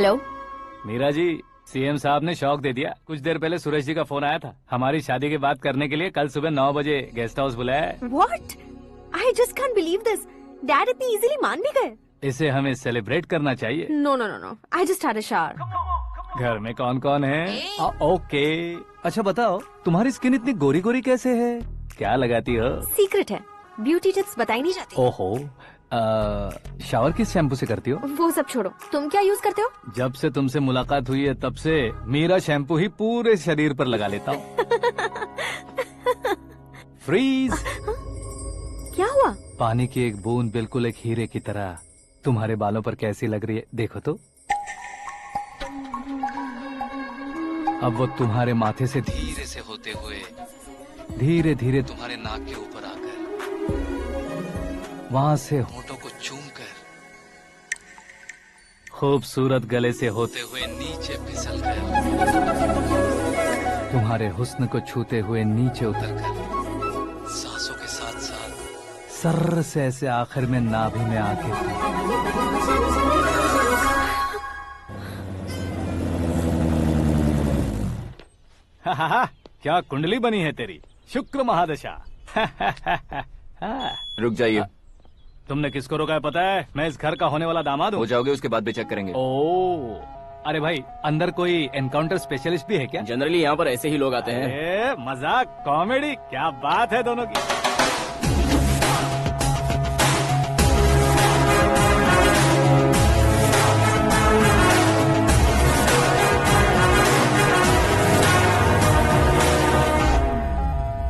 Hello. Meera ji, CM साहब ने शौक दे दिया। कुछ देर पहले सुरेश जी का फोन आया था, हमारी शादी की बात करने के लिए कल सुबह 9 बजे गेस्ट हाउस बुलाया है। What? I just can't believe this. Dad इतनी इजीली मान भी गए। इसे हमें सेलिब्रेट करना चाहिए। No, no, no, no. I just had a shower. घर में कौन कौन है? ओके। अच्छा बताओ, तुम्हारी स्किन इतनी गोरी गोरी कैसे है? क्या लगाती हो? सीक्रेट है, ब्यूटी टिप्स बताई नहीं जाती। ओहो, शावर किस शैम्पू से करती हो? वो सब छोड़ो, तुम क्या यूज करते हो? जब से तुमसे मुलाकात हुई है तब से मेरा शैम्पू ही पूरे शरीर पर लगा लेता हूँ। फ्रीज। क्या हुआ? पानी की एक बूंद बिल्कुल एक हीरे की तरह तुम्हारे बालों पर कैसी लग रही है, देखो तो। अब वो तुम्हारे माथे से धीरे से होते हुए धीरे धीरे तुम्हारे नाक के ऊपर आकर वहां से होठों को चूमकर खूबसूरत गले से होते हुए नीचे फिसलकर तुम्हारे हुस्न को छूते हुए नीचे उतरकर सांसों के साथ साथ सर्र से ऐसे आखिर में नाभि में आके क्या कुंडली बनी है तेरी, शुक्र महादशा। रुक जाइए। तुमने किसको रोका है पता है? मैं इस घर का होने वाला दामाद हूँ। हो जाओगे उसके बाद भी चेक करेंगे। ओ, अरे भाई, अंदर कोई एनकाउंटर स्पेशलिस्ट भी है क्या? जनरली यहाँ पर ऐसे ही लोग आते हैं। मजाक, कॉमेडी, क्या बात है दोनों की।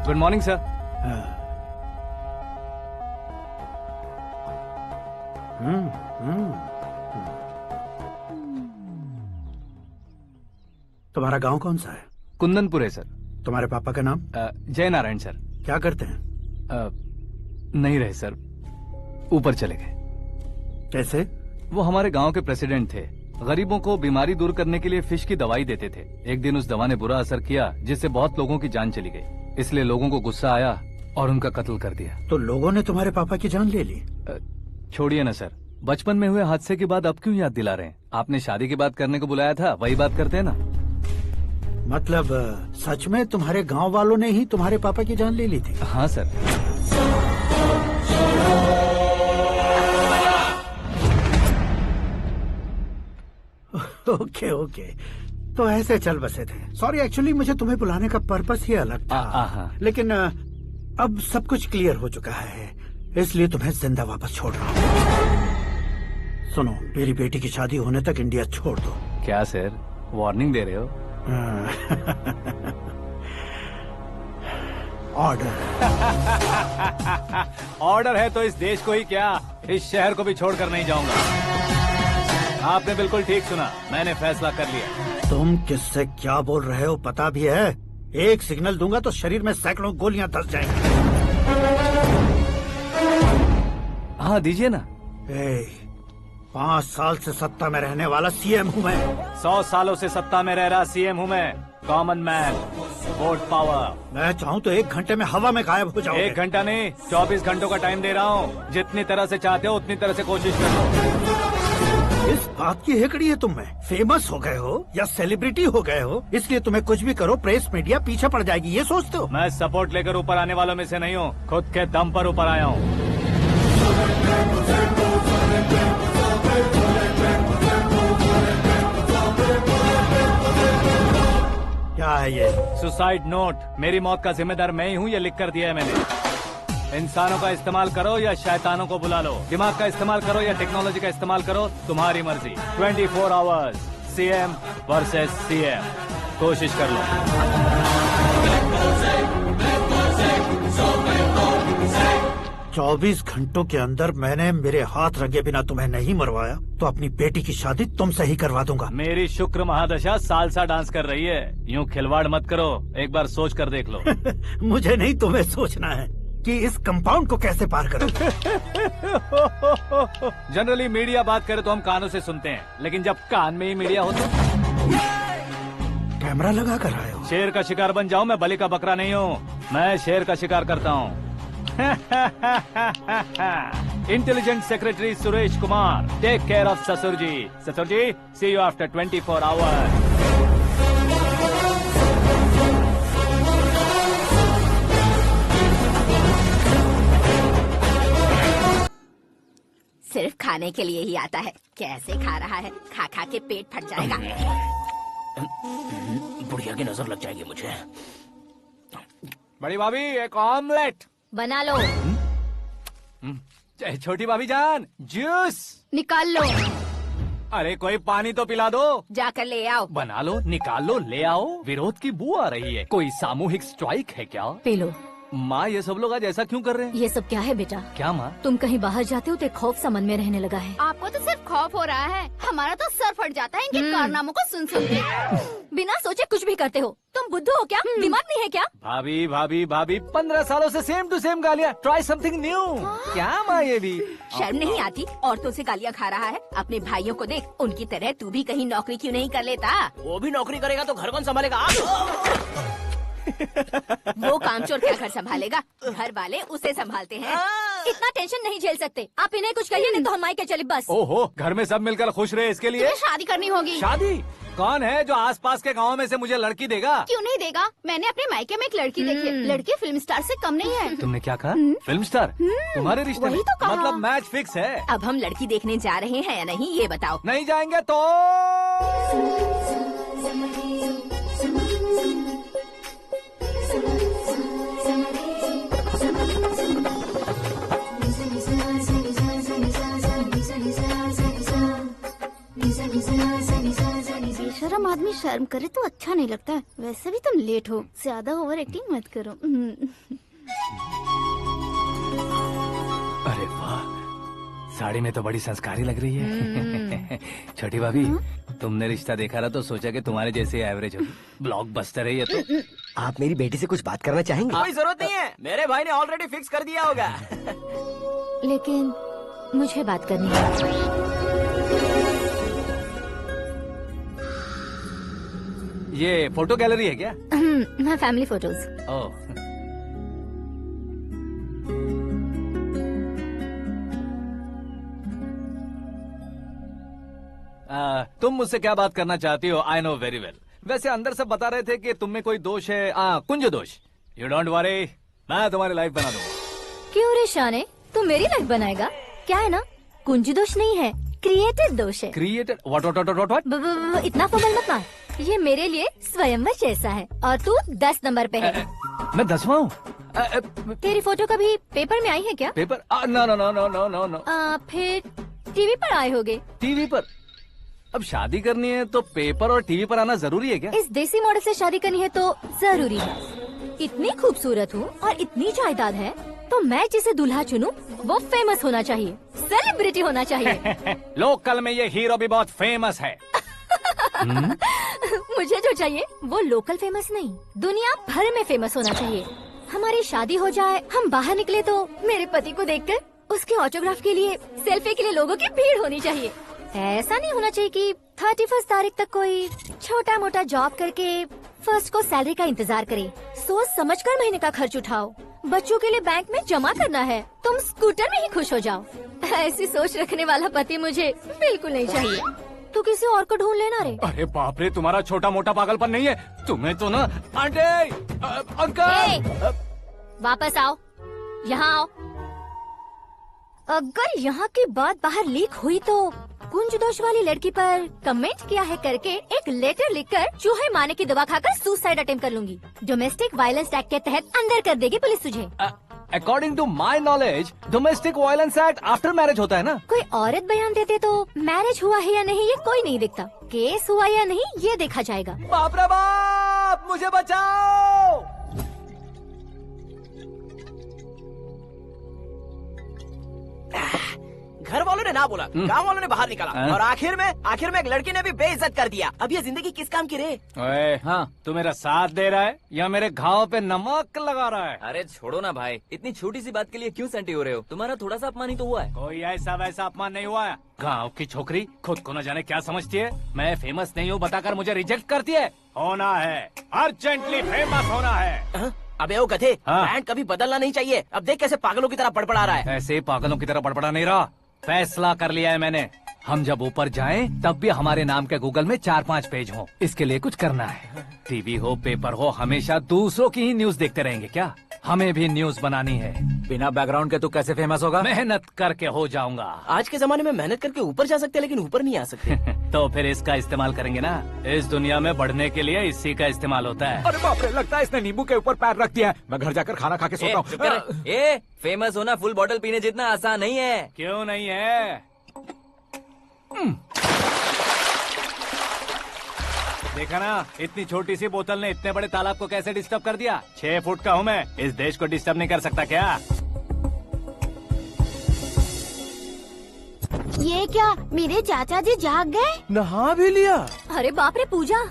Good morning sir. तुम्हारा गांव कौन सा है? कुंदनपुर है सर। तुम्हारे पापा का नाम? जय नारायण सर। क्या करते हैं? नहीं रहे सर, ऊपर चले गए। कैसे? वो हमारे गांव के प्रेसिडेंट थे। गरीबों को बीमारी दूर करने के लिए फिश की दवाई देते थे। एक दिन उस दवा ने बुरा असर किया जिससे बहुत लोगों की जान चली गई। इसलिए लोगों को गुस्सा आया और उनका कत्ल कर दिया। तो लोगों ने तुम्हारे पापा की जान ले ली? छोड़िए ना सर, बचपन में हुए हादसे की बात अब क्यों याद दिला रहे हैं? आपने शादी की बात करने को बुलाया था, वही बात करते हैं ना। मतलब सच में तुम्हारे गांव वालों ने ही तुम्हारे पापा की जान ले ली थी? हाँ सर। ओके ओके, तो ऐसे चल बसे थे। सॉरी, एक्चुअली मुझे तुम्हें बुलाने का पर्पस ही अलग था। लेकिन अब सब कुछ क्लियर हो चुका है, इसलिए तुम्हें जिंदा वापस छोड़ रहा हूँ। सुनो, मेरी बेटी की शादी होने तक इंडिया छोड़ दो। क्या सर, वार्निंग दे रहे हो? ऑर्डर। ऑर्डर है तो इस देश को ही क्या, इस शहर को भी छोड़कर नहीं जाऊंगा। आपने बिल्कुल ठीक सुना, मैंने फैसला कर लिया। तुम किससे क्या बोल रहे हो पता भी है? एक सिग्नल दूंगा तो शरीर में सैकड़ों गोलियां धस जाएंगी। हाँ दीजिए ना। 5 साल से सत्ता में रहने वाला सीएम हूँ मैं। 100 सालों से सत्ता में रह रहा सीएम हूँ मैं। Common man, vote power. मैं चाहूँ तो 1 घंटे में हवा में गायब हो जाऊँ। 1 घंटा नहीं, 24 घंटों का टाइम दे रहा हूँ। जितनी तरह से चाहते हो उतनी तरह से कोशिश कर लो। इस बात की हेकड़ी है तुम में? फेमस हो गए हो या सेलिब्रिटी हो गए हो, इसलिए तुम्हें कुछ भी करो प्रेस मीडिया पीछे पड़ जाएगी, ये सोचते हो? मैं सपोर्ट लेकर ऊपर आने वालों में से नहीं हूँ, खुद के दम पर ऊपर आया हूँ। क्या है ये? Suicide note. मेरी मौत का जिम्मेदार मैं ही हूँ, ये लिख कर दिया है मैंने। इंसानों का इस्तेमाल करो या शैतानों को बुला लो, दिमाग का इस्तेमाल करो या टेक्नोलॉजी का इस्तेमाल करो, तुम्हारी मर्जी। 24 आवर्स, सीएम वर्सेस सीएम, कोशिश कर लो। 24 घंटों के अंदर मैंने मेरे हाथ रंगे बिना तुम्हें नहीं मरवाया तो अपनी बेटी की शादी तुमसे ही करवा दूंगा। मेरी शुक्र महादशा सालसा डांस कर रही है, यूँ खिलवाड़ मत करो, एक बार सोच कर देख लो। मुझे नहीं, तुम्हें सोचना है कि इस कंपाउंड को कैसे पार करूं। जनरली मीडिया बात करे तो हम कानों से सुनते हैं, लेकिन जब कान में ही मीडिया हो तो कैमरा लगा कर आए हो। शेर का शिकार बन जाऊं, मैं बलि का बकरा नहीं हूँ, मैं शेर का शिकार करता हूँ। Intelligent secretary Suresh Kumar, take care of ससुर जी। ससुर जी, सी यू आफ्टर 24 आवर्स। सिर्फ खाने के लिए ही आता है। कैसे खा रहा है, खा खा के पेट फट जाएगा। बुढ़िया की नजर लग जाएगी मुझे। बड़ी भाभी एक ऑमलेट। बना लो। छोटी भाभी जान जूस निकाल लो। अरे कोई पानी तो पिला दो। जाकर ले आओ। बना लो, निकाल लो, ले आओ। विरोध की बू आ रही है। कोई सामूहिक स्ट्राइक है क्या? P low. माँ ये सब लोग आज ऐसा क्यों कर रहे हैं? ये सब क्या है बेटा? क्या माँ? तुम कहीं बाहर जाते हो तो एक खौफ सा मन में रहने लगा है। आपको तो सिर्फ खौफ हो रहा है, हमारा तो सर फट जाता है इनके कारनामों को सुन सुन के। बिना सोचे कुछ भी करते हो। तुम बुद्धू हो क्या? दिमाग नहीं है क्या? भाभी भाभी भाभी 15 सालों से सेम टू सेम गालियाँ। Try something new. क्या माँ ये भी? शर्म नहीं आती? औरतों से गालियाँ खा रहा है। अपने भाइयों को देख, उनकी तरह तू भी कहीं नौकरी क्यों नहीं कर लेता? वो भी नौकरी करेगा तो घर कौन संभालेगा? वो कामचोर क्या घर संभालेगा? घर वाले उसे संभालते हैं। इतना टेंशन नहीं झेल सकते आप। इन्हें कुछ कहिए नहीं तो हम मायके चले बस। ओहो, घर में सब मिलकर खुश रहे इसके लिए। तुम्हें शादी करनी होगी। शादी? कौन है जो आसपास के गाँव में से मुझे लड़की देगा? क्यों नहीं देगा? मैंने अपने मायके में एक लड़की देखी है। लड़की फिल्म स्टार से कम नहीं है। तुमने क्या कहा? Film star? तुम्हारे रिश्ते में? वही तो कहा। मतलब मैच फिक्स है। अब हम लड़की देखने जा रहे हैं या नहीं ये बताओ। नहीं जाएंगे तो? बेशरम आदमी शर्म करे तो अच्छा नहीं लगता है। वैसे भी तुम लेट हो, ज्यादा ओवर एक्टिंग मत करो। अरे वाह, साड़ी में तो बड़ी संस्कारी लग रही है। छोटी भाभी, तुमने रिश्ता देखा ना तो सोचा कि तुम्हारे जैसे एवरेज होगी। ब्लॉकबस्टर है ये तो। आप मेरी बेटी से कुछ बात करना चाहेंगे? कोई जरूरत नहीं है, मेरे भाई ने ऑलरेडी फिक्स कर दिया होगा। लेकिन मुझे बात करनी है। ये फोटो गैलरी है क्या? मैं फैमिली फोटोज। ओह, तुम मुझसे क्या बात करना चाहती हो? I know very well. वैसे अंदर सब बता रहे थे कि तुम में कोई दोष है। कुंज दोष। यू डोंट वरी, मैं तुम्हारी लाइफ बना दूंगा। क्यों रे शाने, तू मेरी लाइफ बनाएगा? क्या है ना, कुंज दोष नहीं है, क्रिएटेड दोष है। क्रिएटेड? व्हाट? इतना फबल मत मार। ये मेरे लिए स्वयंवर जैसा है और तू 10 नंबर पे है। मैं 10वां हूँ? तेरी फोटो कभी पेपर में आई है क्या? Paper? No no no no no no no. फिर टीवी पर आए होगे। टीवी पर? अब शादी करनी है तो पेपर और टीवी पर आना जरूरी है क्या? इस देसी मॉडल से शादी करनी है तो जरूरी है। इतनी खूबसूरत हूँ और इतनी जायदाद है तो मैं जिसे दूल्हा चुनूं वो फेमस होना चाहिए, सेलिब्रिटी होना चाहिए। लोकल में ये हीरो भी बहुत फेमस है। मुझे जो चाहिए वो लोकल फेमस नहीं, दुनिया भर में फेमस होना चाहिए। हमारी शादी हो जाए, हम बाहर निकले तो मेरे पति को देखकर उसके ऑटोग्राफ के लिए, सेल्फी के लिए लोगों की भीड़ होनी चाहिए। ऐसा नहीं होना चाहिए कि 31 तारीख तक कोई छोटा मोटा जॉब करके फर्स्ट को सैलरी का इंतजार करे। सोच समझकर महीने का खर्च उठाओ। बच्चों के लिए बैंक में जमा करना है, तुम स्कूटर में ही खुश हो जाओ। ऐसी सोच रखने वाला पति मुझे बिल्कुल नहीं चाहिए। तू किसी और को ढूंढ लेना रे। अरे बाप रे, तुम्हारा छोटा मोटा पागलपन नहीं है? तुम्हें तो ना आंटी, अंकल। वापस आओ, यहाँ आओ। अगर यहाँ की बात बाहर लीक हुई तो कुंज दोष वाली लड़की पर कमेंट किया है करके एक लेटर लिखकर चूहे मारने की दवा खाकर सुसाइड अटेम्प्ट कर लूंगी। डोमेस्टिक वायलेंस एक्ट के तहत अंदर कर देगी पुलिस तुझे। According to my knowledge domestic violence act after marriage होता है ना? कोई औरत बयान देते तो मैरिज हुआ है या नहीं ये कोई नहीं देखता, केस हुआ या नहीं ये देखा जाएगा। बाप रे बाप, मुझे बचाओ। घर वालों ने ना बोला, गांव वालों ने बाहर निकाला और आखिर में एक लड़की ने भी बेइज्जत कर दिया। अब ये जिंदगी किस काम की रे? ओए, हाँ, तू मेरा साथ दे रहा है या मेरे घाव पे नमक लगा रहा है? अरे छोड़ो ना भाई, इतनी छोटी सी बात के लिए क्यों सेंटी हो रहे हो? तुम्हारा थोड़ा सा अपमान ही तो हुआ है। कोई ऐसा वैसा अपमान नहीं हुआ है। गाँव की छोकरी खुद को न जाने क्या समझती है। मैं फेमस नहीं हूँ बताकर मुझे रिजेक्ट करती है। होना है, अर्जेंटली फेमस होना है। अबे ओ गधे, हाँ। ब्रांड कभी बदलना नहीं चाहिए। अब देख कैसे पागलों की तरह बड़बड़ा रहा है। ऐसे ही पागलों की तरह बड़बड़ा नहीं रहा। फैसला कर लिया है मैंने। हम जब ऊपर जाएं तब भी हमारे नाम के गूगल में 4-5 पेज हो। इसके लिए कुछ करना है। टीवी हो, पेपर हो, हमेशा दूसरों की ही न्यूज देखते रहेंगे क्या? हमें भी न्यूज बनानी है। बिना बैकग्राउंड के तू कैसे फेमस होगा? मेहनत करके हो जाऊंगा। आज के जमाने में मेहनत करके ऊपर जा सकते हैं, लेकिन ऊपर नहीं आ सकते। तो फिर इसका इस्तेमाल करेंगे ना। इस दुनिया में बढ़ने के लिए इसी का इस्तेमाल होता है। अरे बाप रे, लगता है इसने नींबू के ऊपर पैर रख दिया है। मैं घर जाकर खाना खा के सोता हूँ। ए, फेमस होना फुल बॉटल पीने जितना आसान नहीं है। क्यों नहीं है? देखा ना, इतनी छोटी सी बोतल ने इतने बड़े तालाब को कैसे डिस्टर्ब कर दिया। 6 फुट का हूँ मैं, इस देश को डिस्टर्ब नहीं कर सकता क्या? ये क्या, मेरे चाचा जी जाग गए? नहा भी लिया। अरे बाप रे पूजा,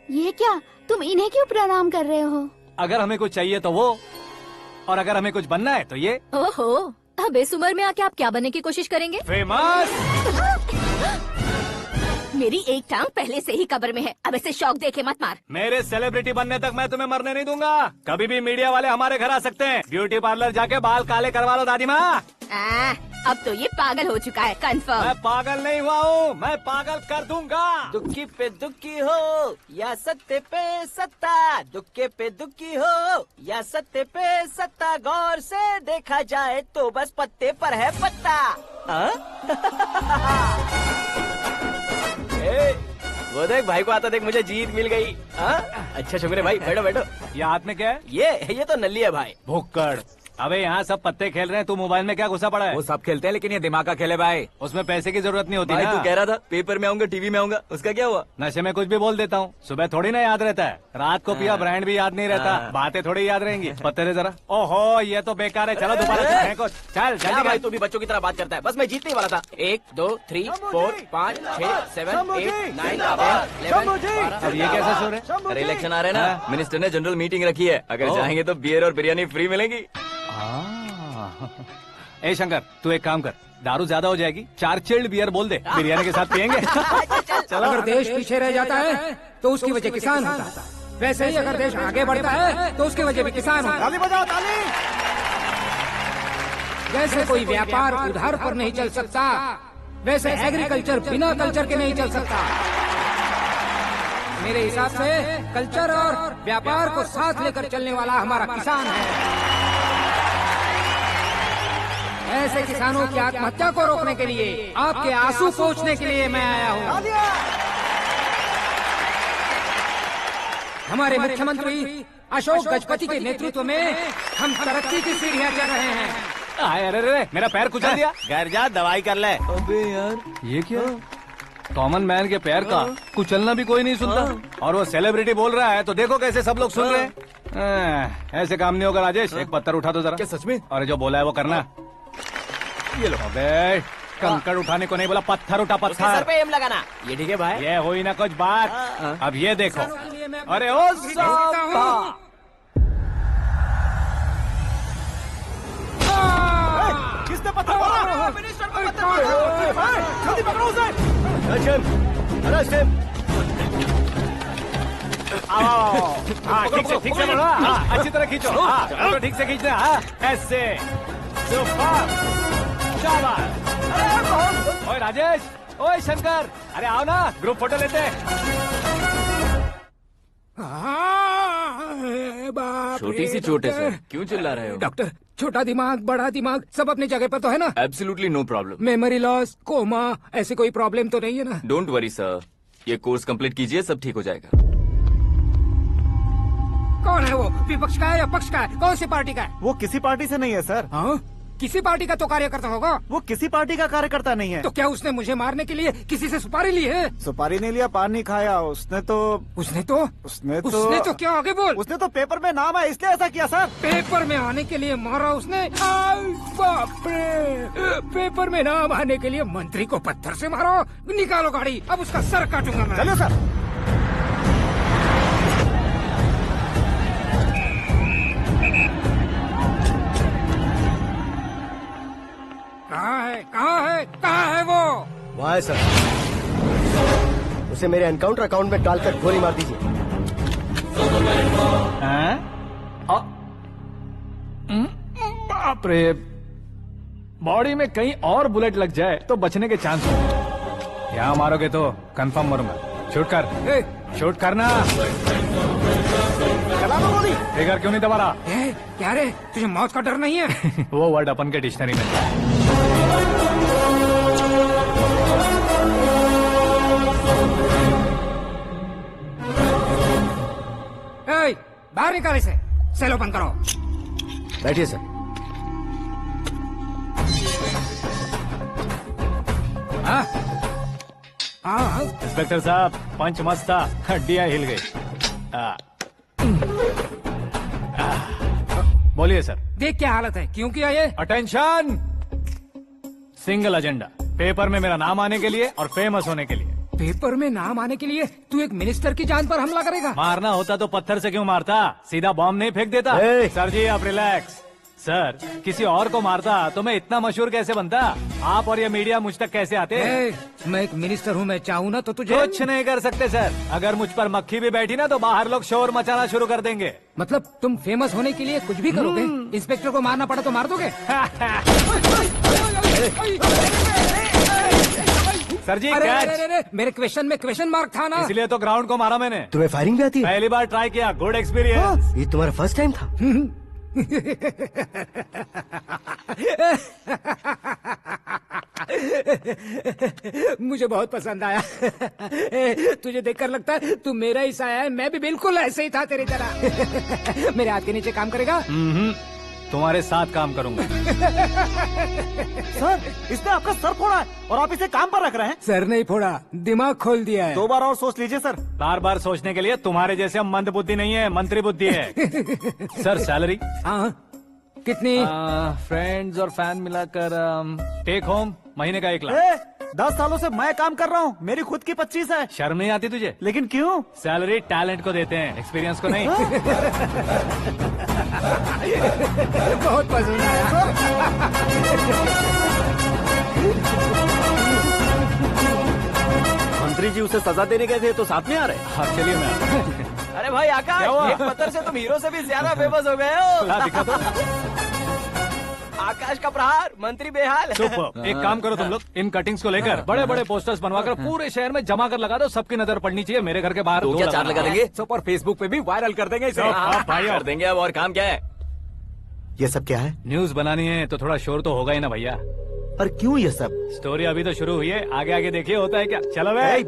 ये क्या, तुम इन्हें क्यों प्रणाम कर रहे हो? अगर हमें कुछ चाहिए तो वो, और अगर हमें कुछ बनना है तो ये। ओहो, अब इस उम्र में आके आप क्या बनने की कोशिश करेंगे? फेमस। मेरी एक टांग पहले से ही कब्र में है, अब इसे शौक देके मत मार। मेरे सेलिब्रिटी बनने तक मैं तुम्हें मरने नहीं दूंगा। कभी भी मीडिया वाले हमारे घर आ सकते हैं। ब्यूटी पार्लर जाके बाल काले करवा लो दादी माँ। अब तो ये पागल हो चुका है, कंफर्म। मैं पागल नहीं हुआ हूँ, मैं पागल कर दूंगा। दुखी पे दुखी हो या सत्ते पे सत्ता, दुखे पे दुखी हो या सत्ते पे सत्ता, गौर से देखा जाए तो बस पत्ते पर है पत्ता। वो देख भाई को आता देख, मुझे जीत मिल गई। अच्छा शुक्र भाई, बैठो बैठो। ये हाथ में क्या है? ये तो नल्ली है भाई। भुक्कड़। अबे यहाँ सब पत्ते खेल रहे हैं, तू मोबाइल में क्या घुसा पड़ा है? वो सब खेलते हैं, लेकिन ये दिमाग का खेल है भाई। उसमें पैसे की जरूरत नहीं होती भाई ना। तू कह रहा था पेपर में आऊंगा, टीवी में आऊंगा, उसका क्या हुआ? नशे में कुछ भी बोल देता हूँ, सुबह थोड़ी ना याद रहता है। रात को पिया ब्रांड भी याद नहीं रहता, बातें थोड़ी याद रहेंगी। पत्ते दे जरा। ओहो, ये तो बेकार है। चलो दोबारा से फेंको। चल क्या जल्दी भाई, कर। तू भी बच्चों की तरह बात करता है। बस मैं जीतने ही वाला था। 1 2 3 4 5 6 7 8 9 10 11 अब ये कैसे शोर है? अरे इलेक्शन आ रहे हैं ना, मिनिस्टर ने जनरल मीटिंग रखी है। अगर चाहेंगे तो बियर और बिरयानी फ्री मिलेंगी। ए शंकर, तू एक काम कर, दारू ज्यादा हो जाएगी, 4 चिल्ड बियर बोल दे, बिरयानी के साथ पियेंगे। चलो। अगर देश पीछे रह जाता है तो उसकी वजह किसान होता है, वैसे ही अगर देश आगे बढ़ता है तो उसकी वजह भी किसान होता है। ताली बजाओ, ताली। जैसे कोई व्यापार उधार पर नहीं चल सकता, वैसे एग्रीकल्चर बिना कल्चर के नहीं चल सकता। मेरे हिसाब से कल्चर और व्यापार को साथ लेकर चलने वाला हमारा किसान है। ऐसे किसानों की आत्महत्या को रोकने के लिए, आपके आंसू पोंछने के लिए मैं आया हूँ। हमारे मुख्यमंत्री अशोक गजपति के नेतृत्व में हम तरक्की की सीढ़ियाँ चढ़ रहे हैं। अरे अरे, मेरा पैर कुचल दिया। घर जा, दवाई कर ले। अबे यार, ये क्या? कॉमन मैन के पैर का कुचलना भी कोई नहीं सुनता, और वो सेलिब्रिटी बोल रहा है तो देखो कैसे सब लोग सुन रहे हैं। ऐसे काम नहीं होगा राजेश, एक पत्थर उठा दो जरा। क्या सच में? और जो बोला है वो करना। ये लो। अबे कंकड़ उठाने को नहीं बोला, पत्थर उठा, उसके सर पत्थर। पे एम लगाना। ये ठीक है भाई। ये हुई ना कुछ बात। अब ये देखो। अरे ओ साहब, किसने पत्थर मारा? मिनिस्टर को पत्थर मारा। जल्दी पकड़ो उसे। हाँ ठीक से पकड़ो। हाँ अच्छी तरह खींचो। हाँ तो ठीक से खींचना। हाँ ऐसे। सुपर। शाबाश। ओए राजेश, ओए शंकर, अरे आओ ना, ग्रुप फोटो लेते हैं। छोटी सी चोट है सर, क्यों चिल्ला रहे हो? डॉक्टर, छोटा दिमाग बड़ा दिमाग सब अपनी जगह पर तो है ना? Absolutely no problem. Memory loss, coma, ऐसी कोई प्रॉब्लम तो नहीं है ना? डोंट वरी सर, ये कोर्स कंप्लीट कीजिए, सब ठीक हो जाएगा। कौन है वो? विपक्ष का है या पक्ष का है? कौन सी पार्टी का है? वो किसी पार्टी से नहीं है सर। हाँ? किसी पार्टी का तो कार्यकर्ता होगा। वो किसी पार्टी का कार्यकर्ता नहीं है। तो क्या उसने मुझे मारने के लिए किसी से सुपारी ली है? सुपारी नहीं लिया, पान नहीं खाया। उसने तो क्या आगे बोल? उसने तो पेपर में नाम है इसलिए ऐसा किया सर। पेपर में आने के लिए मारा उसने? आई बाप रे! पेपर में नाम आने के लिए मंत्री को पत्थर से मारो? निकालो गाड़ी, अब उसका सर काटूंगा मैं। चलो सर। कहाँ है वो? वहाँ है सर। उसे मेरे एनकाउंटर अकाउंट में डालकर गोली मार दीजिए। बाप रे, बॉडी में कहीं और बुलेट लग जाए तो बचने के चांस हो। यहाँ मारोगे तो कंफर्म मरूंगा। शूट कर, शूट करना। चला दो गोली। फिगर क्यों नहीं दबा रहा? क्या रे, तुझे मौत का डर नहीं है? वो वर्ड अपन के डिक्शनरी में। बाहर निकाल इसे। सेल ओपन करो। बैठिए सर। इंस्पेक्टर साहब, पंच मस्त था, हड्डियां हिल गई। बोलिए सर। देख क्या हालत है, क्यों किया ये? अटेंशन, सिंगल एजेंडा, पेपर में मेरा नाम आने के लिए और फेमस होने के लिए। पेपर में नाम आने के लिए तू एक मिनिस्टर की जान पर हमला करेगा? मारना होता तो पत्थर से क्यों मारता, सीधा बॉम्ब नहीं फेंक देता। सर जी आप रिलैक्स। सर, किसी और को मारता तो मैं इतना मशहूर कैसे बनता? आप और ये मीडिया मुझ तक कैसे आते? मैं एक मिनिस्टर हूँ, मैं चाहूँ ना तो तुझे कुछ नहीं कर सकते सर। अगर मुझ पर मक्खी भी बैठी ना तो बाहर लोग शोर मचाना शुरू कर देंगे। मतलब तुम फेमस होने के लिए कुछ भी करोगे? इंस्पेक्टर को मारना पड़ा तो मार दोगे? सर जी अरे, मेरे क्वेश्चन में क्वेश्चन मार्क था ना, इसलिए तो ग्राउंड को मारा मैंने। तुम्हें फायरिंग भी आती है? पहली बार ट्राई किया, गुड एक्सपीरियंस। ये तुम्हारा फर्स्ट टाइम था? मुझे बहुत पसंद आया। तुझे देखकर लगता है तू मेरा ही साया है। मैं भी बिल्कुल ऐसे ही था तेरी तरह। मेरे हाथ के नीचे काम करेगा? तुम्हारे साथ काम करूंगा। सर, इसने आपका सर फोड़ा है और आप इसे काम पर रख रहे हैं। सर नहीं फोड़ा, दिमाग खोल दिया है। 2 बार और सोच लीजिए सर। बार बार सोचने के लिए तुम्हारे जैसे मंद बुद्धि नहीं है, मंत्री बुद्धि है। Sir salary? हाँ, कितनी? फ्रेंड्स और फैन मिलाकर टेक होम महीने का 1 लाख। 10 सालों से मैं काम कर रहा हूँ, मेरी खुद की 25 है। शर्म नहीं आती तुझे? लेकिन क्यों? सैलरी टैलेंट को देते हैं, एक्सपीरियंस को नहीं। बहुत पसंद आया। मंत्री जी उसे सजा देने गए थे तो साथ में आ रहे? हाँ चलिए मैं। अरे भाई आकाश, एक पत्थर से तुम हीरो से भी ज्यादा फेमस हो गए हो। दिखा दो। आकाश का प्रहार, मंत्री बेहाल। सुपर। एक काम करो तुम लोग, इन कटिंग्स को लेकर बड़े बड़े पोस्टर्स बनवाकर पूरे शहर में जमा कर लगा दो। सबकी नजर पड़नी चाहिए मेरे घर के बाहर। तो क्या 4 लगा देंगे? सुपर, फेसबुक पे भी वायरल कर देंगे इसे। भाई कर देंगे। अब और काम क्या है? ये सब क्या है? न्यूज बनानी है तो थोड़ा शोर तो होगा ही ना भैया। पर क्यों ये सब? स्टोरी अभी तो शुरू हुई है, आगे आगे देखिए होता है क्या। चलो भाई।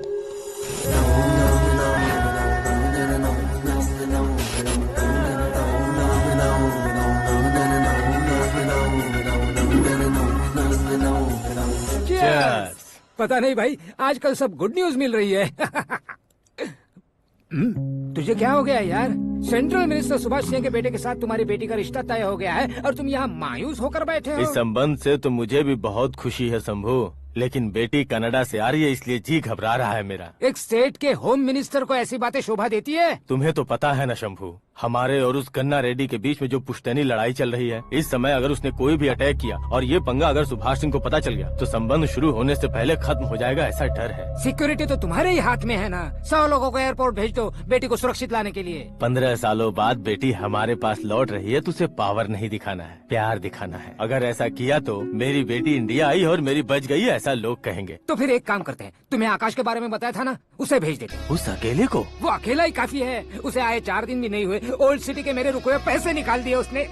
पता नहीं भाई, आजकल सब गुड न्यूज मिल रही है। तुझे क्या हो गया यार? सेंट्रल मिनिस्टर सुभाष सिंह के बेटे के साथ तुम्हारी बेटी का रिश्ता तय हो गया है और तुम यहाँ मायूस होकर बैठे हो। इस संबंध से तो मुझे भी बहुत खुशी है शंभू, लेकिन बेटी कनाडा से आ रही है इसलिए जी घबरा रहा है मेरा। एक स्टेट के होम मिनिस्टर को ऐसी बातें शोभा देती है? तुम्हें तो पता है ना शंभू, हमारे और उस गन्ना रेड्डी के बीच में जो पुश्तैनी लड़ाई चल रही है। इस समय अगर उसने कोई भी अटैक किया और ये पंगा अगर सुभाष सिंह को पता चल गया तो संबंध शुरू होने से पहले खत्म हो जाएगा, ऐसा डर है। सिक्योरिटी तो तुम्हारे ही हाथ में है ना। 100 लोगों को एयरपोर्ट भेज दो बेटी को सुरक्षित लाने के लिए। 15 सालों बाद बेटी हमारे पास लौट रही है तो उसे पावर नहीं दिखाना है, प्यार दिखाना है। अगर ऐसा किया तो मेरी बेटी इंडिया आई और मेरी बच गई, ऐसा लोग कहेंगे। तो फिर एक काम करते हैं, तुम्हें आकाश के बारे में बताया था ना, उसे भेज देते। उस अकेले को? वो अकेला ही काफी है। उसे आए 4 दिन भी नहीं हुए, ओल्ड सिटी के मेरे रुके हुए पैसे निकाल दिए उसने।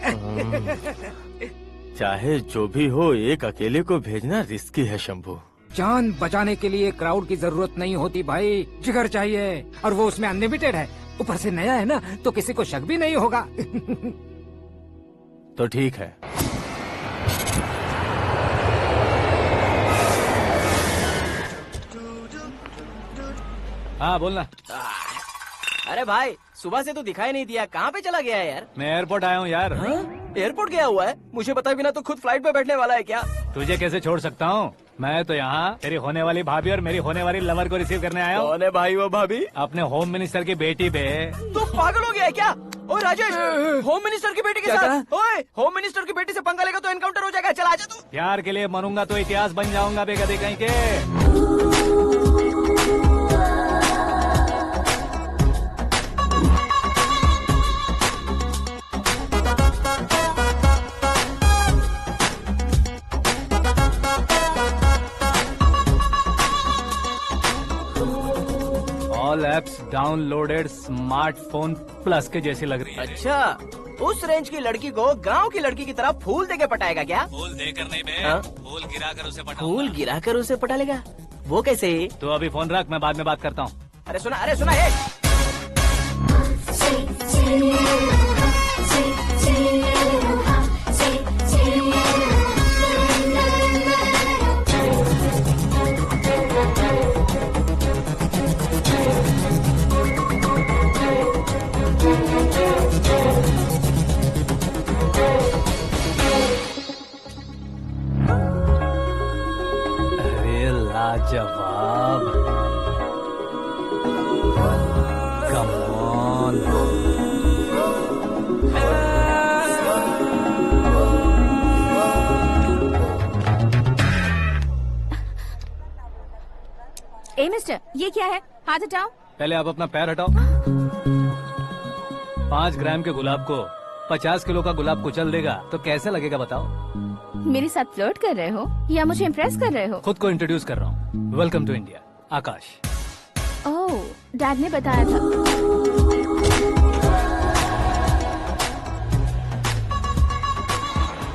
चाहे जो भी हो, एक अकेले को भेजना रिस्की है शंभू। जान बचाने के लिए क्राउड की जरूरत नहीं होती भाई, जिगर चाहिए, और वो उसमें अनलिमिटेड है। ऊपर से नया है ना तो किसी को शक भी नहीं होगा। तो ठीक है। हाँ बोलना। अरे भाई, सुबह से तो दिखाई नहीं दिया, कहाँ पे चला गया है यार? मैं एयरपोर्ट आया हूँ यार। एयरपोर्ट गया हुआ है? मुझे बताए बिना तो खुद फ्लाइट पे बैठने वाला है क्या? तुझे कैसे छोड़ सकता हूँ? मैं तो यहाँ तेरी होने वाली भाभी और मेरी होने वाली लवर को रिसीव करने आया हूँ। कौन है भाई वो भाभी? अपने होम मिनिस्टर की बेटी पे। तो पागल हो गया है क्या? ओए राजेश, होम मिनिस्टर की बेटी के साथ? ओए, होम मिनिस्टर की बेटी से पंगा लेगा तो एनकाउंटर हो जाएगा। चल आजा तू। प्यार के लिए मरूंगा तो इतिहास बन जाऊंगा बेगदी कहीं के। एप्स डाउनलोडेड स्मार्टफोन प्लस के जैसी लग रही है। अच्छा, उस रेंज की लड़की को गांव की लड़की की तरह फूल देके पटाएगा क्या? फूल देकर नहीं बे, हाँ? फूल गिराकर उसे पटा। फूल गिराकर उसे पटा लेगा? वो कैसे? तो अभी फोन रख, मैं बाद में बात करता हूँ। अरे सुना है। अरे लाजवाब, कम ऑन। ए मिस्टर, ये क्या है? हाथ हटाओ। पहले आप अपना पैर हटाओ। 5 ग्राम के गुलाब को 50 किलो का गुलाब कुचल देगा तो कैसे लगेगा बताओ? मेरे साथ फ्लर्ट कर रहे हो या मुझे इम्प्रेस कर रहे हो? खुद को इंट्रोड्यूस कर रहा हूँ। Welcome to India, Akash. Oh, dad ने बताया था।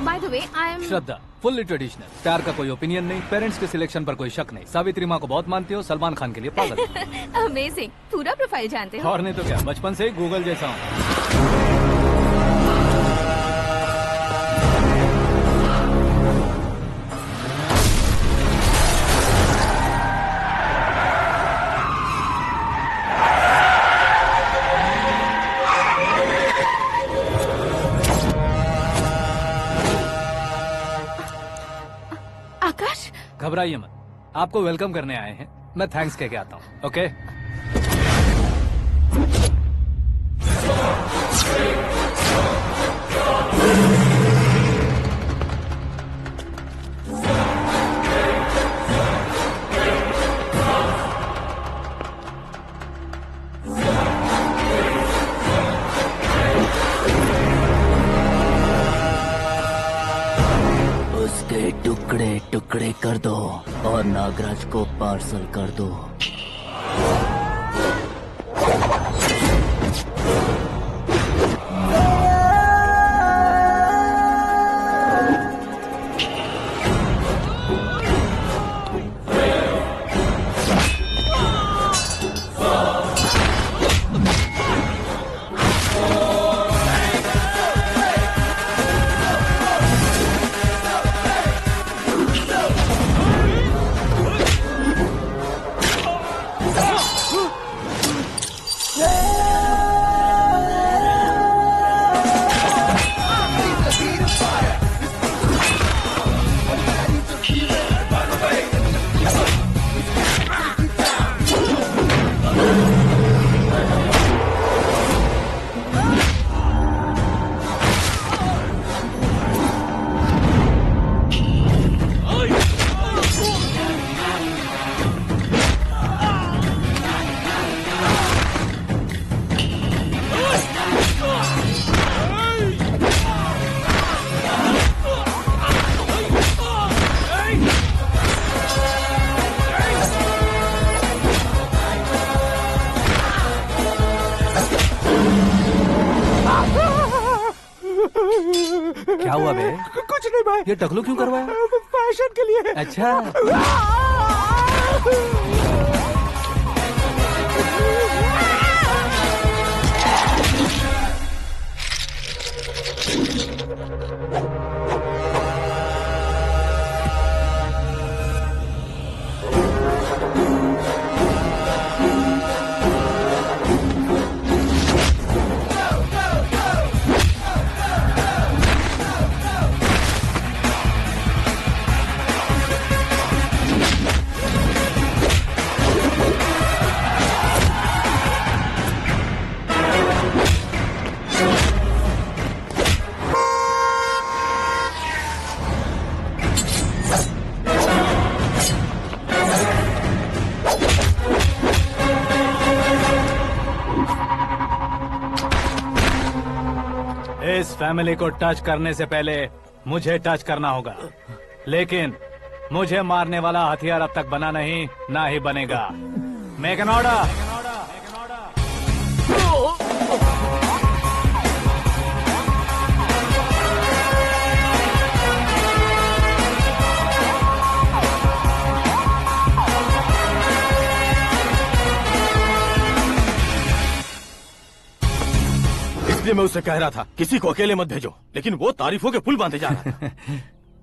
By the way, I am Shraddha, fully traditional. प्यार का कोई ओपिनियन नहीं, पेरेंट्स के सिलेक्शन पर कोई शक नहीं। सावित्री माँ को बहुत मानती हो, सलमान खान के लिए पागल। अमेजिंग, पूरा प्रोफाइल जानते हो। और नहीं तो क्या, बचपन से ही गूगल जैसा हूँ। आकाश, घबराइए मत, आपको वेलकम करने आए हैं। मैं थैंक्स कह के आता हूँ। ओके, उसके टुकड़े टुकड़े कर दो और नागराज को पार्सल कर दो। क्या हुआ बे? कुछ नहीं भाई। ये टकलू क्यों करवाया? फैशन के लिए। अच्छा, इस फैमिली को टच करने से पहले मुझे टच करना होगा, लेकिन मुझे मारने वाला हथियार अब तक बना नहीं, ना ही बनेगा। Make an order. इसलिए मैं उससे कह रहा था किसी को अकेले मत भेजो, लेकिन वो तारीफों के पुल बांधे जा रहा था।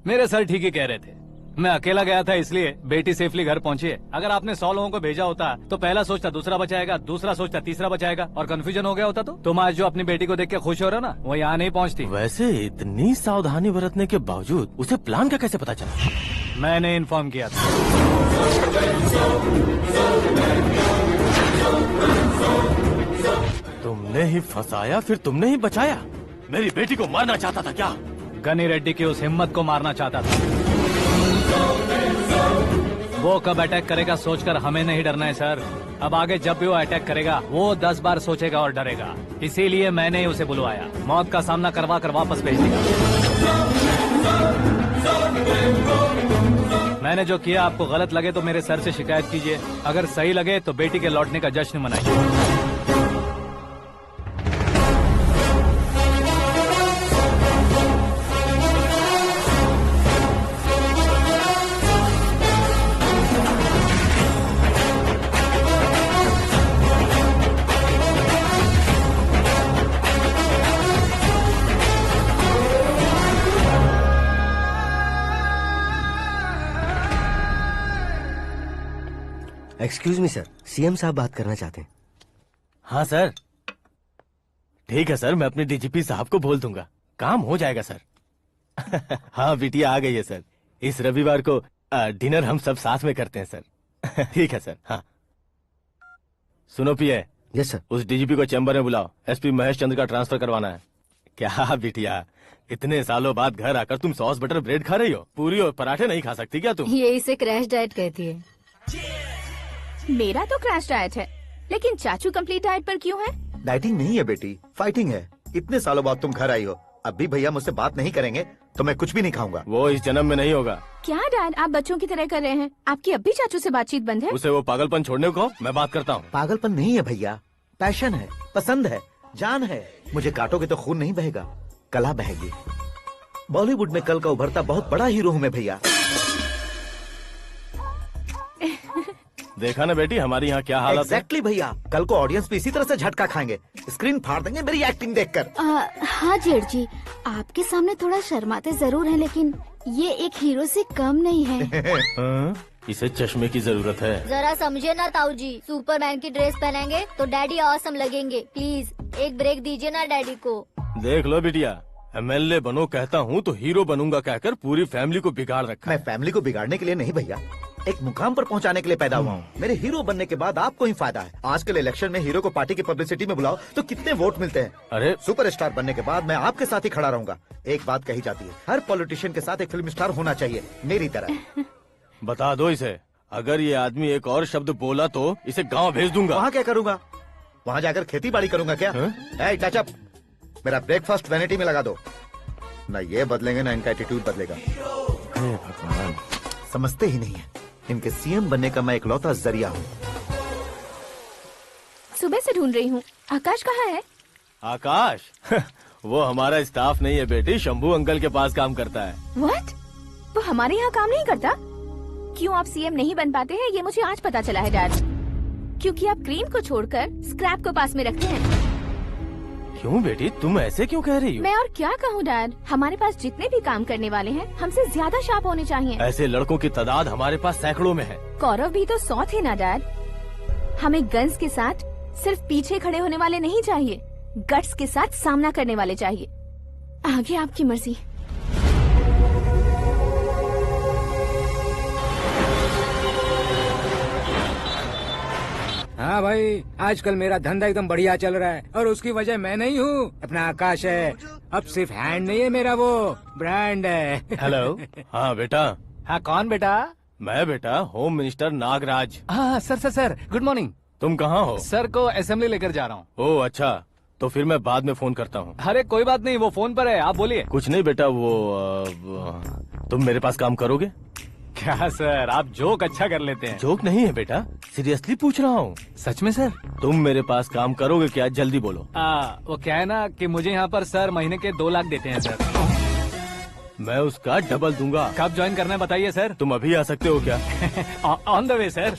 मेरे सर ठीक ही कह रहे थे। मैं अकेला गया था इसलिए बेटी सेफली घर पहुंची है। अगर आपने 100 लोगों को भेजा होता तो पहला सोचता दूसरा बचाएगा, दूसरा सोचता तीसरा बचाएगा, और कंफ्यूजन हो गया होता तो तुम आज जो अपनी बेटी को देख के खुश हो रहे हो ना, वो यहाँ नहीं पहुँचती। वैसे इतनी सावधानी बरतने के बावजूद उसे प्लान का कैसे पता चला? मैंने इन्फॉर्म किया था। तुमने ही फंसाया, फिर तुमने ही बचाया। मेरी बेटी को मारना चाहता था क्या? गनी रेड्डी की उस हिम्मत को मारना चाहता था। वो कब अटैक करेगा सोचकर हमें नहीं डरना है सर। अब आगे जब भी वो अटैक करेगा वो 10 बार सोचेगा और डरेगा। इसीलिए मैंने ही उसे बुलवाया। मौत का सामना करवा कर वापस भेज दिया। मैंने जो किया आपको गलत लगे तो मेरे सर से शिकायत कीजिए, अगर सही लगे तो बेटी के लौटने का जश्न मनाइए। एक्सक्यूज मी सर, सीएम साहब बात करना चाहते हैं। हाँ सर, ठीक है सर, मैं अपने डीजीपी साहब को बोल दूंगा, काम हो जाएगा सर। हाँ बिटिया आ गई है सर। इस रविवार को डिनर हम सब साथ में करते हैं सर। ठीक है सर। हाँ सुनो पिए। Yes sir. उस डीजीपी को चैम्बर में बुलाओ, एसपी महेश चंद्र का ट्रांसफर करवाना है। क्या बिटिया, इतने सालों बाद घर आकर तुम सॉस बटर ब्रेड खा रही हो? पूरी और पराठे नहीं खा सकती क्या तुम? ये इसे क्रैश डाइट कहती है। मेरा तो क्रैश डाइट है, लेकिन चाचू कंप्लीट डाइट पर क्यों है? डाइटिंग नहीं है बेटी, फाइटिंग है। इतने सालों बाद तुम घर आई हो, अब भी भैया मुझसे बात नहीं करेंगे तो मैं कुछ भी नहीं खाऊंगा। वो इस जन्म में नहीं होगा। क्या डैड, आप बच्चों की तरह कर रहे हैं? आपकी अब भी चाचू से बातचीत बंद है? उसे वो पागलपन छोड़ने को मैं बात करता हूँ। पागलपन नहीं है भैया, पैशन है, पसंद है, जान है। मुझे काटोगे तो खून नहीं बहेगा, कला बहेगी। बॉलीवुड में कल का उभरता बहुत बड़ा हीरो हूँ मैं भैया। देखा ना बेटी हमारी यहाँ क्या हालत है। एग्जैक्टली भैया, कल को ऑडियंस भी इसी तरह से झटका खाएंगे, स्क्रीन फाड़ देंगे मेरी एक्टिंग देखकर। हाँ जेठ जी, आपके सामने थोड़ा शर्माते जरूर हैं, लेकिन ये एक हीरो से कम नहीं है। इसे चश्मे की जरूरत है। जरा समझे ना ताऊ जी, सुपरमैन की ड्रेस पहनेंगे तो डैडी ऑसम लगेंगे। प्लीज एक ब्रेक दीजिए ना डैडी को। देख लो बिटिया, एमएलए बनो कहता हूँ तो हीरो बनूंगा कहकर पूरी फैमिली को बिगाड़ रखा। मैं फैमिली को बिगाड़ने के लिए नहीं भैया, एक मुकाम पर पहुंचाने के लिए पैदा हुआ हूँ। मेरे हीरो बनने के बाद आपको ही फायदा है। आजकल इलेक्शन में हीरो को पार्टी की पब्लिसिटी में बुलाओ तो कितने वोट मिलते हैं। अरे सुपरस्टार बनने के बाद मैं आपके साथ ही खड़ा रहूंगा। एक बात कही जाती है, हर पॉलिटिशियन के साथ एक फिल्म स्टार होना चाहिए, मेरी तरह। बता दो इसे, अगर ये आदमी एक और शब्द बोला तो इसे गाँव भेज दूंगा। वहाँ क्या करूँगा? वहाँ जाकर खेती बाड़ी करूँगा क्या? टचअप, मेरा ब्रेकफास्ट वैनिटी में लगा दो। न ये बदलेंगे न इनका एटीट्यूड बदलेगा। भगवान, समझते ही नहीं है, इनके सीएम बनने का मैं इकलौता जरिया हूँ। सुबह से ढूंढ रही हूँ। आकाश कहाँ है? आकाश? वो हमारा स्टाफ नहीं है बेटी, शंभू अंकल के पास काम करता है। व्हाट? वो हमारे यहाँ काम नहीं करता? क्यों आप सीएम नहीं बन पाते हैं ये मुझे आज पता चला है डैड। क्योंकि आप क्रीम को छोड़कर स्क्रैप को पास में रखते हैं। क्यों बेटी, तुम ऐसे क्यों कह रही हो? मैं और क्या कहूँ डैड, हमारे पास जितने भी काम करने वाले हैं हमसे ज्यादा शार्प होने चाहिए। ऐसे लड़कों की तादाद हमारे पास सैकड़ों में है। कौरव भी तो 100 थे ना डैड। हमें गन्स के साथ सिर्फ पीछे खड़े होने वाले नहीं चाहिए, गट्स के साथ सामना करने वाले चाहिए। आगे आपकी मर्जी। हाँ भाई, आजकल मेरा धंधा एकदम बढ़िया चल रहा है और उसकी वजह मैं नहीं हूँ, अपना आकाश है। अब सिर्फ हैंड नहीं है मेरा, वो ब्रांड है। हेलो। हाँ बेटा। हाँ कौन बेटा? मैं बेटा होम मिनिस्टर नागराज। हाँ सर गुड मॉर्निंग। तुम कहाँ हो? सर को असेंबली लेकर जा रहा हूँ। ओह अच्छा, तो फिर मैं बाद में फोन करता हूँ। अरे कोई बात नहीं, वो फोन पर है, आप बोलिए। कुछ नहीं बेटा, तुम मेरे पास काम करोगे? क्या सर, आप जोक अच्छा कर लेते हैं। जोक नहीं है बेटा, सीरियसली पूछ रहा हूँ। सच में सर? तुम मेरे पास काम करोगे क्या? जल्दी बोलो। वो क्या है ना कि मुझे यहाँ पर सर महीने के 2 लाख देते हैं सर। मैं उसका डबल दूंगा। कब ज्वाइन करना है बताइए सर। तुम अभी आ सकते हो क्या? On the way sir.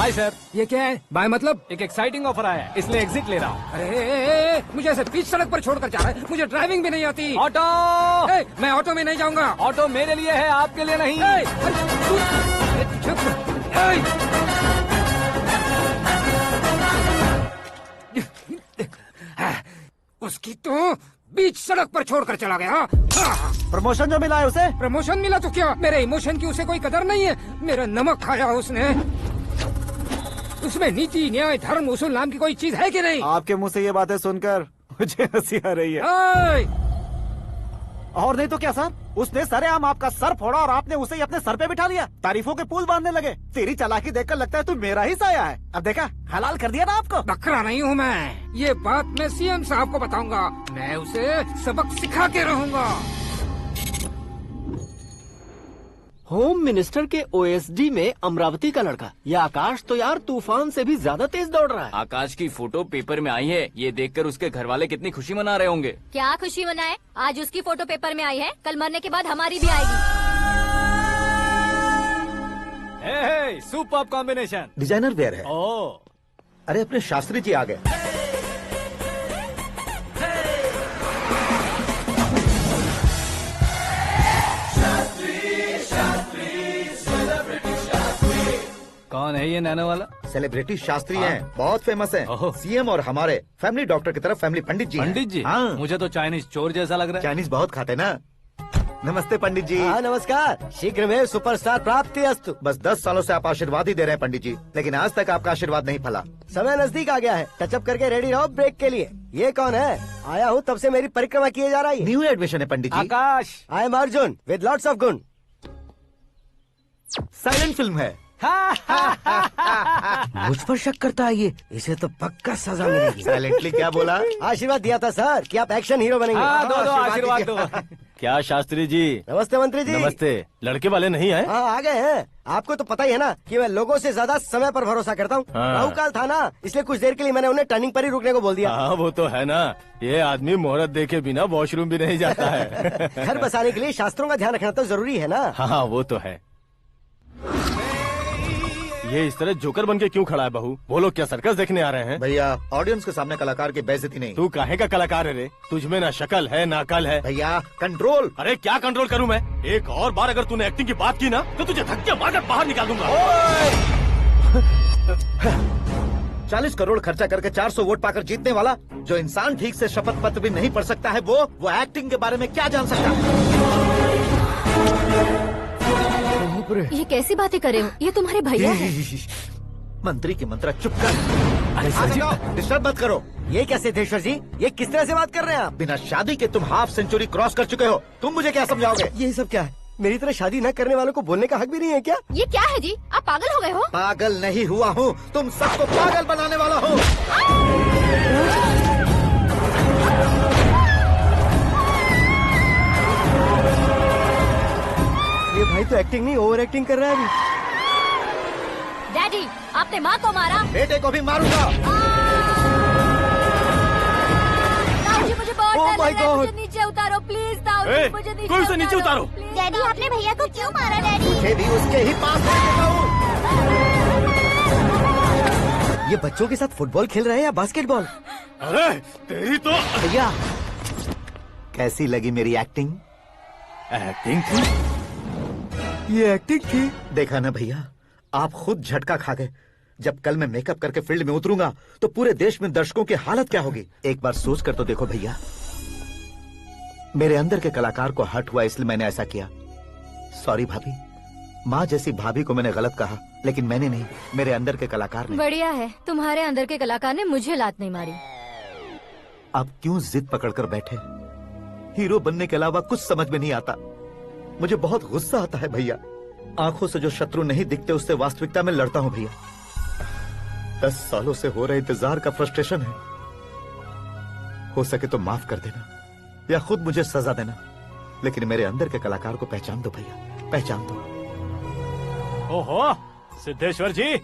Bye sir. ये क्या है? बाय मतलब? एक एक्साइटिंग ऑफर आया है, इसलिए एग्जिट ले रहा हूँ। अरे मुझे ऐसे बीच सड़क पर छोड़कर जा रहा है, मुझे ड्राइविंग भी नहीं आती। ऑटो। मैं ऑटो में नहीं जाऊंगा। ऑटो मेरे लिए है, आपके लिए नहीं। उसकी तो बीच सड़क पर छोड़कर चला गया। प्रमोशन जो मिला है उसे? प्रमोशन मिला तो क्या, मेरे इमोशन की उसे कोई कदर नहीं है। मेरा नमक खाया उसने। उसमें नीति, न्याय, धर्म, उसूल नाम की कोई चीज है कि नहीं? आपके मुंह से ये बातें सुनकर मुझे हंसी आ रही है। और नहीं तो क्या सर, उसने सरेआम आपका सर फोड़ा और आपने उसे ही अपने सर पे बिठा लिया। तारीफों के पुल बांधने लगे। तेरी चालाकी देखकर लगता है तू मेरा ही साया है। अब देखा, हलाल कर दिया ना आपको। बकरा नहीं हूँ मैं, ये बात मैं सीएम साहब को बताऊंगा। मैं उसे सबक सिखा के रहूंगा। होम मिनिस्टर के ओएसडी में अमरावती का लड़का, ये आकाश तो यार तूफान से भी ज्यादा तेज दौड़ रहा है। आकाश की फोटो पेपर में आई है, ये देखकर उसके घर वाले कितनी खुशी मना रहे होंगे। क्या खुशी मनाए? आज उसकी फोटो पेपर में आई है, कल मरने के बाद हमारी भी आएगी। Super combination. डिजाइनर वेयर है। ओह, अरे अपने शास्त्री जी आ गए। कौन है ये नैनो वाला? सेलिब्रिटी शास्त्री हैं, बहुत फेमस हैं। सीएम और हमारे फैमिली डॉक्टर की तरफ फैमिली पंडित जी हैं। पंडित जी? हाँ। मुझे तो चाइनीज चोर जैसा लग रहा है। चाइनीज बहुत खाते ना। नमस्ते पंडित जी। हाँ नमस्कार, शीघ्र में सुपरस्टार प्राप्ति अस्तु। बस 10 सालों से आप आशीर्वाद ही दे रहे हैं पंडित जी, लेकिन आज तक आपका आशीर्वाद नहीं फला। समय नजदीक आ गया है, टचअप करके रेडी रहो ब्रेक के लिए। ये कौन है? आया हूँ तब से मेरी परिक्रमा किए जा रही है। न्यू एडमिशन है Pandit ji. Akash. I am Arjun with lots of गुण। साइलेंट फिल्म है। मुझ पर शक करता है ये, इसे तो पक्का सजा मिलेगी। साइलेंटली क्या बोला? आशीर्वाद दिया था सर कि आप एक्शन हीरो बनेंगे। हाँ, दो आशीर्वाद दो। क्या शास्त्री जी? नमस्ते मंत्री जी। नमस्ते। लड़के वाले नहीं आए? हाँ आ गए हैं। आपको तो पता ही है ना कि मैं लोगों से ज्यादा समय पर भरोसा करता हूँ। हाँ। राहु काल था ना, इसलिए कुछ देर के लिए मैंने उन्हें टर्निंग पर ही रुकने को बोल दिया। हाँ वो तो है ना, ये आदमी मुहूर्त देखे बिना वॉशरूम भी नहीं जाता है। घर बसाने के लिए शास्त्रों का ध्यान रखना तो जरूरी है ना। हाँ वो तो है। ये इस तरह जोकर बन के क्यों खड़ा है बहू? वो लोग क्या सर्कस देखने आ रहे हैं? भैया ऑडियंस के सामने कलाकार की बेइज्जती नहीं। तू काहे का कलाकार है रे? तुझ में ना शक्ल है ना अकल है। भैया कंट्रोल। अरे क्या कंट्रोल करूं मैं? एक और बार अगर तूने एक्टिंग की बात की ना तो तुझे धक्के मारकर बाहर निकाल दूंगा। 40 करोड़ खर्चा करके 400 वोट पाकर जीतने वाला, जो इंसान ठीक से शपथ पत्र भी नहीं पढ़ सकता है, वो एक्टिंग के बारे में क्या जान सकता है? ये कैसी बातें कर रहे हो? ये तुम्हारे भैया हैं। मंत्री की मंत्रा चुप कर। डिस्टर्ब मत करो। ये क्या सिद्धेश्वर जी, ये किस तरह से बात कर रहे हैं आप? बिना शादी के तुम हाफ सेंचुरी क्रॉस कर चुके हो, तुम मुझे क्या समझाओगे? ये सब क्या है? मेरी तरह शादी न करने वालों को बोलने का हक भी नहीं है क्या? ये क्या है जी? आप पागल हो गए हो? पागल नहीं हुआ हूँ, तुम सबको पागल बनाने वाला हूँ। ये भाई तो एक्टिंग नहीं ओवर एक्टिंग कर रहा है अभी। डैडी, आपने माँ को मारा। बेटे को भी मारूंगा। ताऊ जी मुझे बहुत Oh डर my लग रहा है, God! मुझे नीचे उतारो प्लीज। ताऊ जी मुझे नीचे कोई उसे नीचे उतारो। डैडी आपने भैया को क्यों मारा डैडी? मुझे भी उसके ही पास लेके जाऊं। ये बच्चों के साथ फुटबॉल खेल रहे हैं या बास्केटबॉल? अरे तेरी तो भैया कैसी लगी मेरी एक्टिंग? एक्टिंग थी? ये एक्टिंग थी? देखा ना भैया, आप खुद झटका खा गए। जब कल मैं मेकअप करके फील्ड में उतरूंगा तो पूरे देश में दर्शकों की हालत क्या होगी? एक बार सोच कर तो देखो भैया। मेरे अंदर के कलाकार को हर्ट हुआ इसलिए मैंने ऐसा किया। सॉरी भाभी। माँ जैसी भाभी को मैंने गलत कहा, लेकिन मैंने नहीं, मेरे अंदर के कलाकार ने। बढ़िया है, तुम्हारे अंदर के कलाकार ने मुझे लात नहीं मारी। आप क्यों जिद पकड़कर बैठे? हीरो बनने के अलावा कुछ समझ में नहीं आता। मुझे बहुत गुस्सा आता है भैया। आंखों से जो शत्रु नहीं दिखते उससे वास्तविकता में लड़ता हूँ भैया। 10 सालों से हो रहे इंतजार का फ्रस्ट्रेशन है। हो सके तो माफ कर देना या खुद मुझे सजा देना, लेकिन मेरे अंदर के कलाकार को पहचान दो भैया, पहचान दो। ओहो सिद्धेश्वर जी,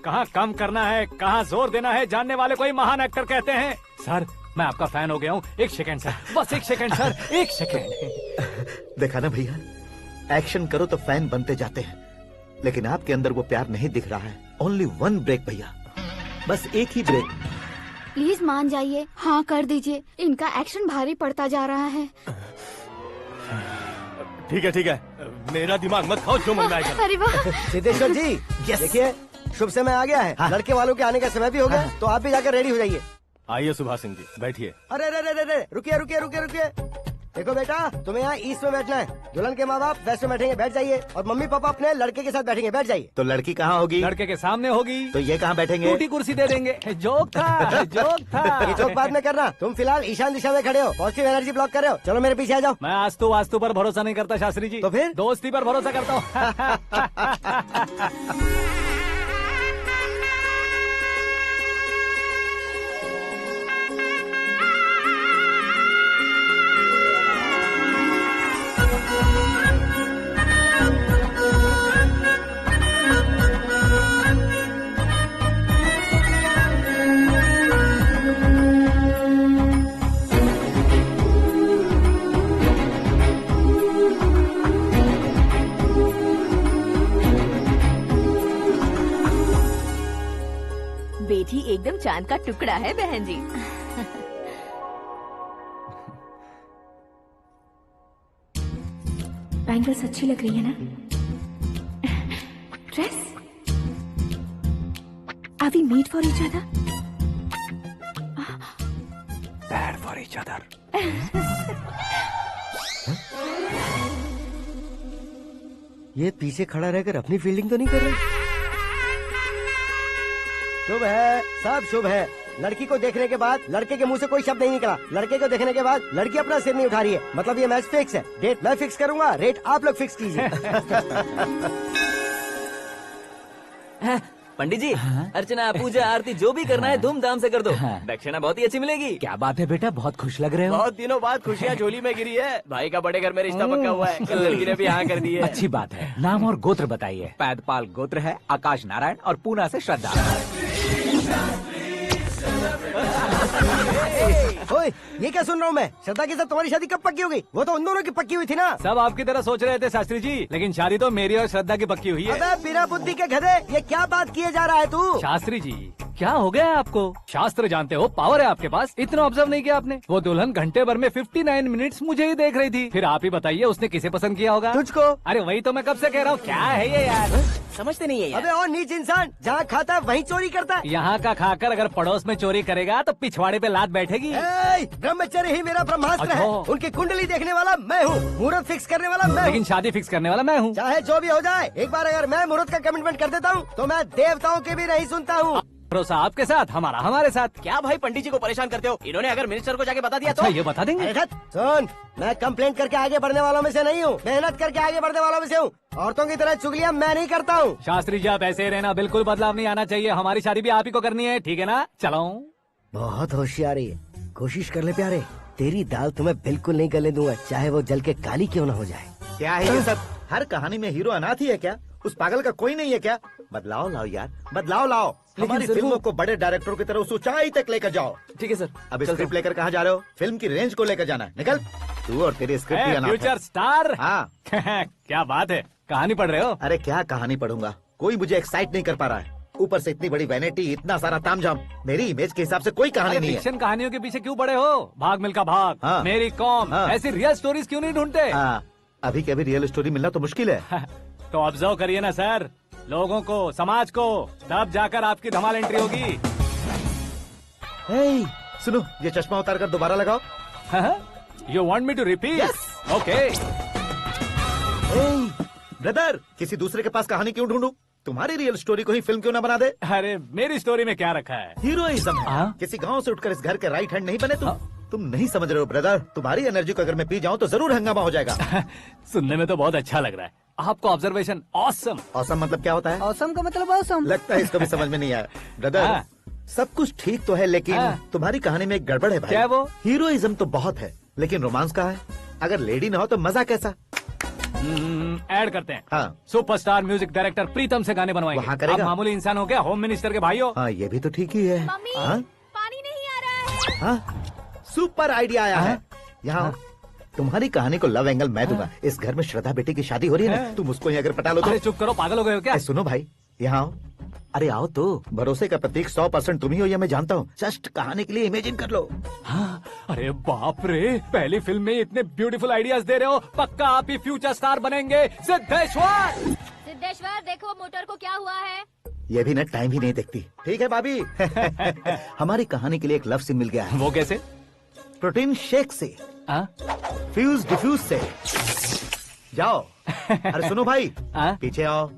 कहाँ कम करना है कहाँ जोर देना है जानने वाले को ही महान एक्टर कहते हैं। सर मैं आपका फैन हो गया हूँ। एक सेकंड सर, बस एक सेकंड सर, एक सेकंड। देखा ना भैया, एक्शन करो तो फैन बनते जाते हैं, लेकिन आपके अंदर वो प्यार नहीं दिख रहा है ओनली वन ब्रेक भैया, बस एक ही ब्रेक। प्लीज मान जाइए, हाँ कर दीजिए। इनका एक्शन भारी पड़ता जा रहा है। ठीक है, मेरा दिमाग मत खाओ, जो मंगाएगा। अरे वाह सिद्धेश्वर जी, देखिए शुभ समय आ गया है। हाँ। लड़के वालों के आने का समय भी हो गया, तो आप भी जाकर रेडी हो जाइए। आइए सुभाष सिंह जी, बैठिए। अरे रुकिए। देखो बेटा, तुम्हें यहाँ ईस्ट में बैठना है। दुल्हन के माँ बाप वेस्ट में बैठेंगे, बैठ जाइए। और मम्मी पापा अपने लड़के के साथ बैठेंगे, बैठ जाइए। तो लड़की कहाँ होगी? लड़के के सामने होगी। तो ये कहाँ बैठेंगे? टूटी कुर्सी दे देंगे। जोक था। ये जोक बाद में करना। तुम फिलहाल ईशान दिशा में खड़े हो, पॉजिटिव एनर्जी ब्लॉक कर रहे हो। चलो मेरे पीछे आ जाओ। मैं वास्तु पर भरोसा नहीं करता शास्त्री जी। तो फिर दोस्ती पर भरोसा करता हूँ। बेटी एकदम चांद का टुकड़ा है बहन जी। बैंगल्स अच्छी लग रही है ना? Dress? Are we made for each other? Bad for each other. ये पीछे खड़ा रहकर अपनी फील्डिंग तो नहीं कर रहा? शुभ है, सब शुभ है। लड़की को देखने के बाद लड़के के मुंह से कोई शब्द नहीं निकला। लड़के को देखने के बाद लड़की अपना सिर नहीं उठा रही है। मतलब ये मैच फिक्स है। डेट मैं फिक्स करूंगा, रेट आप लोग फिक्स कीजिए। पंडित जी, अर्चना, पूजा, आरती जो भी करना है धूमधाम से कर दो। दक्षिणा बहुत ही अच्छी मिलेगी। क्या बात है बेटा, बहुत खुश लग रहे हो। बहुत दिनों बाद खुशियाँ झोली में गिरी है। भाई का बड़े घर में रिश्ता पक्का हुआ है। कल लड़की ने भी हाँ कर दी है। अच्छी बात है। नाम और गोत्र बताइए। पैदपाल गोत्र है, आकाश नारायण, और पूना से श्रद्धा। ओए, ये क्या सुन रहा हूँ मैं? श्रद्धा के साथ तुम्हारी शादी कब पक्की हो गई? वो तो उन दोनों की पक्की हुई थी ना। सब आपकी तरह सोच रहे थे शास्त्री जी, लेकिन शादी तो मेरी और श्रद्धा की पक्की हुई है। अबे बिना बुद्धि के गधे, ये क्या बात किए जा रहा है तू? शास्त्री जी, क्या हो गया है आपको? शास्त्र जानते हो, पावर है आपके पास। इतना ऑब्जर्व नहीं किया आपने? वो दुल्हन घंटे भर में 59 मिनट्स मुझे ही देख रही थी। फिर आप ही बताइए उसने किसे पसंद किया होगा? तुझको। अरे वही तो मैं कब से कह रहा हूँ, क्या है ये यार? समझते नहीं है यार। अबे और नीच इंसान, जहाँ खाता है वहीं चोरी करता है। यहाँ का खाकर अगर पड़ोस में चोरी करेगा तो पिछवाड़े पे लात बैठेगी। ब्रह्मचर्य ही मेरा ब्रह्मास्त्र है। अच्छा। उनकी कुंडली देखने वाला मैं हूँ, मुहूर्त फिक्स करने वाला मैं हूँ। लेकिन शादी फिक्स करने वाला मैं हूँ। चाहे जो भी हो जाए, एक बार अगर मैं मुहूर्त का कमिटमेंट कर देता हूँ तो मैं देवताओं के भी नहीं सुनता हूँ। भरोसा आपके साथ, हमारा हमारे साथ। क्या भाई पंडित जी को परेशान करते हो? इन्होंने अगर मिनिस्टर को जाके बता दिया अच्छा, तो ये बता देंगे? अरे सुन, मैं कंप्लेंट करके आगे बढ़ने वालों में से नहीं हूँ, मेहनत करके आगे बढ़ने वालों में से हूँ। औरतों की तरह चुगलियाँ मैं नहीं करता हूँ। शास्त्री जी, आप ऐसे ही रहना, बिल्कुल बदलाव नहीं आना चाहिए। हमारी शादी भी आप ही को करनी है, ठीक है ना? चलो। बहुत होशियारी है, कोशिश कर ले प्यारे। तेरी दाल तुम्हें बिल्कुल नहीं गलने दूंगा, चाहे वो जल के काली क्यों न हो जाए। क्या है ये सब? हर कहानी में हीरो अनाथ ही है क्या? उस पागल का कोई नहीं है क्या? बदलाव लाओ यार, बदलाव लाओ। हमारी फिल्मों को बड़े डायरेक्टरों की तरह उस ऊंचाई तक लेकर जाओ। ठीक है सर। अब स्क्रिप्ट लेकर कहाँ जा रहे हो? फिल्म की रेंज को लेकर जाना है। निकल तू और तेरी स्क्रिप्ट भी अनाथ है। Future star. हाँ। क्या बात है, कहानी पढ़ रहे हो? अरे क्या कहानी पढ़ूंगा, कोई मुझे एक्साइट नहीं कर पा रहा है। ऊपर से इतनी बड़ी वैनिटी, इतना सारा तामझाम। मेरी इमेज के हिसाब से कोई कहानी नहीं है। फिक्शन कहानियों के पीछे क्यों पड़े हो? भाग मिल्खा भाग, हाँ। मेरी कॉम, हाँ। ऐसी रियल स्टोरीज क्यों नहीं ढूंढते? हाँ, अभी के अभी रियल स्टोरी मिलना तो मुश्किल है। तो ऑब्जर्व करिए ना सर, लोगों को, समाज को, तब जाकर आपकी धमाल एंट्री होगी। सुनो, ये चश्मा उतार कर दोबारा लगाओ। You want me to repeat? Okay. Brother, किसी दूसरे के पास कहानी क्यों ढूंढूं? तुम्हारी रियल स्टोरी को ही फिल्म क्यों ना बना दे? अरे मेरी स्टोरी में क्या रखा है? हीरोइज्म है। किसी गांव से उठकर इस घर के राइट हैंड नहीं बने तुम। तुम नहीं समझ रहे हो ब्रदर, तुम्हारी एनर्जी को अगर मैं पी जाऊं तो जरूर हंगामा हो जाएगा। सुनने में तो बहुत अच्छा लग रहा है। आपको ऑब्जर्वेशन ऑसम। ऑसम मतलब क्या होता है? ऑसम का मतलब ऑसम। लगता है इसको भी समझ में नहीं आया। ब्रदर, सब कुछ ठीक तो है, लेकिन तुम्हारी कहानी में एक गड़बड़ है भाई। क्या है वो? हीरोइज्म तो बहुत है, लेकिन रोमांस का है। अगर लेडी ना हो तो मजा कैसा? ऐड करते हैं। हाँ। सुपरस्टार म्यूजिक डायरेक्टर प्रीतम से गाने बनवाएंगे। वहाँ करेगा? आप मामूली इंसान हो क्या? होम मिनिस्टर के भाई हो। हाँ, ये भी तो ठीक ही है। मम्मी, हाँ? पानी नहीं आ रहा है। हाँ? सुपर आइडिया आया है। यहाँ तुम्हारी कहानी को लव एंगल मैं दूंगा। इस घर में श्रद्धा बेटी की शादी हो रही है ना, तुम उसको ही अगर पटा लो तो। अरे चुप करो, पागल हो गए हो क्या? सुनो भाई, यहाँ आओ। अरे आओ तो, भरोसे का प्रतीक 100% तुम ही हो, ये मैं जानता हूँ। जस्ट कहानी के लिए इमेजिन कर लो। हाँ, अरे बाप रे, पहली फिल्म में इतने ब्यूटीफुल आइडियाज दे रहे हो, पक्का आप ही फ्यूचर स्टार बनेंगे। सिद्धेश्वर, सिद्धेश्वर देखो मोटर को क्या हुआ है। ये भी ना टाइम ही नहीं देखती। ठीक है भाभी। हमारी कहानी के लिए एक लव सीन मिल गया है। वो कैसे? प्रोटीन शेक से, फ्यूज डिफ्यूज से। जाओ। अरे सुनो भाई, पीछे आओ।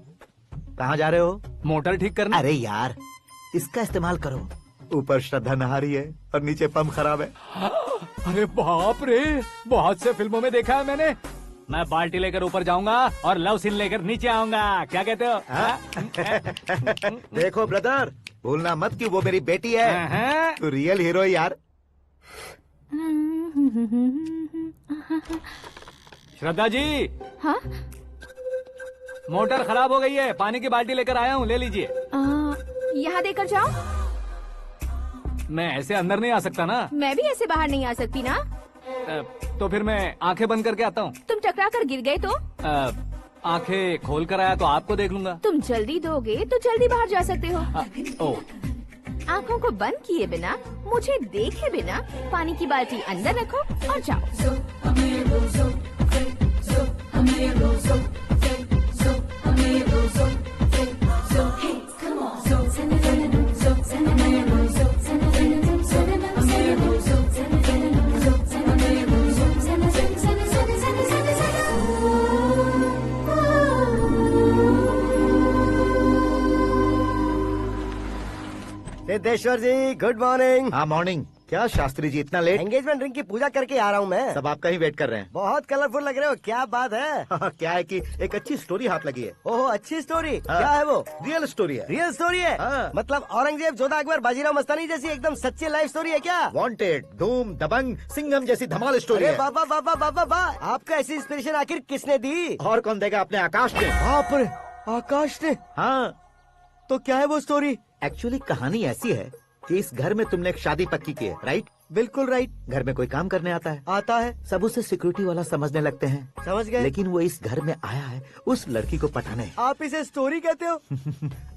कहाँ जा रहे हो? मोटर ठीक करना। अरे यार, इसका इस्तेमाल करो। ऊपर श्रद्धा नहा रही है और नीचे पंप खराब है। अरे बाप रे, बहुत से फिल्मों में देखा है मैंने। मैं बाल्टी लेकर ऊपर जाऊंगा और लव सीन लेकर नीचे आऊंगा। क्या कहते हो? देखो ब्रदर, भूलना मत कि वो मेरी बेटी है। तू रियल हीरो है यार। श्रद्धा जी। हाँ? मोटर खराब हो गई है, पानी की बाल्टी लेकर आया हूँ, ले लीजिए। यहाँ देकर जाओ। मैं ऐसे अंदर नहीं आ सकता ना। मैं भी ऐसे बाहर नहीं आ सकती ना। तो फिर मैं आंखें बंद करके आता हूँ। तुम टकरा कर गिर गए तो? आंखें खोल कर आया तो आपको देख लूंगा। तुम जल्दी दोगे तो जल्दी बाहर जा सकते हो। आंखों को बंद किए बिना, मुझे देखे बिना पानी की बाल्टी अंदर रखो और जाओ। सिद्धेश्वर जी गुड मॉर्निंग। हाँ मॉर्निंग। क्या शास्त्री जी इतना लेट? एंगेजमेंट रिंग की पूजा करके आ रहा हूँ मैं। सब आपका ही वेट कर रहे हैं। बहुत कलरफुल लग रहे हो, क्या बात है? क्या है कि एक अच्छी स्टोरी हाथ लगी है। ओह अच्छी स्टोरी। क्या है वो? रियल स्टोरी है। रियल स्टोरी है? मतलब औरंगजेब, जोधा अकबर, बाजीराव मस्तानी जैसी एकदम सच्ची लाइफ स्टोरी है क्या? वांटेड, धूम, दबंग, सिंघम जैसी धमाल स्टोरी है। बाबा बाबा बाबा बा, आपको ऐसी इंस्पिरेशन आखिर किसने दी? और कौन देगा? अपने आकाश ने। बाप रे, आकाश ने? हाँ। तो क्या है वो स्टोरी? एक्चुअली कहानी ऐसी है कि इस घर में तुमने एक शादी पक्की की है, राइट? बिल्कुल राइट। घर में कोई काम करने आता है? आता है। सब उसे सिक्योरिटी वाला समझने लगते हैं। समझ गए। लेकिन वो इस घर में आया है उस लड़की को पटाने। आप इसे स्टोरी कहते हो?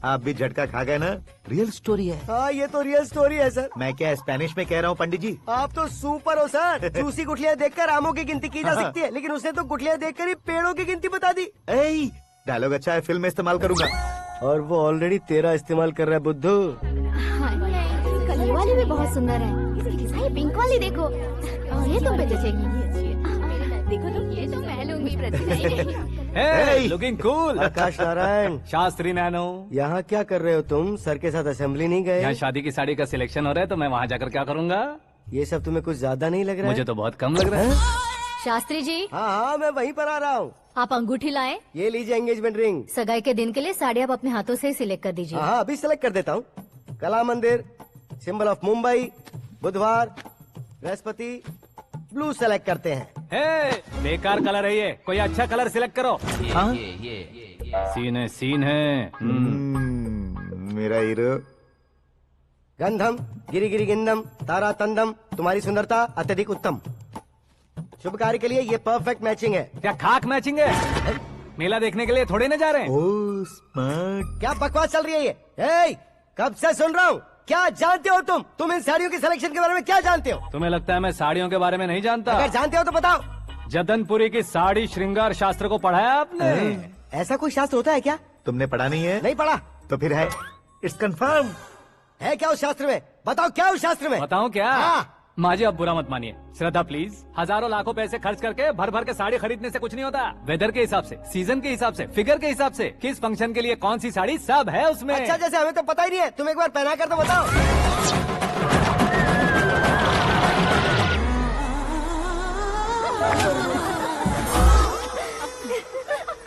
आप भी झटका खा गए ना। रियल स्टोरी है। हाँ ये तो रियल स्टोरी है सर। मैं क्या स्पेनिश में कह रहा हूँ पंडित जी? आप तो सुपर हो सर। चूसी गुठलियाँ देखकर आमों की गिनती की जा सकती है, लेकिन उसने तो गुठलियाँ देखकर ही पेड़ों की गिनती बता दी। डायलॉग अच्छा है, फिल्म में इस्तेमाल करूंगा। और वो ऑलरेडी तेरा इस्तेमाल कर रहा है बुद्धू। ये वाली भी बहुत सुंदर है। ये पिंक वाली देखो, और ये तुम पे जचेगी। देखो तो ये तो मैं लूंगी लुकिंग कूल। आकाश नारायण। शास्त्री नैनो। यहाँ क्या कर रहे हो तुम? सर के साथ असेंबली नहीं गए? यहाँ शादी की साड़ी का सिलेक्शन हो रहा है तो मैं वहाँ जाकर क्या करूँगा? ये सब तुम्हें कुछ ज्यादा नहीं लग रहा है? मुझे तो बहुत कम लग रहा है। शास्त्री जी। हाँ मैं वहीं पर आ रहा हूँ। आप अंगूठी लाए। ये लीजिए एंगेजमेंट रिंग। सगाई के दिन के लिए साड़ी आप अपने हाथों से ही सिलेक्ट कर दीजिए। हाँ अभी सिलेक्ट कर देता हूँ। कला मंदिर, सिंबल ऑफ मुंबई, बुधवार, बृहस्पति, ब्लू सेलेक्ट करते हैं। बेकार कलर है ये, कोई अच्छा कलर सिलेक्ट करो। ये सीन है। मेरा हीरो। गंधम गिरी गिरी गिंदम तारा तंदम, तुम्हारी सुंदरता अत्यधिक उत्तम। शुभ कार्य के लिए ये परफेक्ट मैचिंग है। क्या खाक मैचिंग है? मेला देखने के लिए थोड़े न जा रहे हैं। Oh smart. क्या बकवास चल रही है ये? कब से सुन रहा हूँ। क्या जानते हो तुम इन साड़ियों की सिलेक्शन के बारे में क्या जानते हो? तुम्हें लगता है मैं साड़ियों के बारे में नहीं जानता? अगर जानते हो तो बताओ। जदनपुरी की साड़ी श्रृंगार शास्त्र को पढ़ा है आपने? ऐसा कोई शास्त्र होता है क्या? तुमने पढ़ा नहीं है? नहीं पढ़ा। तो फिर है, इट्स कंफर्म। है क्या उस शास्त्र में? बताओ क्या उस शास्त्र में? बताऊं क्या? हाँ। माजी अब बुरा मत मानिए। श्रद्धा प्लीज, हजारों लाखों पैसे खर्च करके भर भर के साड़ी खरीदने से कुछ नहीं होता। वेदर के हिसाब से, सीजन के हिसाब से, फिगर के हिसाब से, किस फंक्शन के लिए कौन सी साड़ी, सब है उसमें। अच्छा जैसे हमें तो पता ही नहीं है, तुम एक बार पहना कर तो बताओ।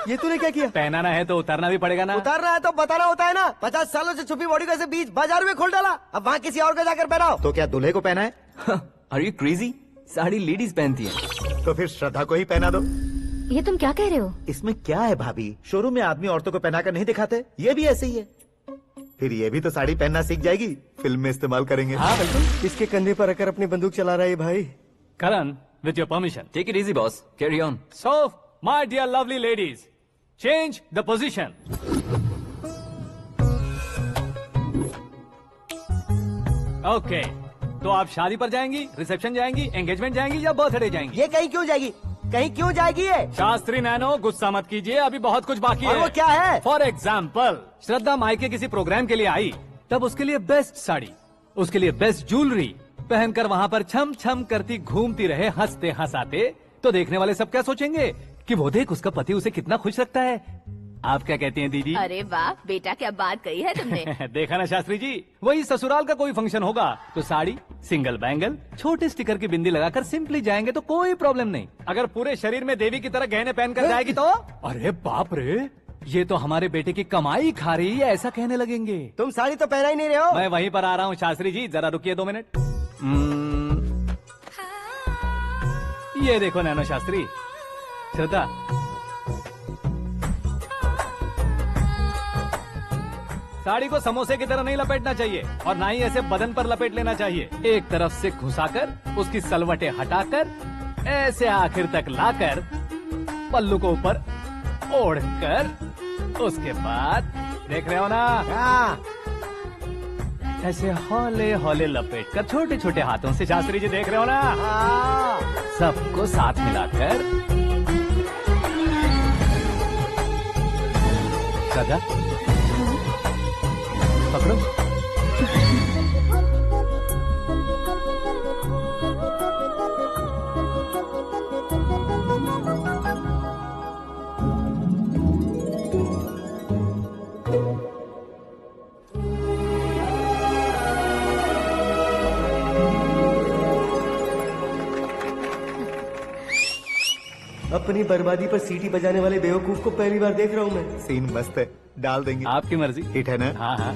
ये तूने क्या किया? पहनाना है तो उतारना भी पड़ेगा ना। उतारना है तो बताना होता है ना। 50 सालों से छुपी बॉडी को ऐसे बीच बाजार में खोल डाला, अब वहाँ किसी और को जाकर पहनाओ। तो क्या दूल्हे को पहना है? Are you crazy? Sari ladies पहनती है। तो फिर श्रद्धा को ही पहना दो। ये तुम क्या कह रहे हो? इसमें क्या है भाभी? शोरूम में आदमी औरतों को पहनाकर नहीं दिखाते, ये भी ऐसे ही है। फिर ये भी तो साड़ी पहनना सीख जाएगी, फिल्म में इस्तेमाल करेंगे। हाँ बिल्कुल। इसके कंधे पर रखकर अपनी बंदूक चला रहा है भाई। Karan, with your permission. Take it easy boss, carry on. So my dear lovely ladies, change the position. Okay, तो आप शादी पर जाएंगी, रिसेप्शन जाएंगी, एंगेजमेंट जाएंगी या बर्थडे जाएंगी? ये कहीं क्यों जाएगी? कहीं क्यों जाएगी ये? शास्त्री नैनो, गुस्सा मत कीजिए, अभी बहुत कुछ बाकी और है। वो क्या है? फॉर एग्जाम्पल, श्रद्धा मायके किसी प्रोग्राम के लिए आई, तब उसके लिए बेस्ट साड़ी, उसके लिए बेस्ट ज्वेलरी पहनकर वहाँ पर छम छम करती घूमती रहे हंसते हंसाते, तो देखने वाले सब क्या सोचेंगे कि वो देख उसका पति उसे कितना खुश रखता है। आप क्या कहती हैं दीदी? अरे वाह बेटा, क्या बात कही है तुमने। देखा ना शास्त्री जी, वही ससुराल का कोई फंक्शन होगा तो साड़ी, सिंगल बैंगल, छोटे स्टिकर की बिंदी लगाकर सिंपली जाएंगे तो कोई प्रॉब्लम नहीं। अगर पूरे शरीर में देवी की तरह गहने पहन कर जाएगी तो अरे बाप रे, ये तो हमारे बेटे की कमाई खा रही है, ऐसा कहने लगेंगे। तुम साड़ी तो पहना ही नहीं रहे हो। मैं वहीं पर आ रहा हूँ शास्त्री जी, जरा रुकिए 2 मिनट। ये देखो नैनो शास्त्री, श्रद्धा, साड़ी को समोसे की तरह नहीं लपेटना चाहिए और ना ही ऐसे बदन पर लपेट लेना चाहिए। एक तरफ से घुसाकर, उसकी सलवटें हटाकर, ऐसे आखिर तक लाकर, पल्लू को ऊपर ओढ़कर, उसके बाद देख रहे हो ना, ऐसे हौले हौले लपेट कर छोटे छोटे हाथों से, शास्त्री जी देख रहे हो ना, सबको साथ मिलाकर, श्रद्धा पकड़ो। अपनी बर्बादी पर सीटी बजाने वाले बेवकूफ को पहली बार देख रहा हूँ मैं। सीन मस्त है, डाल देंगे। आपकी मर्जी। हिट है ना? हाँ हाँ।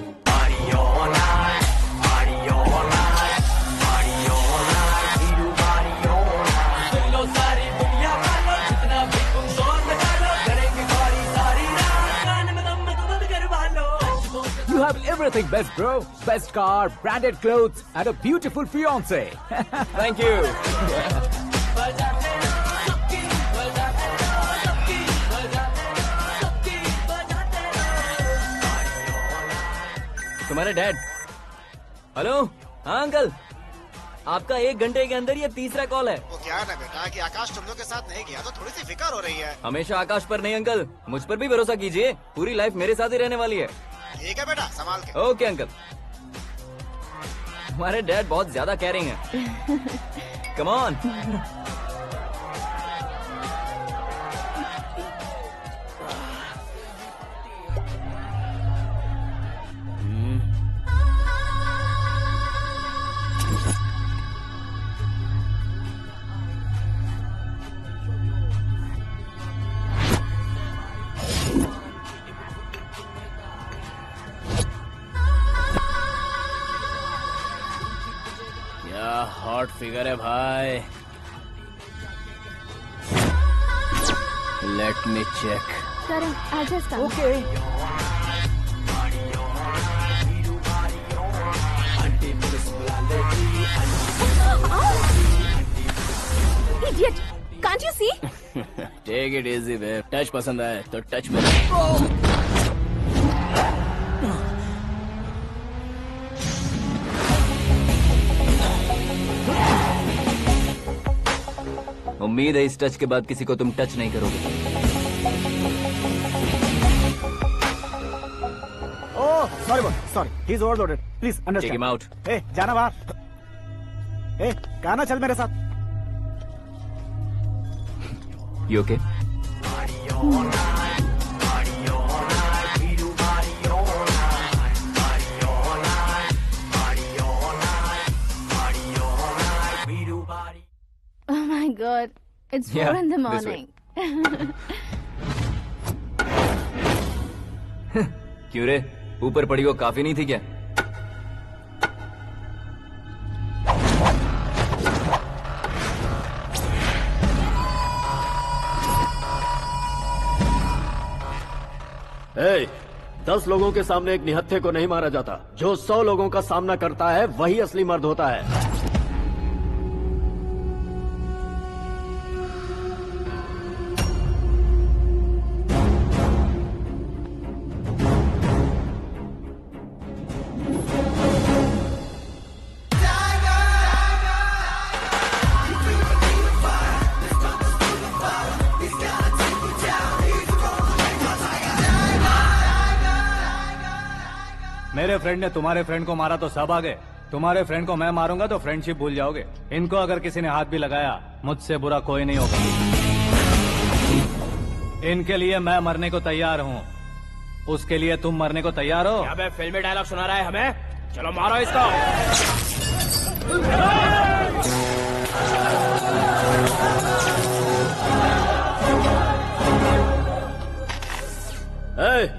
You have everything best, bro. Best car, branded clothes, and a beautiful fiance. Thank you. तुम्हारे डैड। हेलो, हाँ अंकल, आपका 1 घंटे के अंदर ये तीसरा कॉल है। वो क्या है ना बेटा कि आकाश तुम लोग के साथ नहीं गया तो थोड़ी सी फिक्र हो रही है। हमेशा आकाश पर नहीं अंकल, मुझ पर भी भरोसा कीजिए, पूरी लाइफ मेरे साथ ही रहने वाली है। ठीक है बेटा, संभाल के। Okay uncle. हमारे डैड बहुत ज्यादा केयरिंग है। Come on. हॉट फिगर है भाई। Let me check. Karan, I'll just come. Okay. Idiot! Can't you see? Take it easy, babe. Touch पसंद आए तो टच में। उम्मीद है इस टच के बाद किसी को तुम टच नहीं करोगे। Oh, sorry, he is overloaded, please understand. Take him out. ए, जाना बाहर। ए, गाना चल मेरे साथ। You okay? Oh my God, it's 4 Yeah, in the this way. morning. क्यों रे, ऊपर पड़ी वो काफी नहीं थी क्या? ए, 10 लोगों के सामने एक निहत्थे को नहीं मारा जाता। जो 100 लोगों का सामना करता है वही असली मर्द होता है। मेरे फ्रेंड ने तुम्हारे फ्रेंड को मारा तो सब आ गए, तुम्हारे फ्रेंड को मैं मारूंगा तो फ्रेंडशिप भूल जाओगे। इनको अगर किसी ने हाथ भी लगाया, मुझसे बुरा कोई नहीं होगा। इनके लिए मैं मरने को तैयार हूँ, उसके लिए तुम मरने को तैयार हो? अबे फिल्मी डायलॉग सुना रहा है हमें? चलो मारो इसको।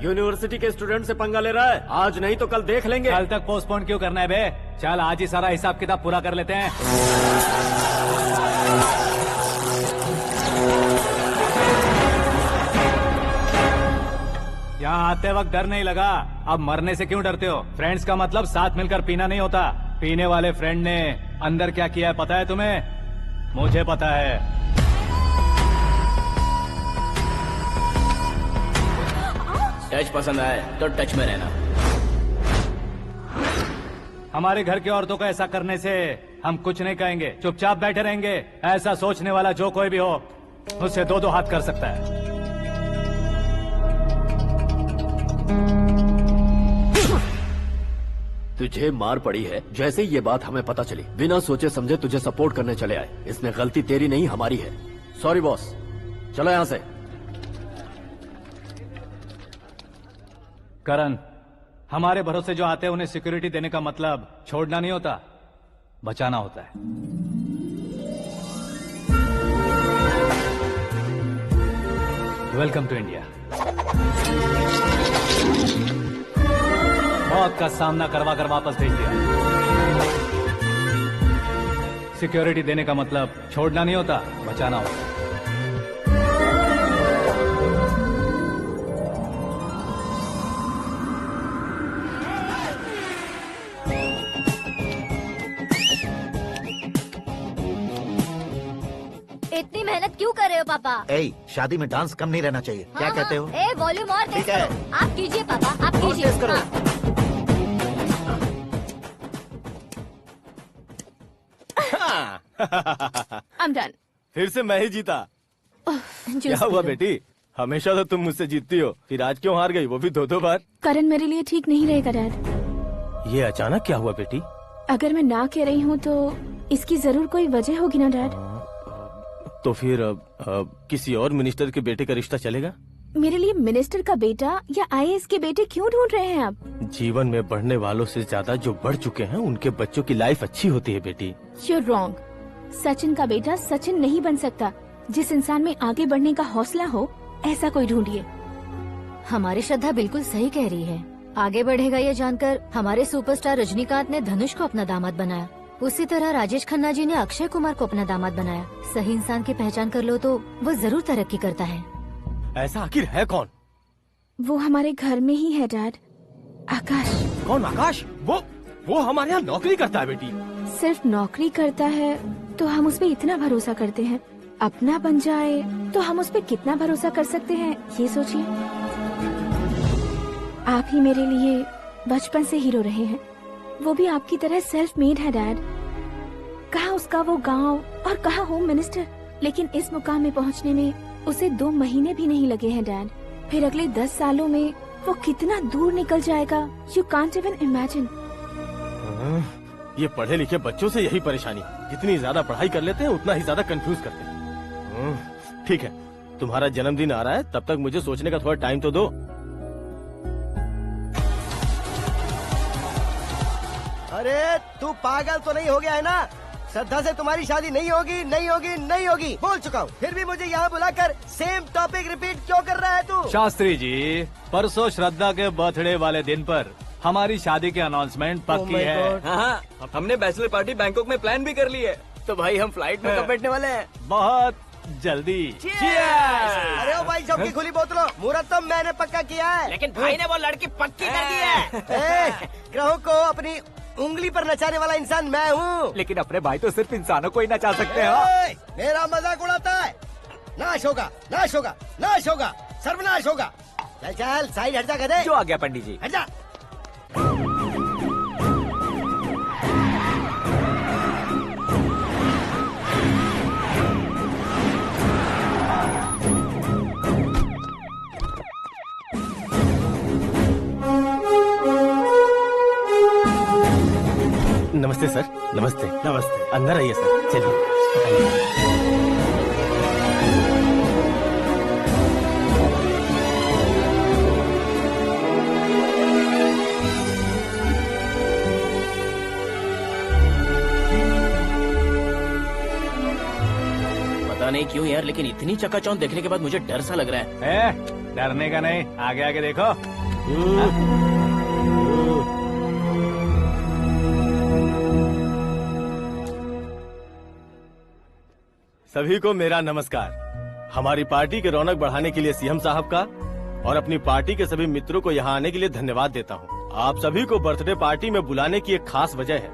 यूनिवर्सिटी के स्टूडेंट से पंगा ले रहा है, आज नहीं तो कल देख लेंगे। कल तक पोस्टपोन क्यों करना है बे? चल आज ही सारा हिसाब किताब पूरा कर लेते हैं। यहाँ आते वक्त डर नहीं लगा, अब मरने से क्यों डरते हो? फ्रेंड्स का मतलब साथ मिलकर पीना नहीं होता। पीने वाले फ्रेंड ने अंदर क्या किया है पता है तुम्हें? मुझे पता है। टच पसंद आए तो टच में रहना। हमारे घर की औरतों को ऐसा करने से हम कुछ नहीं कहेंगे, चुपचाप बैठे रहेंगे। ऐसा सोचने वाला जो कोई भी हो, उससे दो दो हाथ कर सकता है। तुझे मार पड़ी है जैसे ये बात हमें पता चली, बिना सोचे समझे तुझे सपोर्ट करने चले आए। इसमें गलती तेरी नहीं हमारी है। सॉरी बॉस, चलो यहाँ से। करण, हमारे भरोसे जो आते हैं उन्हें सिक्योरिटी देने का मतलब छोड़ना नहीं होता, बचाना होता है। Welcome to India. मौत का सामना करवा कर वापस भेज दिया। सिक्योरिटी देने का मतलब छोड़ना नहीं होता, बचाना होता है। इतनी मेहनत क्यों कर रहे हो पापा? ए, शादी में डांस कम नहीं रहना चाहिए। क्या कहते हो? ए, वॉल्यूम और तेज ठीक है। करो। आप कीजिए पापा, आप कीजिए। तेज करो। I'm done. फिर से मैं ही जीता। क्या हुआ बेटी? हमेशा तो तुम मुझसे जीतती हो, फिर आज क्यों हार गई, वो भी दो दो बार? करण मेरे लिए ठीक नहीं रहेगा डैड। ये अचानक क्या हुआ बेटी? अगर मैं ना कह रही हूँ तो इसकी जरूर कोई वजह होगी ना डैड। तो फिर किसी और मिनिस्टर के बेटे का रिश्ता चलेगा? मेरे लिए मिनिस्टर का बेटा या आईएएस के बेटे क्यों ढूंढ रहे हैं आप? जीवन में बढ़ने वालों से ज्यादा जो बढ़ चुके हैं उनके बच्चों की लाइफ अच्छी होती है बेटी। You're wrong. सचिन का बेटा सचिन नहीं बन सकता। जिस इंसान में आगे बढ़ने का हौसला हो, ऐसा कोई ढूंढिए। हमारी श्रद्धा बिल्कुल सही कह रही है। आगे बढ़ेगा ये जानकर हमारे सुपरस्टार रजनीकांत ने धनुष को अपना दामाद बनाया। उसी तरह राजेश खन्ना जी ने अक्षय कुमार को अपना दामाद बनाया। सही इंसान की पहचान कर लो तो वो जरूर तरक्की करता है। ऐसा आखिर है कौन? वो हमारे घर में ही है डैड, आकाश। कौन आकाश? वो हमारे यहाँ नौकरी करता है बेटी। सिर्फ नौकरी करता है तो हम उस पे इतना भरोसा करते हैं, अपना बन जाए तो हम उस पे कितना भरोसा कर सकते हैं, ये सोचिए। आप ही मेरे लिए बचपन से हीरो रहे हैं, वो भी आपकी तरह सेल्फ मेड है डैड। कहाँ उसका वो गांव और कहाँ होम मिनिस्टर, लेकिन इस मुकाम में पहुँचने में उसे 2 महीने भी नहीं लगे हैं डैड। फिर अगले 10 सालों में वो कितना दूर निकल जाएगा, यू कांट इवन इमेजिन। ये पढ़े लिखे बच्चों से यही परेशानी, जितनी ज्यादा पढ़ाई कर लेते हैं उतना ही ज्यादा कंफ्यूज करते हैं। ठीक है, तुम्हारा जन्मदिन आ रहा है, तब तक मुझे सोचने का थोड़ा टाइम तो दो। अरे तू पागल तो नहीं हो गया है ना? श्रद्धा से तुम्हारी शादी नहीं होगी, नहीं होगी, नहीं होगी, बोल चुका हूँ। फिर भी मुझे यहाँ बुलाकर सेम टॉपिक रिपीट क्यों कर रहा है तू? शास्त्री जी, परसों श्रद्धा के बर्थडे वाले दिन पर हमारी शादी की अनाउंसमेंट पक्की है। हाँ, हमने बैचलर पार्टी बैंकॉक में प्लान भी कर ली है। तो भाई हम फ्लाइट में कब बैठने वाले हैं? बहुत जल्दी। अरे ओ भाई, सबकी खुली बोतलों, मुहूर्त तो मैंने पक्का किया है। लेकिन भाई ने वो लड़की पक्की कर दी है। ग्रहों को अपनी उंगली पर नचाने वाला इंसान मैं हूँ। लेकिन अपने भाई तो सिर्फ इंसानों को ही नचा सकते हैं। मेरा मजाक उड़ाता है? नाश होगा, नाश होगा, नाश होगा, सर्वनाश होगा। चल चल साइड हट जा गधे। जो आ गया पंडित जी। हट जा। नमस्ते सर। नमस्ते। नमस्ते। अंदर आइए सर, चलिए। पता नहीं क्यों यार, लेकिन इतनी चकाचौंध देखने के बाद मुझे डर सा लग रहा है। डरने का नहीं, आगे आगे देखो। सभी को मेरा नमस्कार। हमारी पार्टी के रौनक बढ़ाने के लिए सीएम साहब का और अपनी पार्टी के सभी मित्रों को यहाँ आने के लिए धन्यवाद देता हूँ। आप सभी को बर्थडे पार्टी में बुलाने की एक खास वजह है।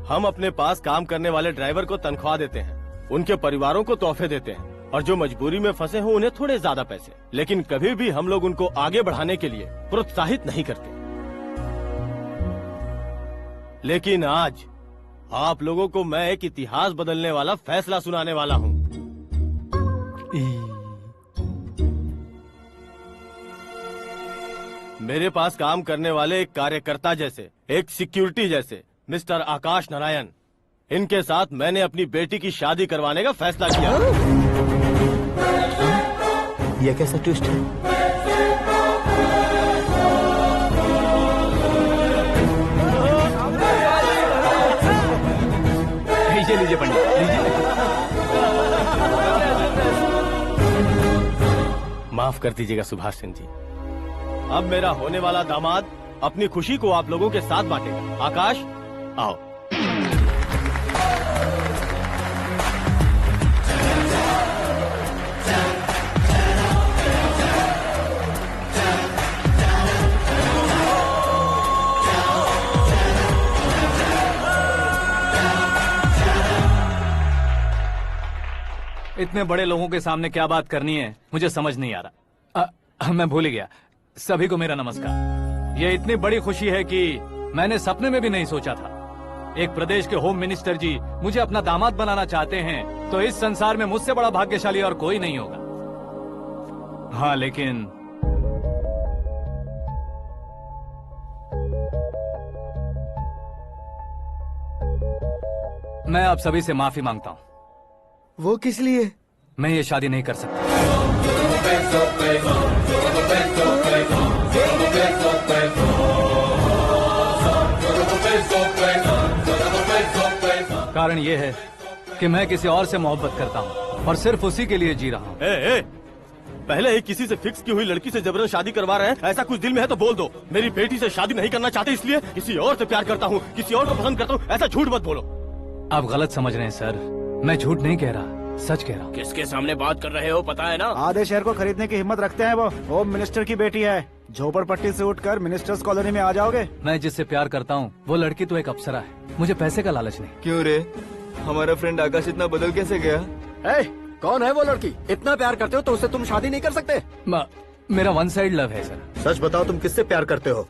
हम अपने पास काम करने वाले ड्राइवर को तनख्वाह देते हैं, उनके परिवारों को तोहफे देते हैं और जो मजबूरी में फंसे हो उन्हें थोड़े ज्यादा पैसे, लेकिन कभी भी हम लोग उनको आगे बढ़ाने के लिए प्रोत्साहित नहीं करते। लेकिन आज आप लोगों को मैं एक इतिहास बदलने वाला फैसला सुनाने वाला हूँ। मेरे पास काम करने वाले एक कार्यकर्ता जैसे, एक सिक्योरिटी जैसे मिस्टर आकाश नारायण, इनके साथ मैंने अपनी बेटी की शादी करवाने का फैसला किया। यह कैसा ट्विस्ट है? लीजिए पंडित, लीजिए। माफ कर दीजिएगा सुभाष सिंह जी। अब मेरा होने वाला दामाद अपनी खुशी को आप लोगों के साथ बांटेगा। आकाश, आओ। इतने बड़े लोगों के सामने क्या बात करनी है मुझे समझ नहीं आ रहा। मैं भूल ही गया। सभी को मेरा नमस्कार। ये इतनी बड़ी खुशी है कि मैंने सपने में भी नहीं सोचा था। एक प्रदेश के होम मिनिस्टर जी मुझे अपना दामाद बनाना चाहते हैं, तो इस संसार में मुझसे बड़ा भाग्यशाली और कोई नहीं होगा। हाँ, लेकिन मैं आप सभी से माफी मांगता हूँ। वो किस लिए? मैं ये शादी नहीं कर सकता। कारण ये है कि मैं किसी और से मोहब्बत करता हूँ और सिर्फ उसी के लिए जी रहा हूँ। पहले ही किसी से फिक्स की हुई लड़की से जबरन शादी करवा रहे हैं। ऐसा कुछ दिल में है तो बोल दो। मेरी बेटी से शादी नहीं करना चाहते इसलिए किसी और से प्यार करता हूँ, किसी और को पसंद करता हूँ, ऐसा झूठ मत बोलो। आप गलत समझ रहे हैं सर, मैं झूठ नहीं कह रहा, सच कह रहा हूँ। किसके सामने बात कर रहे हो पता है ना? आधे शहर को खरीदने की हिम्मत रखते हैं वो। होम मिनिस्टर की बेटी है। झोपड़पट्टी से उठकर मिनिस्टर्स कॉलोनी में आ जाओगे। मैं जिससे प्यार करता हूँ वो लड़की तो एक अप्सरा है। मुझे पैसे का लालच नहीं। क्यों रे, हमारा फ्रेंड आकाश इतना बदल कैसे गया? कौन है वो लड़की? इतना प्यार करते हो तो उससे तुम शादी नहीं कर सकते? मेरा वन साइड लव है सर। सच बताओ, तुम किससे प्यार करते हो?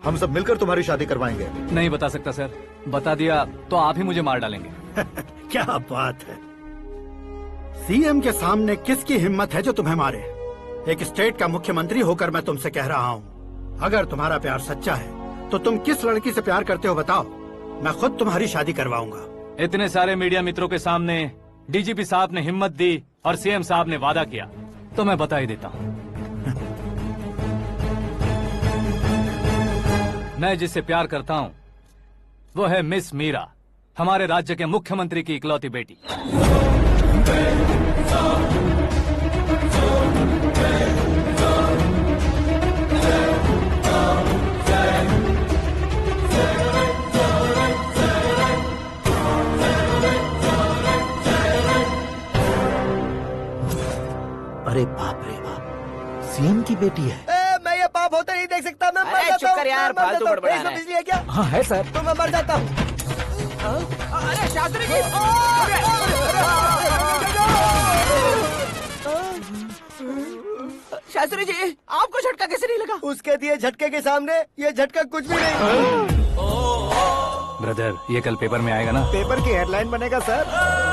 हम सब मिलकर तुम्हारी शादी करवाएंगे। नहीं बता सकता सर, बता दिया तो आप ही मुझे मार डालेंगे। क्या बात है, सीएम के सामने किसकी हिम्मत है जो तुम्हें मारे? एक स्टेट का मुख्यमंत्री होकर मैं तुमसे कह रहा हूँ, अगर तुम्हारा प्यार सच्चा है तो तुम किस लड़की से प्यार करते हो बताओ, मैं खुद तुम्हारी शादी करवाऊंगा। इतने सारे मीडिया मित्रों के सामने डीजीपी साहब ने हिम्मत दी और सीएम साहब ने वादा किया, तो मैं बता ही देता हूँ। मैं जिससे प्यार करता हूँ वो है मिस मीरा, हमारे राज्य के मुख्यमंत्री की इकलौती बेटी। अरे बाप रे बाप, सीएम की बेटी है। मैं ये पाप होते नहीं देख सकता। मैं मर जाता हूँ। यार, फालतू बड़बड़ा रहा है। बिजली है क्या? हाँ है सर। तो मैं मर जाता हूँ। अरे शास्त्री जी, शास्त्री जी, आपको झटका कैसे नहीं लगा? उसके दिए झटके के सामने ये झटका कुछ भी नहीं। ब्रदर, ये कल पेपर में आएगा ना? पेपर की हेडलाइन बनेगा सर।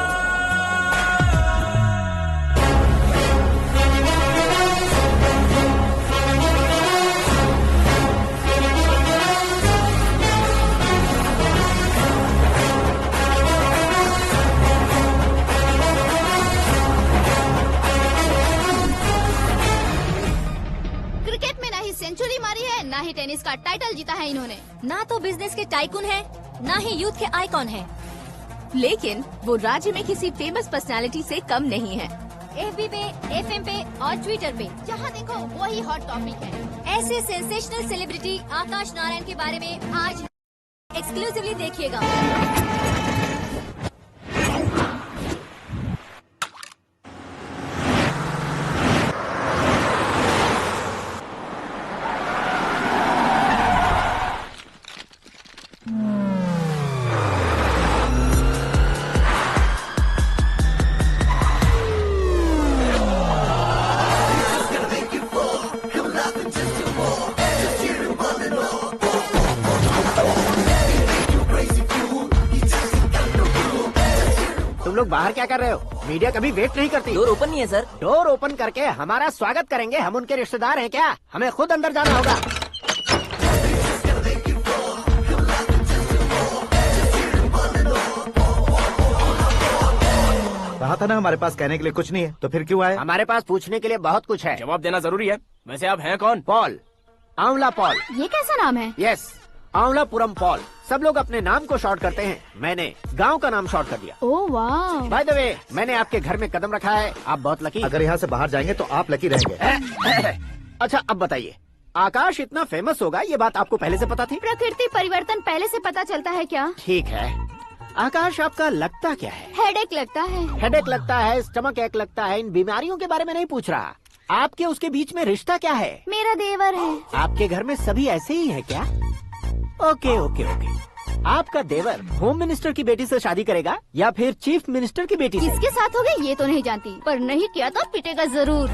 टाइटल जीता है इन्होंने। ना तो बिजनेस के टाइकून है, ना ही यूथ के आइकॉन है। लेकिन वो राज्य में किसी फेमस पर्सनालिटी से कम नहीं है। FB पे, FM पे और ट्विटर पे जहाँ देखो वही हॉट टॉपिक है। ऐसे सेंसेशनल सेलिब्रिटी आकाश नारायण के बारे में आज एक्सक्लूसिवली देखिएगा। तुम लोग बाहर क्या कर रहे हो? मीडिया कभी वेट नहीं करती। डोर ओपन नहीं है सर। डोर ओपन करके हमारा स्वागत करेंगे? हम उनके रिश्तेदार हैं क्या? हमें खुद अंदर जाना होगा। कहा था ना हमारे पास कहने के लिए कुछ नहीं है, तो फिर क्यों आए? हमारे पास पूछने के लिए बहुत कुछ है। जवाब देना जरूरी है। वैसे आप हैं कौन? पॉल, आंवला पॉल। ये कैसा नाम है? Yes, Aanwalapuram Paul. सब लोग अपने नाम को शॉर्ट करते हैं, मैंने गांव का नाम शॉर्ट कर दिया। ओह वाह। बाय द वे, मैंने आपके घर में कदम रखा है, आप बहुत लकी। अगर यहाँ से बाहर जाएंगे तो आप लकी रहेंगे। अच्छा अब बताइए, आकाश इतना फेमस होगा ये बात आपको पहले से पता थी? प्रकृति परिवर्तन पहले से पता चलता है क्या? ठीक है, आकाश आपका लगता क्या है? हेडेक लगता है। हेडेक लगता है, स्टमक एक लगता है, इन बीमारियों के बारे में नहीं पूछ रहा। आपके उसके बीच में रिश्ता क्या है? मेरा देवर है। आपके घर में सभी ऐसे ही है क्या? Okay okay okay. आपका देवर होम मिनिस्टर की बेटी से शादी करेगा या फिर चीफ मिनिस्टर की बेटी से? किसके साथ होगा ये तो नहीं जानती, पर नहीं किया तो पिटेगा जरूर।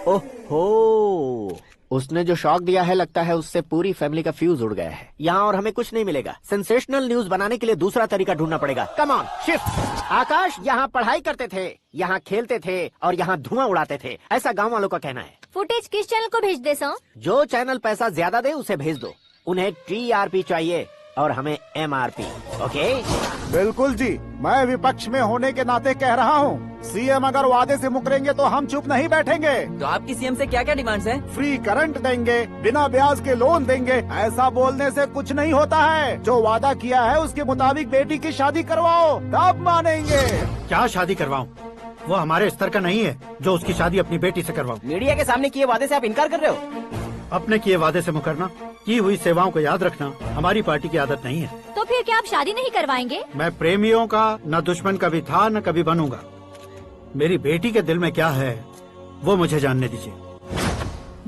ओहो, उसने जो शॉक दिया है लगता है उससे पूरी फैमिली का फ्यूज उड़ गया है। यहाँ और हमें कुछ नहीं मिलेगा। सेंसेशनल न्यूज बनाने के लिए दूसरा तरीका ढूंढना पड़ेगा। Come on shift. आकाश यहाँ पढ़ाई करते थे, यहाँ खेलते थे और यहाँ धुआं उड़ाते थे, ऐसा गाँव वालों का कहना है। फुटेज किस चैनल को भेज दे सो? जो चैनल पैसा ज्यादा दे उसे भेज दो। उन्हें TRP चाहिए और हमें MRP। ओके? बिल्कुल जी, मैं विपक्ष में होने के नाते कह रहा हूँ, सीएम अगर वादे से मुकरेंगे तो हम चुप नहीं बैठेंगे। तो आपकी सीएम से क्या क्या डिमांड्स हैं? फ्री करंट देंगे, बिना ब्याज के लोन देंगे। ऐसा बोलने से कुछ नहीं होता है। जो वादा किया है उसके मुताबिक बेटी की शादी करवाओ, तब मानेंगे। क्या शादी करवाऊं? वो हमारे स्तर का नहीं है जो उसकी शादी अपनी बेटी से करवाऊं। मीडिया के सामने किए वादे से आप इनकार कर रहे हो? अपने किए वादे से मुकरना, की हुई सेवाओं को याद रखना हमारी पार्टी की आदत नहीं है। तो फिर क्या आप शादी नहीं करवाएंगे? मैं प्रेमियों का न दुश्मन कभी था न कभी बनूंगा। मेरी बेटी के दिल में क्या है वो मुझे जानने दीजिए।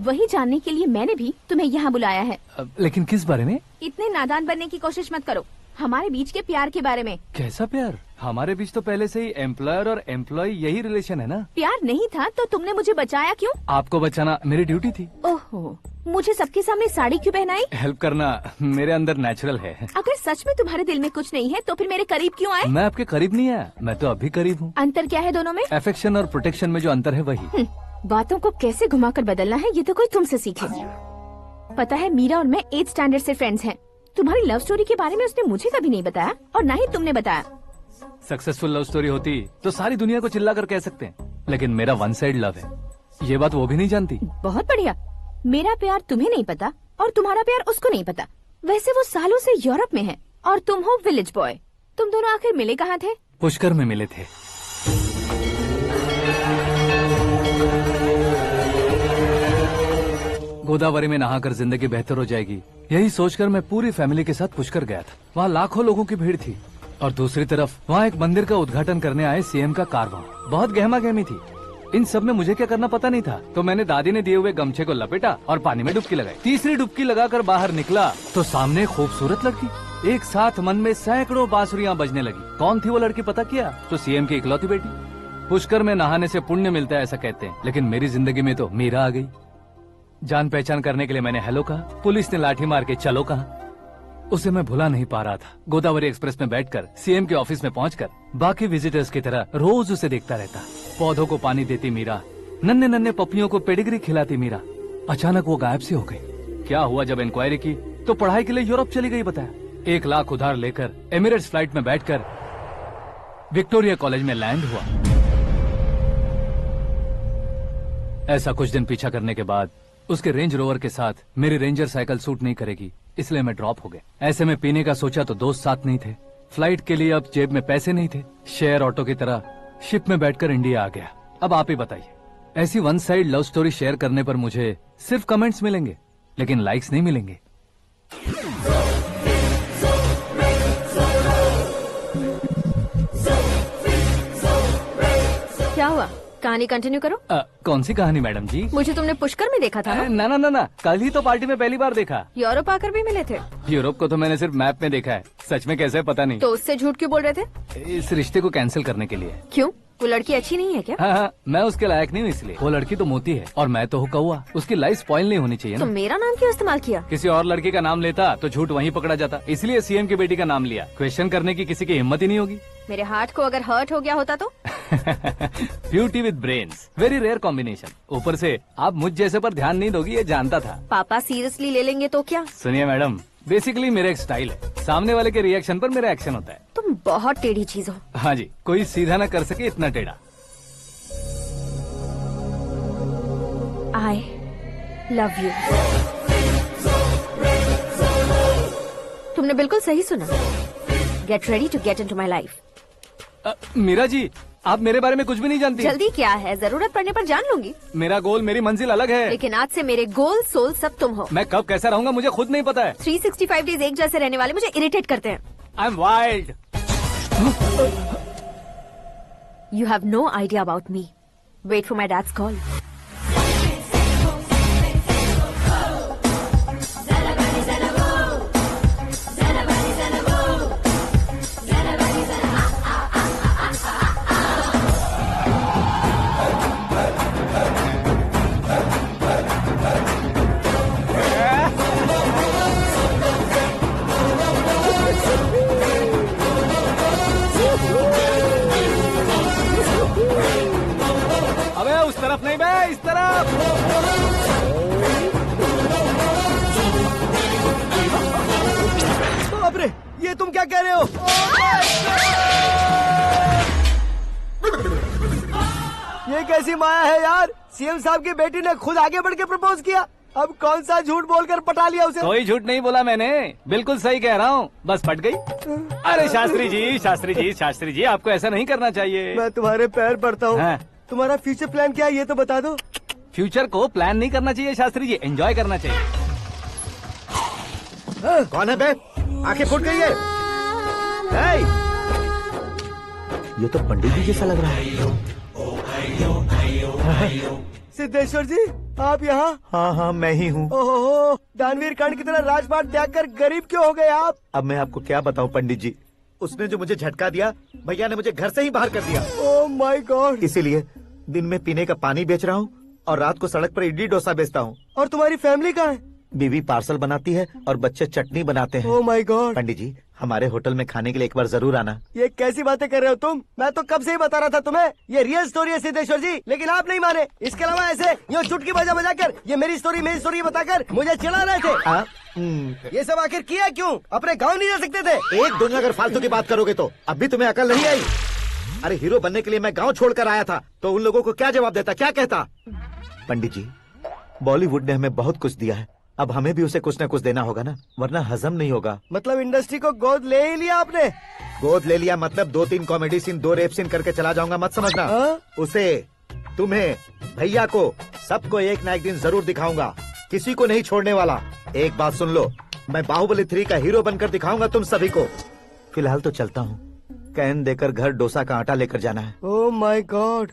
वही जानने के लिए मैंने भी तुम्हें यहाँ बुलाया है। लेकिन किस बारे में? इतने नादान बनने की कोशिश मत करो। हमारे बीच के प्यार के बारे में। कैसा प्यार? हमारे बीच तो पहले से ही एम्प्लॉयर और एम्प्लॉय यही रिलेशन है ना। प्यार नहीं था तो तुमने मुझे बचाया क्यों? आपको बचाना मेरी ड्यूटी थी। ओहो, मुझे सबके सामने साड़ी क्यों पहनाई? हेल्प करना मेरे अंदर नेचुरल है। अगर सच में तुम्हारे दिल में कुछ नहीं है तो फिर मेरे करीब क्यों आए? मैं आपके करीब नहीं आया, मैं तो अभी करीब हूँ। अंतर क्या है दोनों में? अफेक्शन और प्रोटेक्शन में जो अंतर है वही। बातों को कैसे घुमाकर बदलना है ये तो कोई तुमसे सीखे। पता है, मीरा और मैं 8th स्टैंडर्ड से फ्रेंड्स हैं। तुम्हारी लव स्टोरी के बारे में उसने मुझे कभी नहीं बताया और ना ही तुमने बताया। सक्सेसफुल लव स्टोरी होती तो सारी दुनिया को चिल्ला कर कह सकते हैं, लेकिन मेरा वन साइड लव है, ये बात वो भी नहीं जानती। बहुत बढ़िया। मेरा प्यार तुम्हें नहीं पता और तुम्हारा प्यार उसको नहीं पता। वैसे वो सालों से यूरोप में है और तुम हो विलेज बॉय। तुम दोनों आखिर मिले कहाँ थे? पुष्कर में मिले थे। गोदावरी में नहाकर जिंदगी बेहतर हो जाएगी, यही सोचकर मैं पूरी फैमिली के साथ पुष्कर गया था। वहाँ लाखों लोगों की भीड़ थी और दूसरी तरफ वहाँ एक मंदिर का उद्घाटन करने आए सीएम का कारवां। बहुत गहमा गहमी थी। इन सब में मुझे क्या करना पता नहीं था, तो मैंने दादी ने दिए हुए गमछे को लपेटा और पानी में डुबकी लगाई। तीसरी डुबकी लगाकर बाहर निकला तो सामने खूबसूरत लड़की। एक साथ मन में सैकड़ों बांसुरियां बजने लगी। कौन थी वो लड़की पता किया? तो सीएम की इकलौती बेटी। पुष्कर में नहाने से पुण्य मिलता है ऐसा कहते हैं, लेकिन मेरी जिंदगी में तो मीरा आ गई। जान पहचान करने के लिए मैंने हेलो कहा, पुलिस ने लाठी मार के चलो कहा। उसे मैं भुला नहीं पा रहा था। गोदावरी एक्सप्रेस में बैठकर सीएम के ऑफिस में पहुंचकर बाकी विजिटर्स की तरह रोज उसे देखता रहता। पौधों को पानी देती मीरा, नन्हे नन्हे पपियों को पेडिग्री खिलाती मीरा। अचानक वो गायब सी हो गई। क्या हुआ? जब इंक्वायरी की तो पढ़ाई के लिए यूरोप चली गई बताया। 1 लाख उधार लेकर एमिरेट्स फ्लाइट में बैठकर विक्टोरिया कॉलेज में लैंड हुआ। ऐसा कुछ दिन पीछा करने के बाद उसके रेंज रोवर के साथ मेरी रेंजर साइकिल सूट नहीं करेगी। इसलिए मैं ड्रॉप हो गया। ऐसे में पीने का सोचा तो दोस्त साथ नहीं थे, फ्लाइट के लिए अब जेब में पैसे नहीं थे, शेयर ऑटो की तरह शिप में बैठकर इंडिया आ गया। अब आप ही बताइए, ऐसी one side love story share करने पर मुझे सिर्फ कमेंट्स मिलेंगे लेकिन लाइक्स नहीं मिलेंगे। क्या हुआ, कहानी कंटिन्यू करो। कौन सी कहानी मैडम जी? मुझे तुमने पुष्कर में देखा था ना? ना ना ना, कल ही तो पार्टी में पहली बार देखा। यूरोप आकर भी मिले थे? यूरोप को तो मैंने सिर्फ मैप में देखा है, सच में कैसे पता नहीं। तो उससे झूठ क्यों बोल रहे थे? इस रिश्ते को कैंसिल करने के लिए। क्यों, वो लड़की अच्छी नहीं है क्या? हाँ, मैं उसके लायक नहीं हूँ इसलिए। वो लड़की तो मोती है और मैं तो हूँ कौवा, उसकी लाइफ स्पॉइल नहीं होनी चाहिए तो ना। मेरा नाम क्यों इस्तेमाल किया? किसी और लड़की का नाम लेता तो झूठ वहीं पकड़ा जाता, इसलिए सीएम की बेटी का नाम लिया। क्वेश्चन करने की किसी की हिम्मत ही नहीं होगी। मेरे हार्ट को अगर हर्ट हो गया होता तो? Beauty with brains, very rare combination. ऊपर से आप मुझ जैसे पर ध्यान नहीं दोगी ये जानता था। पापा सीरियसली ले लेंगे तो क्या? सुनिए मैडम, बेसिकली मेरा एक स्टाइल है, सामने वाले के रिएक्शन पर मेरा एक्शन होता है। तुम बहुत टेढ़ी चीज हो। हाँ जी, कोई सीधा न कर सके इतना टेढ़ा। I love you। तुमने बिल्कुल सही सुना। Get ready to get into my life। Meera ji, आप मेरे बारे में कुछ भी नहीं जानती। जल्दी क्या है, जरूरत पड़ने पर जान लूंगी। मेरा गोल, मेरी मंजिल अलग है। लेकिन आज से मेरे गोल सोल सब तुम हो। मैं कब कैसा रहूंगा मुझे खुद नहीं पता है। 365 डेज एक जैसे रहने वाले मुझे इरिटेट करते हैं। I'm wild। You have no idea about me। Wait for my dad's call। अबे उस तरफ नहीं बे, इस तरफ। बाप रे, ये तुम क्या कह रहे हो? ये कैसी माया है यार? सीएम साहब की बेटी ने खुद आगे बढ़ के प्रपोज किया, अब कौन सा झूठ बोलकर पटा लिया उसे? कोई झूठ नहीं बोला मैंने, बिल्कुल सही कह रहा हूँ, बस पट गई। अरे शास्त्री जी, शास्त्री जी, शास्त्री जी, आपको ऐसा नहीं करना चाहिए। मैं तुम्हारे पैर पड़ता हूँ। हाँ। तुम्हारा फ्यूचर प्लान क्या है ये तो बता दो। फ्यूचर को प्लान नहीं करना चाहिए शास्त्री जी, एंजॉय करना चाहिए। कौन है बे? आंखें फूट गई है। हे! ये तो पंडित जी जैसा लग रहा है। सिद्धेश्वर जी, आप यहाँ? हाँ हाँ, मैं ही हूँ। ओहो, दानवीर कर्ण की तरह राजपाट त्याग कर गरीब क्यों हो गए आप? अब मैं आपको क्या बताऊँ पंडित जी, उसने जो मुझे झटका दिया, भैया ने मुझे घर से ही बाहर कर दिया। Oh my God. इसीलिए दिन में पीने का पानी बेच रहा हूँ और रात को सड़क पर इडली डोसा बेचता हूँ। और तुम्हारी फैमिली कहाँ है? बीवी पार्सल बनाती है और बच्चे चटनी बनाते हैं। Oh my God. पंडित जी, हमारे होटल में खाने के लिए एक बार जरूर आना। ये कैसी बातें कर रहे हो तुम? मैं तो कब से ही बता रहा था तुम्हें, ये रियल स्टोरी है सिद्धेश्वर जी, लेकिन आप नहीं माने। इसके अलावा ऐसे यूँ चुटकी बजा कर ये मेरी स्टोरी बताकर मुझे चिढ़ा रहे थे। ये सब आखिर किया क्यों? अपने गाँव नहीं जा सकते थे? एक दिन अगर फालतू की बात करोगे तो अब भी तुम्हें अकल नहीं आई। अरे हीरो बनने के लिए मैं गाँव छोड़कर आया था, तो उन लोगों को क्या जवाब देता, क्या कहता? पंडित जी, बॉलीवुड ने हमें बहुत कुछ दिया है, अब हमें भी उसे कुछ न कुछ देना होगा ना, वरना हजम नहीं होगा। मतलब इंडस्ट्री को गोद ले ही लिया आपने? गोद ले लिया मतलब 2-3 कॉमेडी सीन, 2 रेप सीन करके चला जाऊंगा मत समझना। उसे, तुम्हें, भैया को, सबको एक ना एक दिन जरूर दिखाऊंगा, किसी को नहीं छोड़ने वाला। एक बात सुन लो, मैं बाहुबली 3 का हीरो बनकर दिखाऊंगा तुम सभी को। फिलहाल तो चलता हूँ, कैन देकर घर डोसा का आटा लेकर जाना है। Oh my God.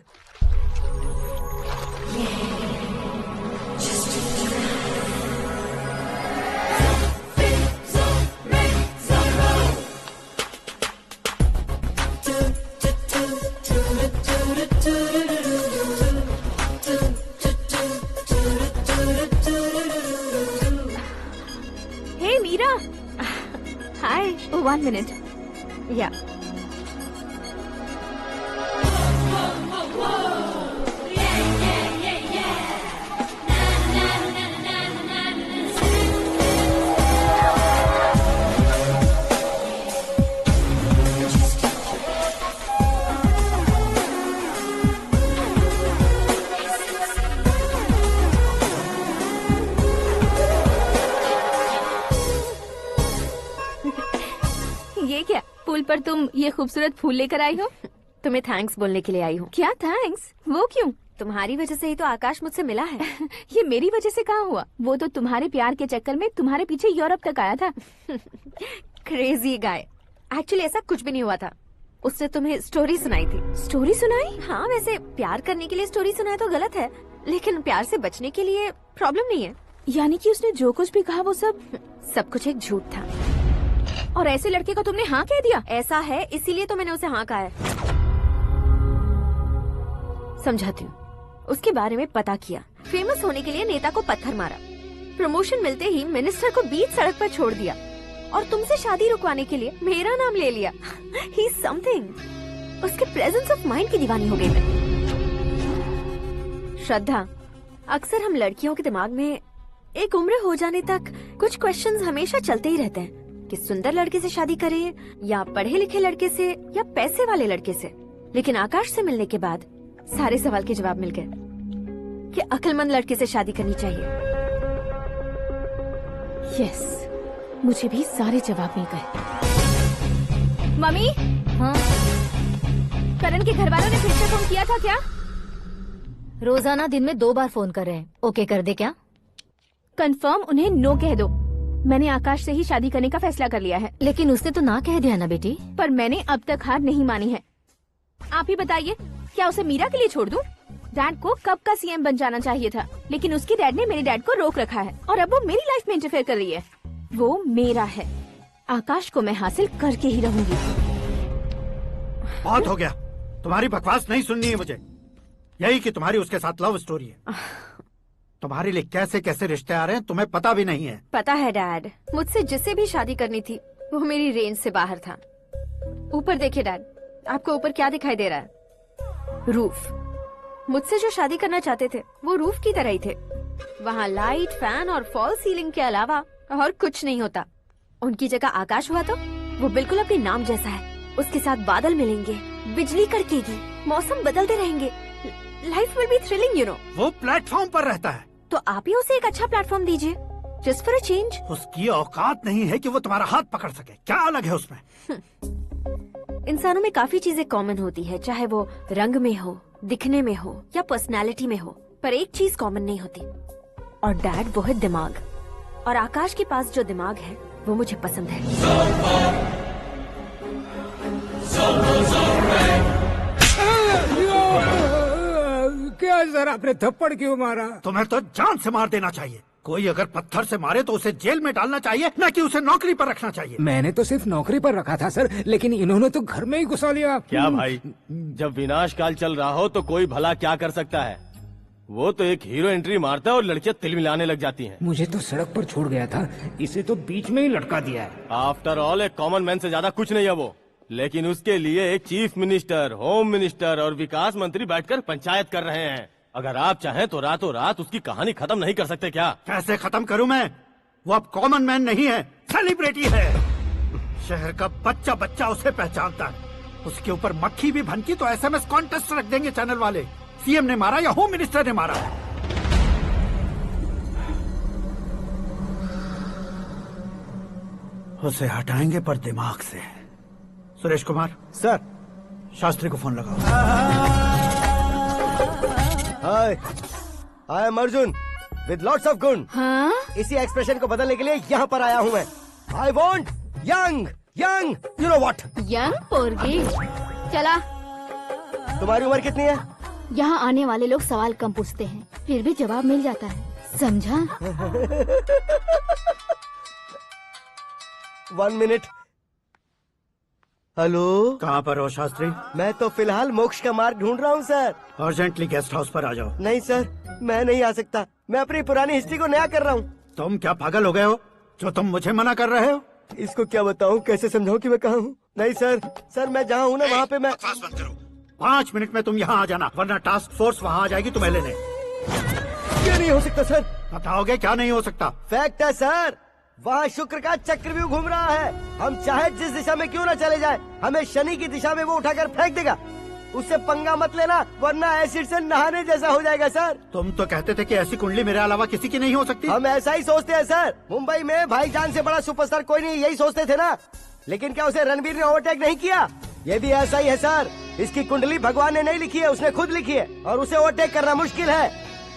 Hey Meera, hi. Oh, 1 minute. Yeah. ये क्या पूल पर तुम ये खूबसूरत फूल लेकर आई हो? तुम्हें थैंक्स बोलने के लिए आई हूँ। क्या थैंक्स? वो क्यों? तुम्हारी वजह से ही तो आकाश मुझसे मिला है। ये मेरी वजह से कहाँ हुआ? वो तो तुम्हारे प्यार के चक्कर में तुम्हारे पीछे यूरोप तक आया था। Crazy guy. एक्चुअली ऐसा कुछ भी नहीं हुआ था। उसने तुम्हें स्टोरी सुनाई थी। स्टोरी सुनाई? हाँ, वैसे प्यार करने के लिए स्टोरी सुनाए तो गलत है, लेकिन प्यार से बचने के लिए प्रॉब्लम नहीं है। यानी कि उसने जो कुछ भी कहा वो सब कुछ एक झूठ था। और ऐसे लड़के को तुमने हाँ कह दिया? ऐसा है, इसीलिए तो मैंने उसे हाँ कहा है। समझाती हूँ। उसके बारे में पता किया, फेमस होने के लिए नेता को पत्थर मारा, प्रमोशन मिलते ही मिनिस्टर को बीच सड़क पर छोड़ दिया और तुमसे शादी रुकवाने के लिए मेरा नाम ले लिया। He is something. उसके प्रेजेंस ऑफ माइंड की दीवानी हो गई मैं। श्रद्धा, अक्सर हम लड़कियों के दिमाग में एक उम्र हो जाने तक कुछ क्वेश्चंस हमेशा चलते ही रहते हैं कि सुंदर लड़के से शादी करें या पढ़े लिखे लड़के से या पैसे वाले लड़के से। लेकिन आकाश से मिलने के बाद सारे सवाल के जवाब मिल गए कि अक्लमंद लड़के से शादी करनी चाहिए। यस, मुझे भी सारे जवाब मिल गए। मम्मी, हाँ? करण के घर वालों ने फिर से फोन किया था क्या? रोजाना दिन में 2 बार फोन कर रहे हैं। ओके कर दे क्या? कंफर्म उन्हें नो कह दो। मैंने आकाश से ही शादी करने का फैसला कर लिया है। लेकिन उसने तो ना कह दिया ना बेटी। पर मैंने अब तक हार नहीं मानी है। आप ही बताइए, क्या उसे मीरा के लिए छोड़ दूं? डैड को कब का सीएम बन जाना चाहिए था, लेकिन उसके डैड ने मेरे डैड को रोक रखा है और अब वो मेरी लाइफ में इंटरफेयर कर रही है। वो मेरा है। आकाश को मैं हासिल करके ही रहूंगी। बहुत हो गया, तुम्हारी बकवास नहीं सुननी है मुझे। यही कि तुम्हारी उसके साथ लव स्टोरी है। तुम्हारे लिए कैसे कैसे रिश्ते आ रहे हैं तुम्हें पता भी नहीं है। पता है डैड, मुझसे जिससे भी शादी करनी थी वो मेरी रेंज से बाहर था। ऊपर देखिए डैड, आपको ऊपर क्या दिखाई दे रहा है? रूफ। मुझसे जो शादी करना चाहते थे वो रूफ की तरह ही थे। वहाँ लाइट, फैन और फॉल सीलिंग के अलावा और कुछ नहीं होता। उनकी जगह आकाश हुआ तो वो बिल्कुल अपने नाम जैसा है। उसके साथ बादल मिलेंगे, बिजली कड़केगी, मौसम बदलते रहेंगे, life will be thrilling, you know. वो प्लेटफॉर्म पर रहता है तो आप ही उसे एक अच्छा प्लेटफॉर्म दीजिए, जस्ट फॉर अ चेंज। उसकी औकात नहीं है कि वो तुम्हारा हाथ पकड़ सके। क्या अलग है उसमें? इंसानों में काफी चीजें कॉमन होती है, चाहे वो रंग में हो, दिखने में हो या पर्सनालिटी में हो, पर एक चीज कॉमन नहीं होती, और डैड वो है दिमाग। और आकाश के पास जो दिमाग है वो मुझे पसंद है। क्या सर, आपने थप्पड़ क्यों मारा? तुम्हें तो जान से मार देना चाहिए। कोई अगर पत्थर से मारे तो उसे जेल में डालना चाहिए, न कि उसे नौकरी पर रखना चाहिए। मैंने तो सिर्फ नौकरी पर रखा था सर, लेकिन इन्होंने तो घर में ही घुसा लिया। क्या भाई, जब विनाश काल चल रहा हो तो कोई भला क्या कर सकता है? वो तो एक हीरो एंट्री मारता है और लड़कियां तिल मिलाने लग जाती हैं। मुझे तो सड़क पर छोड़ गया था, इसे तो बीच में ही लटका दिया है। आफ्टर ऑल एक कॉमन मैन से ज्यादा कुछ नहीं है वो, लेकिन उसके लिए एक चीफ मिनिस्टर, होम मिनिस्टर और विकास मंत्री बैठकर पंचायत कर रहे हैं। अगर आप चाहें तो रातों रात उसकी कहानी खत्म नहीं कर सकते क्या? कैसे खत्म करूं मैं? वो अब कॉमन मैन नहीं है, सेलिब्रिटी है। शहर का बच्चा बच्चा उसे पहचानता है। उसके ऊपर मक्खी भी भनकी तो एसएमएस कॉन्टेस्ट रख देंगे चैनल वाले। सीएम ने मारा या होम मिनिस्टर ने मारा। उसे हटाएंगे पर दिमाग से। सुरेश कुमार सर, शास्त्री को फोन लगाओ। Hi, I am Arjun with lots of गुण। हाँ? इसी एक्सप्रेशन को बदलने के लिए यहाँ पर आया हूँ मैं। I want young young, you know what? Young पोरगी। चला। तुम्हारी उम्र कितनी है? यहाँ आने वाले लोग सवाल कम पूछते हैं, फिर भी जवाब मिल जाता है, समझा? 1 मिनट। हेलो, कहाँ पर हो शास्त्री? मैं तो फिलहाल मोक्ष का मार्ग ढूंढ रहा हूँ सर। अर्जेंटली गेस्ट हाउस पर आ जाओ। नहीं सर, मैं नहीं आ सकता। मैं अपनी पुरानी हिस्ट्री को नया कर रहा हूँ। तुम क्या पागल हो गए हो जो तुम मुझे मना कर रहे हो? इसको क्या बताऊँ, कैसे समझाऊँ कि मैं कहाँ हूँ? नहीं सर, सर मैं जहाँ हूँ ना वहाँ पे मैं। 5 मिनट में तुम यहाँ आ जाना, वरना टास्क फोर्स वहाँ आ जाएगी तुम्हें लेने। क्या नहीं हो सकता सर? बताओगे क्या नहीं हो सकता? फैक्ट है सर, वहाँ शुक्र का चक्रव्यूह घूम रहा है। हम चाहे जिस दिशा में क्यों न चले जाए, हमें शनि की दिशा में वो उठाकर फेंक देगा। उससे पंगा मत लेना, वरना एसिड से नहाने जैसा हो जाएगा सर। तुम तो कहते थे कि ऐसी कुंडली मेरे अलावा किसी की नहीं हो सकती। हम ऐसा ही सोचते हैं सर। मुंबई में भाईजान से बड़ा सुपरस्टार कोई नहीं, यही सोचते थे ना। लेकिन क्या उसे रणवीर ने ओवरटेक नहीं किया? ये भी ऐसा ही है सर। इसकी कुंडली भगवान ने नहीं लिखी है, उसने खुद लिखी है और उसे ओवरटेक करना मुश्किल है।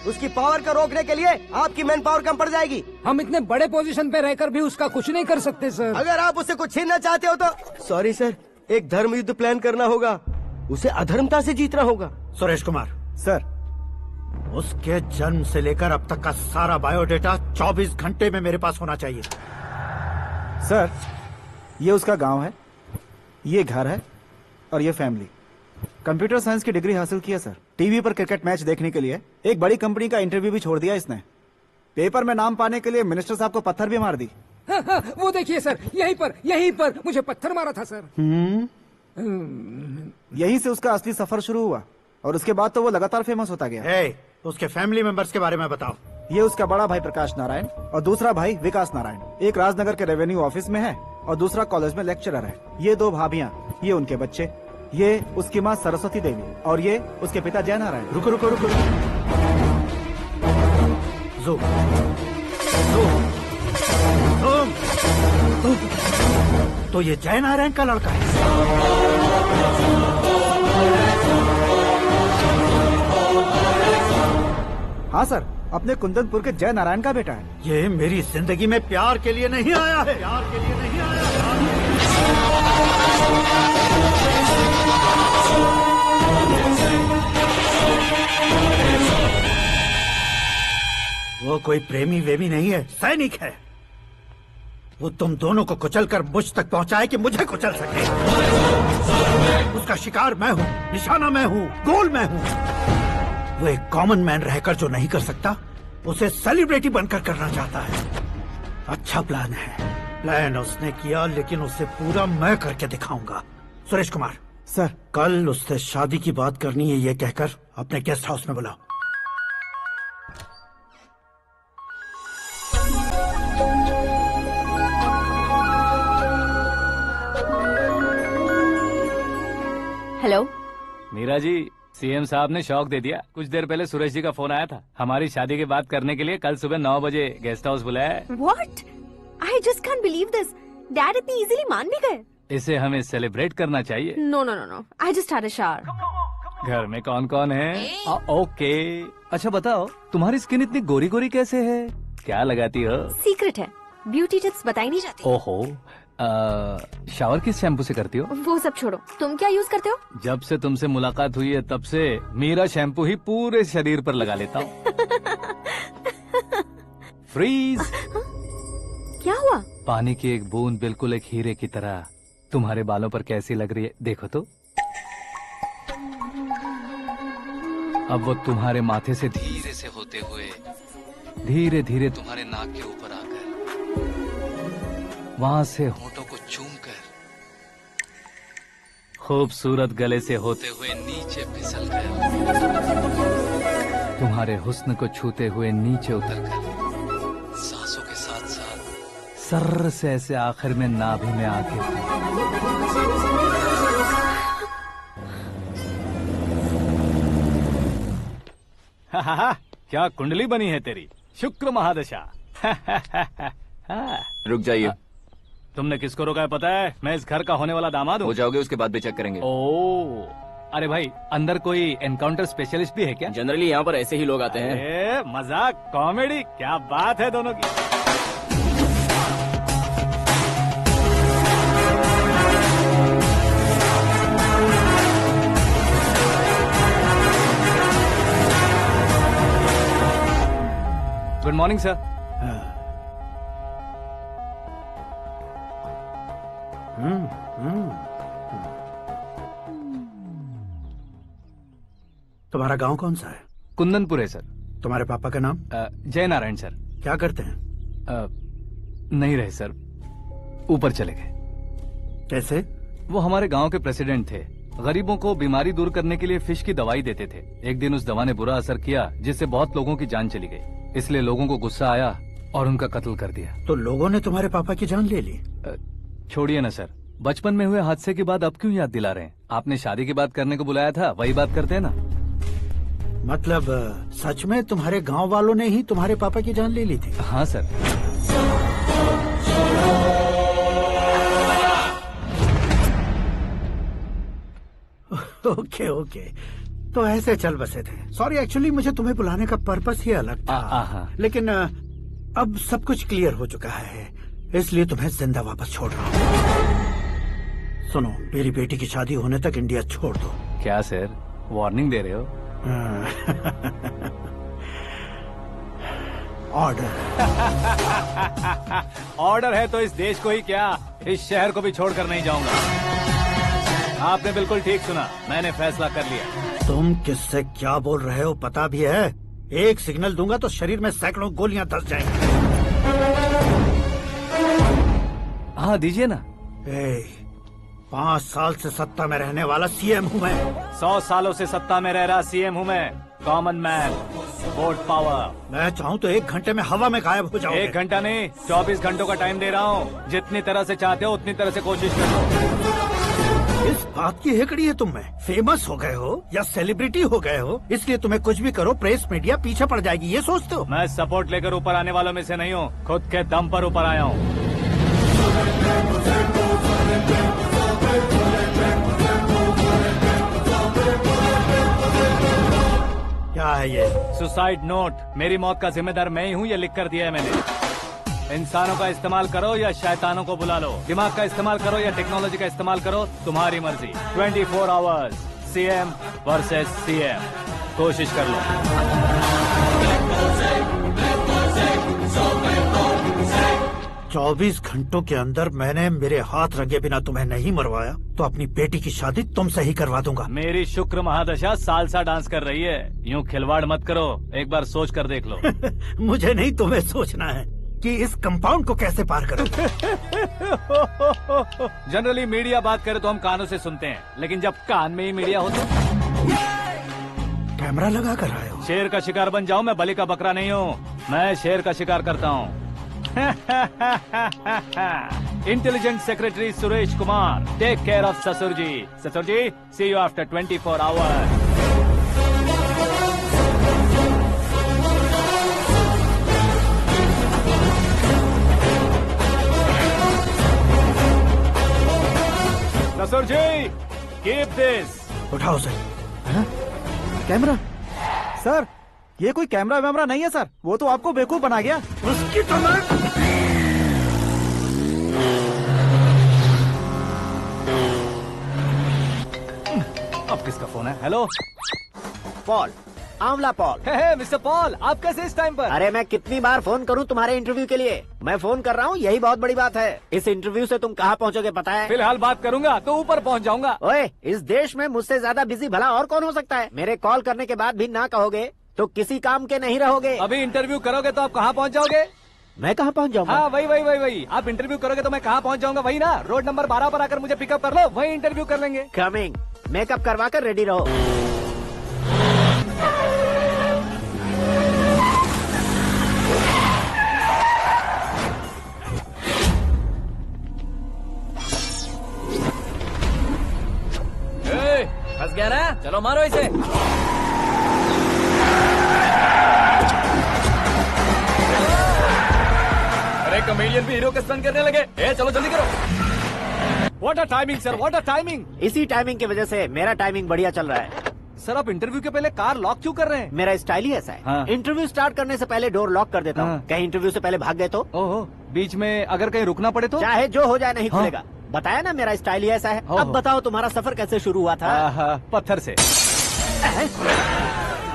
उसकी पावर को रोकने के लिए आपकी मैन पावर कम पड़ जाएगी। हम इतने बड़े पोजीशन पे रहकर भी उसका कुछ नहीं कर सकते सर। अगर आप उससे कुछ छीनना चाहते हो तो सॉरी सर, एक धर्म युद्ध प्लान करना होगा। उसे अधर्मता से जीतना होगा। सुरेश कुमार सर, उसके जन्म से लेकर अब तक का सारा बायोडेटा 24 घंटे में मेरे पास होना चाहिए। सर, ये उसका गांव है, ये घर है और ये फैमिली। कंप्यूटर साइंस की डिग्री हासिल की है सर। टीवी पर क्रिकेट मैच देखने के लिए एक बड़ी कंपनी का इंटरव्यू भी छोड़ दिया इसने। पेपर में नाम पाने के लिए मिनिस्टर साहब को पत्थर भी मार दी। वो देखिए सर, यहीं पर मुझे पत्थर मारा था सर। यहीं से उसका असली सफर शुरू हुआ और उसके बाद तो वो लगातार फेमस होता गया। उसके फैमिली मेंबर्स के बारे में बताओ। ये उसका बड़ा भाई प्रकाश नारायण और दूसरा भाई विकास नारायण। एक राजनगर के रेवेन्यू ऑफिस में है और दूसरा कॉलेज में लेक्चरर है। ये 2 भाभियां, ये उनके बच्चे, ये उसकी माँ सरस्वती देवी और ये उसके पिता जय नारायण। रुको रुको रुको, जो तो ये जय नारायण का लड़का है। हाँ सर, अपने कुंदनपुर के जय नारायण का बेटा है। ये मेरी जिंदगी में प्यार के लिए नहीं आया है। प्यार के लिए नहीं आया वो कोई प्रेमी वेमी नहीं है, सैनिक है। वो तुम दोनों को कुचल कर मुझ तक पहुंचाए कि मुझे कुचल सके। उसका शिकार मैं हूँ, निशाना मैं हूँ, गोल मैं हूँ। वो एक कॉमन मैन रहकर जो नहीं कर सकता, उसे सेलिब्रिटी बनकर करना चाहता है। अच्छा प्लान है। प्लान उसने किया, लेकिन उसे पूरा मैं करके दिखाऊंगा। सुरेश कुमार सर, कल उससे शादी की बात करनी है, ये कहकर अपने गेस्ट हाउस में बुलाओ। हेलो मीरा जी, सीएम साहब ने शौक दे दिया। कुछ देर पहले सुरेश जी का फोन आया था, हमारी शादी की बात करने के लिए कल सुबह 9 बजे गेस्ट हाउस बुलाया है। What? I just can't believe this. Dad इतनी इजीली मान भी गए। इसे हमें सेलिब्रेट करना चाहिए। No, no, no, no. I just had a shower. घर में कौन कौन है? ओके। अच्छा बताओ, तुम्हारी स्किन इतनी गोरी गोरी कैसे है? क्या लगाती हो? सीक्रेट है, ब्यूटी टिप्स बताई नहीं जाती। ओहो, शावर किस शैम्पू से करती हो? वो सब छोड़ो, तुम क्या यूज करते हो? जब से तुमसे मुलाकात हुई है तब से मीरा शैम्पू ही पूरे शरीर पर लगा लेता हूँ। फ्रीज। क्या हुआ? पानी की एक बूंद बिल्कुल एक हीरे की तरह तुम्हारे बालों पर कैसी लग रही है, देखो तो। अब वो तुम्हारे माथे से धीरे से होते हुए धीरे धीरे तुम्हारे नाक के ऊपर आकर वहां से होठों को चूमकर खूबसूरत गले से होते हुए नीचे फिसलकर तुम्हारे हुस्न को छूते हुए नीचे उतरकर सांसों के साथ साथ सर्र से ऐसे आखिर में नाभि में आके क्या कुंडली बनी है तेरी, शुक्र महादशा। रुक जाइए। तुमने किसको रोका है पता है? मैं इस घर का होने वाला दामाद हूँ। हो जाओगे उसके बाद भी चेक करेंगे। ओ, अरे भाई, अंदर कोई एनकाउंटर स्पेशलिस्ट भी है क्या? जनरली यहाँ पर ऐसे ही लोग आते हैं। मजाक, कॉमेडी, क्या बात है दोनों की। Good morning sir. तुम्हारा गांव कौन सा है? कुंदनपुर है सर। तुम्हारे पापा का नाम? जय नारायण सर। क्या करते हैं? नहीं रहे सर, ऊपर चले गए। कैसे? वो हमारे गांव के प्रेसिडेंट थे। गरीबों को बीमारी दूर करने के लिए फिश की दवाई देते थे। एक दिन उस दवा ने बुरा असर किया जिससे बहुत लोगों की जान चली गई। इसलिए लोगों को गुस्सा आया और उनका कत्ल कर दिया। तो लोगों ने तुम्हारे पापा की जान ले ली? छोड़िए ना सर, बचपन में हुए हादसे के बाद अब क्यों याद दिला रहे हैं? आपने शादी की बात करने को बुलाया था, वही बात करते हैं ना। मतलब सच में तुम्हारे गांव वालों ने ही तुम्हारे पापा की जान ले ली थी? हाँ सर। ओके ओके, तो ऐसे चल बसे थे। सॉरी, एक्चुअली मुझे तुम्हें बुलाने का पर्पस ही अलग था, लेकिन अब सब कुछ क्लियर हो चुका है, इसलिए तुम्हें जिंदा वापस छोड़ रहा हूँ। सुनो, मेरी बेटी की शादी होने तक इंडिया छोड़ दो। क्या सर, वार्निंग दे रहे हो? ऑर्डर। ऑर्डर है तो इस देश को ही क्या, इस शहर को भी छोड़कर नहीं जाऊंगा। आपने बिल्कुल ठीक सुना, मैंने फैसला कर लिया। तुम किससे क्या बोल रहे हो पता भी है? एक सिग्नल दूंगा तो शरीर में सैकड़ों गोलियां धस जाएंगी। हाँ दीजिए ना। 5 साल से सत्ता में रहने वाला सीएम हूँ मैं। 100 सालों से सत्ता में रह रहा सीएम हूँ मैं। Common man, vote power. मैं चाहूँ तो 1 घंटे में हवा में गायब हो जाऊँ। 1 घंटा नहीं, 24 घंटों का टाइम दे रहा हूँ। जितनी तरह से चाहते हो उतनी तरह से कोशिश करो। इस बात की हेकड़ी है तुम में। फेमस हो गए हो या सेलिब्रिटी हो गए हो, इसलिए तुम्हें कुछ भी करो प्रेस मीडिया पीछे पड़ जाएगी, ये सोचते हो? मैं सपोर्ट लेकर ऊपर आने वालों में से नहीं हूँ, खुद के दम पर ऊपर आया हूँ। क्या है ये? Suicide note. मेरी मौत का जिम्मेदार मैं ही हूँ, ये लिख कर दिया है मैंने। इंसानों का इस्तेमाल करो या शैतानों को बुला लो, दिमाग का इस्तेमाल करो या टेक्नोलॉजी का इस्तेमाल करो, तुम्हारी मर्जी। 24 आवर्स, सीएम वर्सेस सीएम, कोशिश कर लो। 24 घंटों के अंदर मैंने मेरे हाथ रंगे बिना तुम्हें नहीं मरवाया तो अपनी बेटी की शादी तुमसे ही करवा दूंगा। मेरी शुक्र महादशा सालसा डांस कर रही है, यूँ खिलवाड़ मत करो, एक बार सोच कर देख लो। मुझे नहीं, तुम्हें सोचना है कि इस कंपाउंड को कैसे पार करो। जनरली मीडिया बात करे तो हम कानों से सुनते हैं, लेकिन जब कान में ही मीडिया हो तो कैमरा लगा कर आए हो। शेर का शिकार बन जाऊं, मैं बलि का बकरा नहीं हूँ, मैं शेर का शिकार करता हूँ। Intelligent secretary Suresh Kumar, take care of ससुर जी। ससुर जी, सी यू आफ्टर 24 आवर्स। ससुर जी, कीप दिस। उठाओ सर। कैमरा? सर, ये कोई कैमरा वैमरा नहीं है सर, वो तो आपको बेवकूफ बना गया। उसकी तो मैं... अब किसका फोन है? हेलो पॉल, आंवला पॉल। मिस्टर पॉल, आप कैसे इस टाइम पर? अरे मैं कितनी बार फोन करूं तुम्हारे इंटरव्यू के लिए? मैं फोन कर रहा हूं, यही बहुत बड़ी बात है। इस इंटरव्यू से तुम कहां पहुंचोगे पता है? फिलहाल बात करूंगा तो ऊपर पहुंच जाऊंगा। ओए, इस देश में मुझसे ज्यादा बिजी भला और कौन हो सकता है? मेरे कॉल करने के बाद भी ना कहोगे तो किसी काम के नहीं रहोगे। अभी इंटरव्यू करोगे तो आप कहाँ पहुँच जाओगे? मैं कहाँ पहुँच जाऊंगा? हाँ वही। आप इंटरव्यू करोगे तो मैं कहाँ पहुँच जाऊंगा? वही ना, रोड नंबर 12 पर आकर मुझे पिकअप कर लो, वही इंटरव्यू कर लेंगे। कमिंग। मेकअप करवा कर रेडी रहो। फंस गया ना, चलो मारो इसे। अरे कॉमेडियन भी हीरो के स्टंट करने लगे। चलो जल्दी करो। What a timing sir, what a timing. इसी टाइमिंग की वजह से मेरा टाइमिंग बढ़िया चल रहा है। सर, आप इंटरव्यू के पहले कार लॉक क्यों कर रहे हैं? मेरा स्टाइल ही ऐसा है। हाँ। इंटरव्यू स्टार्ट करने से पहले डोर लॉक कर देता हूँ। कहीं इंटरव्यू से पहले भाग गए तो? ओहो, बीच में अगर कहीं रुकना पड़े तो? चाहे जो हो जाए नहीं खुलेगा। बताया ना मेरा स्टाइल ही ऐसा है। अब बताओ तुम्हारा सफर कैसे शुरू हुआ था? पत्थर से।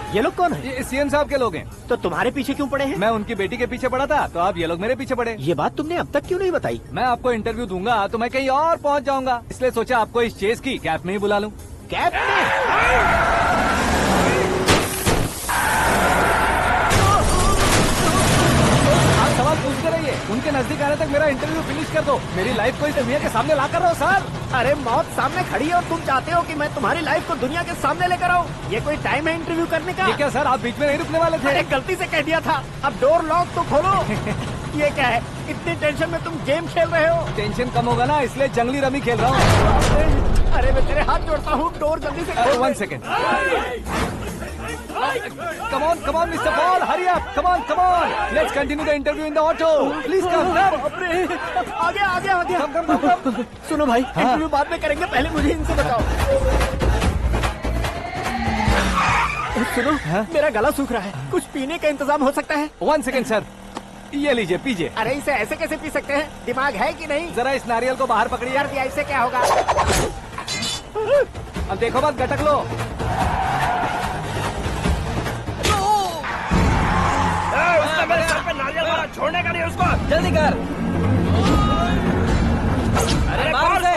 ये लोग कौन है? ये सीएम साहब के लोग हैं। तो तुम्हारे पीछे क्यों पड़े हैं? मैं उनकी बेटी के पीछे पड़ा था, तो आप ये लोग मेरे पीछे पड़े। ये बात तुमने अब तक क्यों नहीं बताई? मैं आपको इंटरव्यू दूंगा तो मैं कहीं और पहुंच जाऊंगा, इसलिए सोचा आपको इस चेस की कैप में ही बुला लूं। कैप में? सवाल पूछते रहिए, उनके नजदीक आने तक मेरा इंटरव्यू फिनिश कर दो। मेरी लाइफ को इस दुनिया के सामने ला कर रहो सर। अरे मौत सामने खड़ी है और तुम चाहते हो कि मैं तुम्हारी लाइफ को दुनिया के सामने लेकर आऊं? ये कोई टाइम है इंटरव्यू करने का? ये क्या सर, आप बीच में नहीं रुकने वाले थे? अरे गलती से कह दिया था। अब डोर लॉक तो खोलो। ये क्या है, इतनी टेंशन में तुम गेम खेल रहे हो? टेंशन कम होगा ना, इसलिए जंगली रमी खेल रहा हूँ। अरे मैं तेरे हाथ जोड़ता हूँ, डोर जल्दी से खोल। 1 second. Come on, Mr. Paul, hurry up! Come on! Let's continue the interview in the auto. Please come. आगे। सुनो भाई, इंटरव्यू बाद में करेंगे, पहले मुझे इनसे बताओ। सुनो, मेरा गला सूख रहा है, कुछ पीने का इंतजाम हो सकता है? 1 सेकेंड सर, ये लीजिए पीजिए। अरे इसे ऐसे कैसे पी सकते हैं? दिमाग है कि नहीं? जरा इस नारियल को बाहर पकड़िए। कर दिया, इससे क्या होगा? अब देखो मत, गटक लो। उसने मेरे सर पे नारियल मारा, छोड़ने का नहीं उसको। जल्दी कर। अरे मार दे।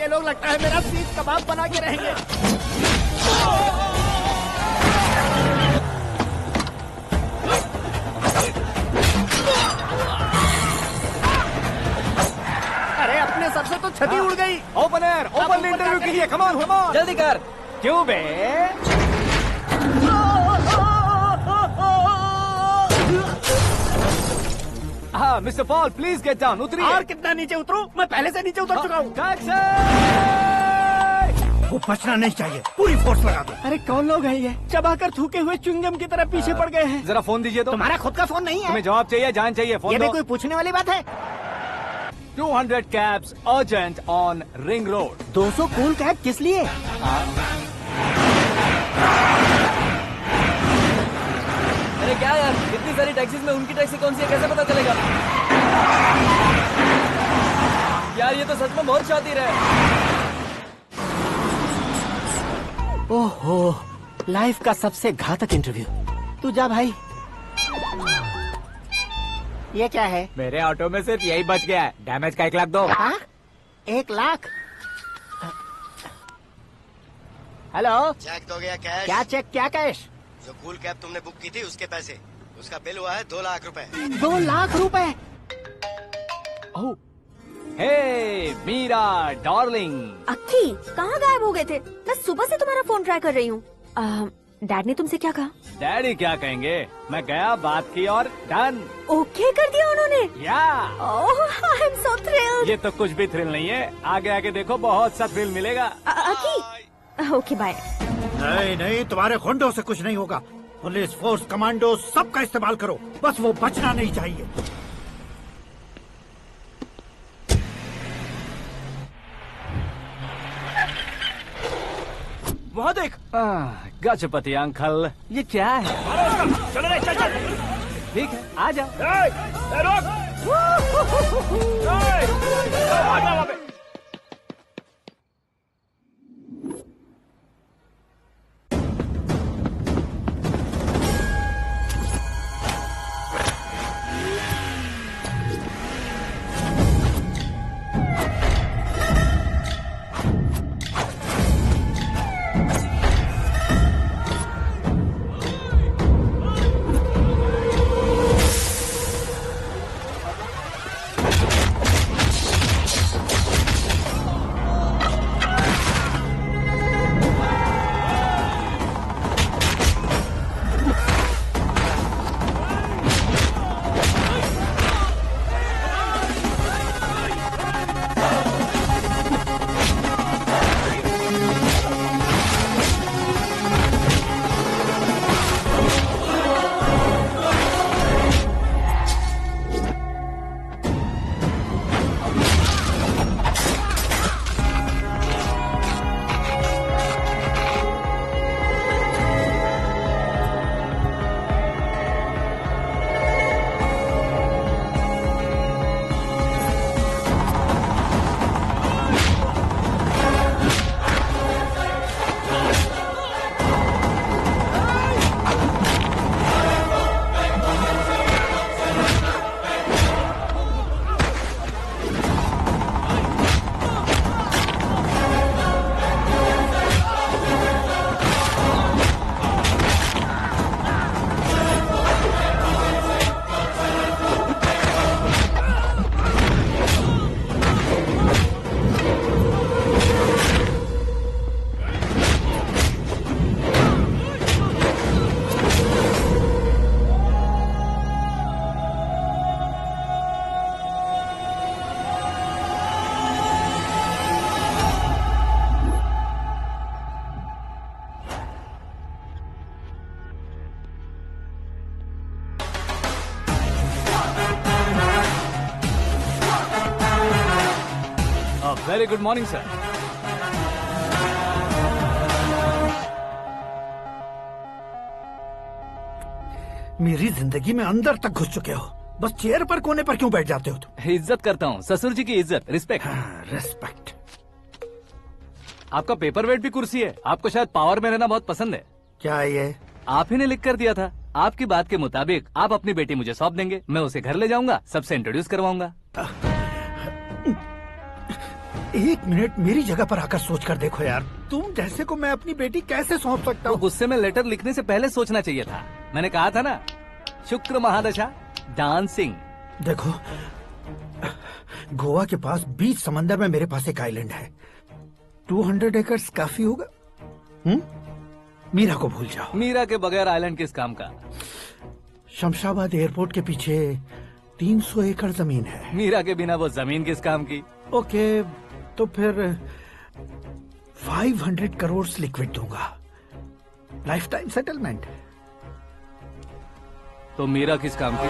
ये लोग लगता है मेरा सीख कबाब बना के रहेंगे। अरे अपने सर से तो छती उड़ गई। ओपन एयर, ओपन इंटरव्यू कीजिए। कम ऑन, कम ऑन, जल्दी कर। क्यों बे? हाँ mister Paul, please get down. उतरिए। और कितना नीचे उतरूं? मैं पहले से नीचे उतर चुका हूँ। वो बचना नहीं चाहिए, पूरी फोर्स लगा दो। अरे कौन लोग हैं ये? चबाकर थूके हुए च्युइंगम की तरह पीछे पड़ गए हैं। जरा फोन दीजिए तो। तुम्हारा खुद का फोन नहीं है? तुम्हें जवाब चाहिए, जान चाहिए, फोन ये भी दो। कोई पूछने वाली बात है? 200 cabs urgent on Ring Road. 200 cool cab किस लिए? अरे क्या यार, इतनी सारी टैक्सीज में उनकी टैक्सी कौन सी है, कैसे पता चलेगा? यार ये तो सच में बहुत शातिर है। ओहो, लाइफ का सबसे घातक इंटरव्यू। तू जा भाई। ये क्या है? मेरे ऑटो में सिर्फ यही बच गया है, डैमेज का 1 लाख दो। 1 लाख? हेलो, चेक दोगे या कैश? क्या चेक, क्या कैश? जो कूल कैब तुमने बुक की थी उसके पैसे, उसका बिल हुआ है 2 लाख रुपए। 2 लाख रुपए? ओह, हे मीरा डार्लिंग। अक्की, कहाँ गायब हो गए थे? मैं सुबह से तुम्हारा फोन ट्राई कर रही हूँ। डैड ने तुमसे क्या कहा? डैडी क्या कहेंगे, मैं गया, बात की और डन। ओके कर दिया उन्होंने? या। ओह, आई एम सो थ्रिल्ड। ये तो कुछ भी थ्रिल नहीं है, आगे आगे देखो बहुत सा थ्रिल मिलेगा। अक्की, ओके बाय। नहीं नहीं, तुम्हारे गुंडों से कुछ नहीं होगा। पुलिस फोर्स, कमांडो, सबका इस्तेमाल करो, बस वो बचना नहीं चाहिए। वहाँ देख। गजपति अंकल, ये क्या है? चलो रे, चल चल। ठीक है, आ जाओ। रोक। Very good morning, sir. मेरी जिंदगी में अंदर तक घुस चुके हो, बस चेयर पर कोने पर क्यों बैठ जाते हो तुम? इज्जत करता हूँ, ससुर जी की इज्जत, रिस्पेक्ट। रिस्पेक्ट। आपका पेपर वेट भी कुर्सी है। आपको शायद पावर में रहना बहुत पसंद है। क्या ये? आप ही ने लिख कर दिया था। आपकी बात के मुताबिक आप अपनी बेटी मुझे सौंप देंगे, मैं उसे घर ले जाऊंगा, सबसे इंट्रोड्यूस करवाऊंगा। एक मिनट मेरी जगह पर आकर सोच कर देखो यार, तुम जैसे को मैं अपनी बेटी कैसे सौंप सकता हूँ? गुस्से में लेटर लिखने से पहले सोचना चाहिए था। मैंने कहा था ना, शुक्र महादशा डांसिंग। देखो, गोवा के पास बीच समंदर में मेरे पास एक आइलैंड है। 200 एकर्स काफी होगा। मीरा को भूल जाओ। मीरा के बगैर आइलैंड किस काम का? शमशाबाद एयरपोर्ट के पीछे 300 एकड़ जमीन है। मीरा के बिना वो जमीन किस काम की? ओके, तो फिर 500 करोड़ लिक्विड दूंगा, लाइफ टाइम सेटलमेंट। तो मीरा किस काम की?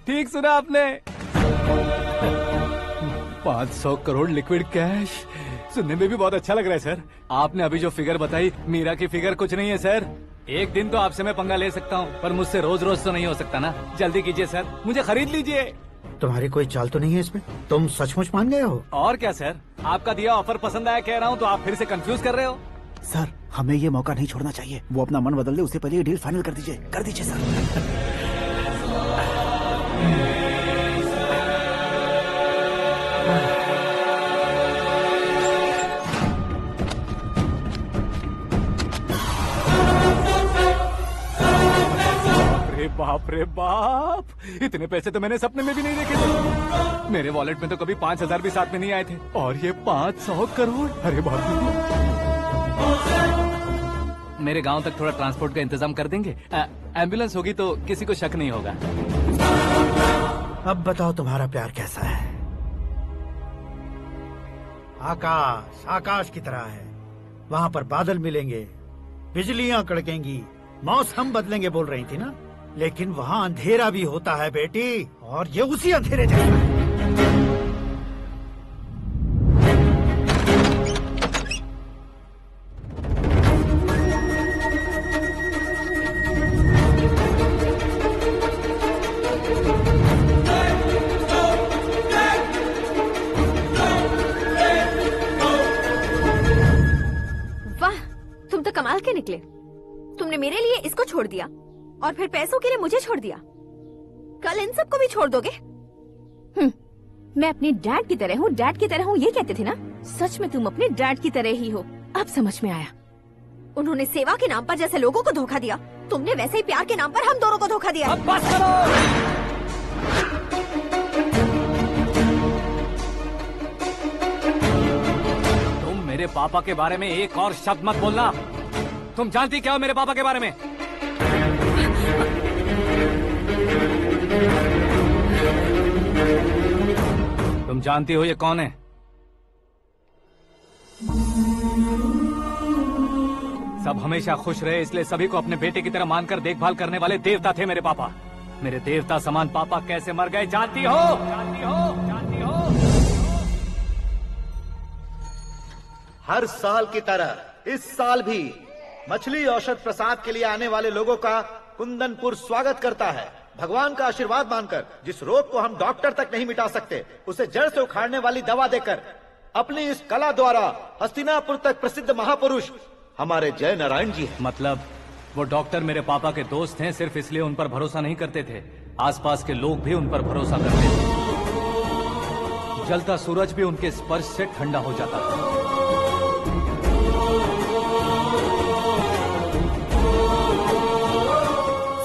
ठीक सुना आपने। 500 करोड़ लिक्विड कैश सुनने में भी बहुत अच्छा लग रहा है सर। आपने अभी जो फिगर बताई, मीरा की फिगर कुछ नहीं है सर। एक दिन तो आपसे मैं पंगा ले सकता हूँ, पर मुझसे रोज रोज तो नहीं हो सकता ना। जल्दी कीजिए सर, मुझे खरीद लीजिए। तुम्हारी कोई चाल तो नहीं है इसमें? तुम सचमुच मान गए हो? और क्या सर, आपका दिया ऑफर पसंद आया कह रहा हूँ, तो आप फिर से कंफ्यूज कर रहे हो। सर, हमें ये मौका नहीं छोड़ना चाहिए। वो अपना मन बदल दे, उससे पहले ये डील फाइनल कर दीजिए। कर दीजिए सर। बाप रे बाप, इतने पैसे तो मैंने सपने में भी नहीं देखे थे। मेरे वॉलेट में तो कभी 5000 भी साथ में नहीं आए थे, और ये 500 करोड़। अरे बाप रे। मेरे गांव तक थोड़ा ट्रांसपोर्ट का इंतजाम कर देंगे? एम्बुलेंस होगी तो किसी को शक नहीं होगा। अब बताओ तुम्हारा प्यार कैसा है? आकाश आकाश की तरह है, वहाँ पर बादल मिलेंगे, बिजलियां कड़केंगी, मौसम बदलेंगे बोल रही थी ना। लेकिन वहाँ अंधेरा भी होता है बेटी, और ये उसी अंधेरे जैसा है। वाह, तुम तो कमाल के निकले। तुमने मेरे लिए इसको छोड़ दिया और फिर पैसों के लिए मुझे छोड़ दिया। कल इन सबको भी छोड़ दोगे? मैं अपने डैड की तरह हूँ, डैड की तरह हूँ, ये कहते थे ना। सच में तुम अपने डैड की तरह ही हो, अब समझ में आया। उन्होंने सेवा के नाम पर जैसे लोगों को धोखा दिया, तुमने वैसे ही प्यार के नाम पर हम दोनों को धोखा दिया। अब बस करो। तुम मेरे पापा के बारे में एक और शब्द मत बोलना। तुम जानती क्या हो मेरे पापा के बारे में? तुम जानती हो ये कौन है? सब हमेशा खुश रहे, इसलिए सभी को अपने बेटे की तरह मानकर देखभाल करने वाले देवता थे मेरे पापा। मेरे देवता समान पापा कैसे मर गए जानती हो? जानती हो? जानती हो? हर साल की तरह इस साल भी मछली औषध प्रसाद के लिए आने वाले लोगों का कुंदनपुर स्वागत करता है। भगवान का आशीर्वाद मानकर जिस रोग को हम डॉक्टर तक नहीं मिटा सकते, उसे जड़ से उखाड़ने वाली दवा देकर अपनी इस कला द्वारा हस्तिनापुर तक प्रसिद्ध महापुरुष हमारे जय नारायण जी हैं। मतलब वो डॉक्टर मेरे पापा के दोस्त हैं, सिर्फ इसलिए उन पर भरोसा नहीं करते थे, आसपास के लोग भी उन पर भरोसा करते थे। जलता सूरज भी उनके स्पर्श से ठंडा हो जाता था।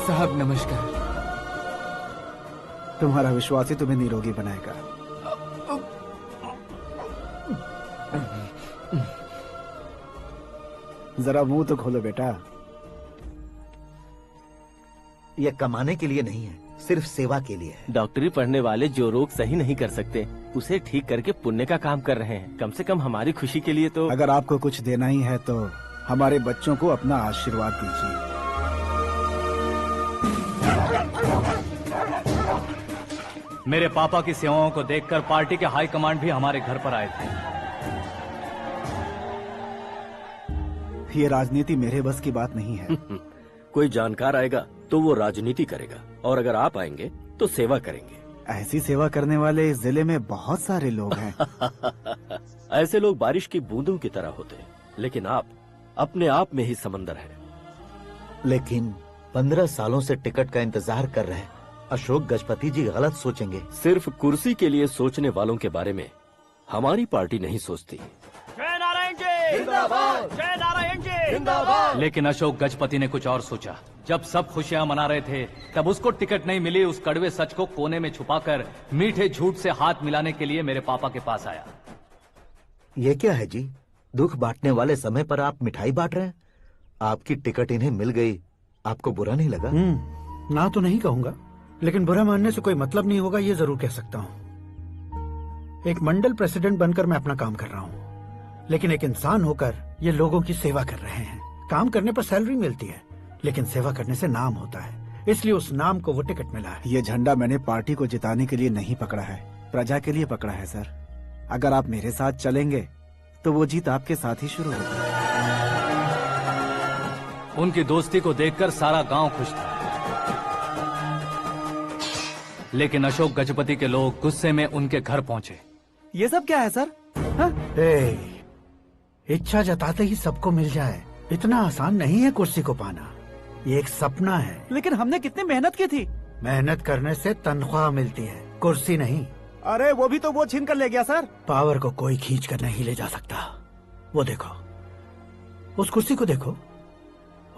साहब नमस्कार। तुम्हारा विश्वास ही तुम्हें निरोगी बनाएगा। जरा मुंह तो खोलो बेटा। यह कमाने के लिए नहीं है, सिर्फ सेवा के लिए है। डॉक्टरी पढ़ने वाले जो रोग सही नहीं कर सकते, उसे ठीक करके पुण्य का काम कर रहे हैं। कम से कम हमारी खुशी के लिए तो। अगर आपको कुछ देना ही है तो हमारे बच्चों को अपना आशीर्वाद दीजिए। मेरे पापा की सेवाओं को देखकर पार्टी के हाई कमांड भी हमारे घर पर आए थे। ये राजनीति मेरे बस की बात नहीं है। कोई जानकार आएगा तो वो राजनीति करेगा, और अगर आप आएंगे तो सेवा करेंगे। ऐसी सेवा करने वाले इस जिले में बहुत सारे लोग हैं। ऐसे लोग बारिश की बूंदों की तरह होते हैं, लेकिन आप अपने आप में ही समंदर हैं। लेकिन 15 सालों से टिकट का इंतजार कर रहे हैं। अशोक गजपति जी गलत सोचेंगे। सिर्फ कुर्सी के लिए सोचने वालों के बारे में हमारी पार्टी नहीं सोचती। जय नारायण जी जिंदाबाद, जय नारायण जी जिंदाबाद। लेकिन अशोक गजपति ने कुछ और सोचा। जब सब खुशियां मना रहे थे तब उसको टिकट नहीं मिली। उस कड़वे सच को कोने में छुपाकर मीठे झूठ से हाथ मिलाने के लिए मेरे पापा के पास आया। ये क्या है जी? दुख बांटने वाले समय पर आप मिठाई बांट रहे हैं। आपकी टिकट इन्हें मिल गई, आपको बुरा नहीं लगा? ना तो नहीं कहूंगा, लेकिन बुरा मानने से कोई मतलब नहीं होगा, ये जरूर कह सकता हूँ। एक मंडल प्रेसिडेंट बनकर मैं अपना काम कर रहा हूँ, लेकिन एक इंसान होकर ये लोगों की सेवा कर रहे हैं। काम करने पर सैलरी मिलती है, लेकिन सेवा करने से नाम होता है, इसलिए उस नाम को वो टिकट मिला है। ये झंडा मैंने पार्टी को जिताने के लिए नहीं पकड़ा है, प्रजा के लिए पकड़ा है सर। अगर आप मेरे साथ चलेंगे तो वो जीत आपके साथ ही शुरू होगी। उनकी दोस्ती को देखकर सारा गांव खुश था, लेकिन अशोक गजपति के लोग गुस्से में उनके घर पहुंचे। ये सब क्या है सर? इच्छा जताते ही सबको मिल जाए, इतना आसान नहीं है कुर्सी को पाना। ये एक सपना है। लेकिन हमने कितनी मेहनत की थी। मेहनत करने से तनख्वाह मिलती है, कुर्सी नहीं। अरे वो भी तो वो छीन कर ले गया सर। पावर को कोई खींच कर नहीं ले जा सकता। वो देखो, उस कुर्सी को देखो,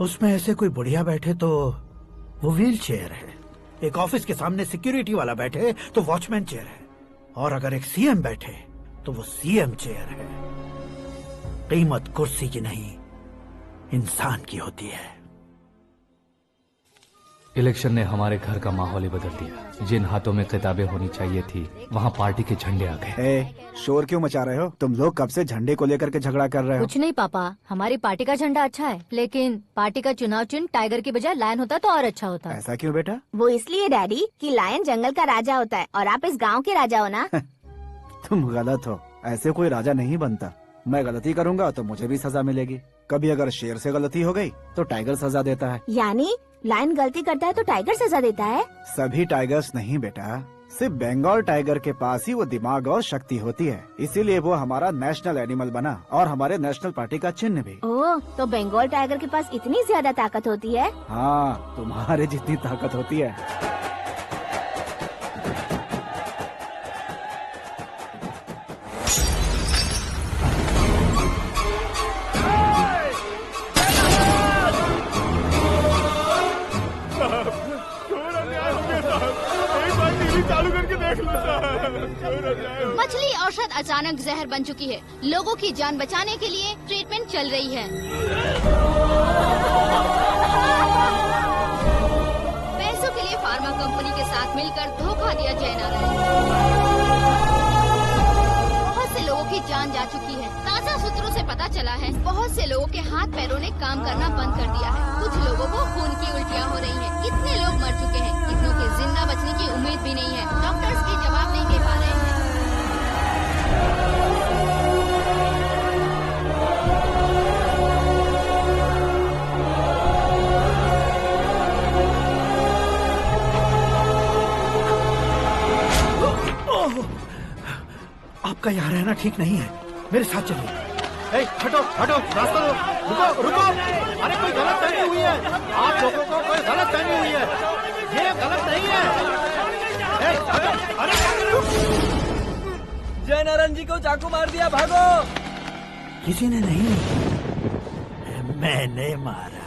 उसमें ऐसे कोई बुढ़िया बैठे तो वो व्हील चेयर है। एक ऑफिस के सामने सिक्योरिटी वाला बैठे तो वॉचमैन चेयर है, और अगर एक सीएम बैठे तो वो सीएम चेयर है। कीमत कुर्सी की नहीं, इंसान की होती है। इलेक्शन ने हमारे घर का माहौल ही बदल दिया। जिन हाथों में किताबें होनी चाहिए थी, वहाँ पार्टी के झंडे आ गए। शोर क्यों मचा रहे हो? तुम लोग कब से झंडे को लेकर के झगड़ा कर रहे हो? कुछ नहीं पापा, हमारी पार्टी का झंडा अच्छा है, लेकिन पार्टी का चुनाव चिन्ह टाइगर की बजाय लायन होता तो और अच्छा होता। ऐसा क्यों बेटा? वो इसलिए डैडी कि लायन जंगल का राजा होता है और आप इस गांव के राजा हो ना। तुम गलत हो, ऐसे कोई राजा नहीं बनता। मैं गलती करूंगा तो मुझे भी सजा मिलेगी। कभी अगर शेर से गलती हो गई तो टाइगर सजा देता है। यानी लायन गलती करता है तो टाइगर सजा देता है? सभी टाइगर्स नहीं बेटा, सिर्फ बंगाल टाइगर के पास ही वो दिमाग और शक्ति होती है, इसीलिए वो हमारा नेशनल एनिमल बना और हमारे नेशनल पार्टी का चिन्ह भी। ओह, तो बंगाल टाइगर के पास इतनी ज्यादा ताकत होती है? हाँ, तुम्हारे जितनी ताकत होती है। मछली औषध अचानक जहर बन चुकी है। लोगों की जान बचाने के लिए ट्रीटमेंट चल रही है। पैसों के लिए फार्मा कंपनी के साथ मिलकर धोखा दिया जय नारायण। बहुत से लोगों की जान जा चुकी है। ताजा सूत्रों से पता चला है बहुत से लोगों के हाथ पैरों ने काम करना बंद कर दिया है। कुछ लोगों को खून की उल्टियाँ हो रही हैं। कितने लोग मर चुके हैं, कितनों के जिंदा बचने की उम्मीद भी नहीं है। डॉक्टर्स भी जवाब नहीं दे पा रहे हैं। आपका यहाँ रहना ठीक नहीं है, मेरे साथ चलिए। हटो हटो, रास्ता दो। रुको रुको, अरे कोई गलत फहमी हुई है। आप लोगों को कोई गलत फहमी हुई है, ये गलत नहीं है। अरे जय नारायण जी को चाकू मार दिया, भागो। किसी ने नहीं, मैंने मारा।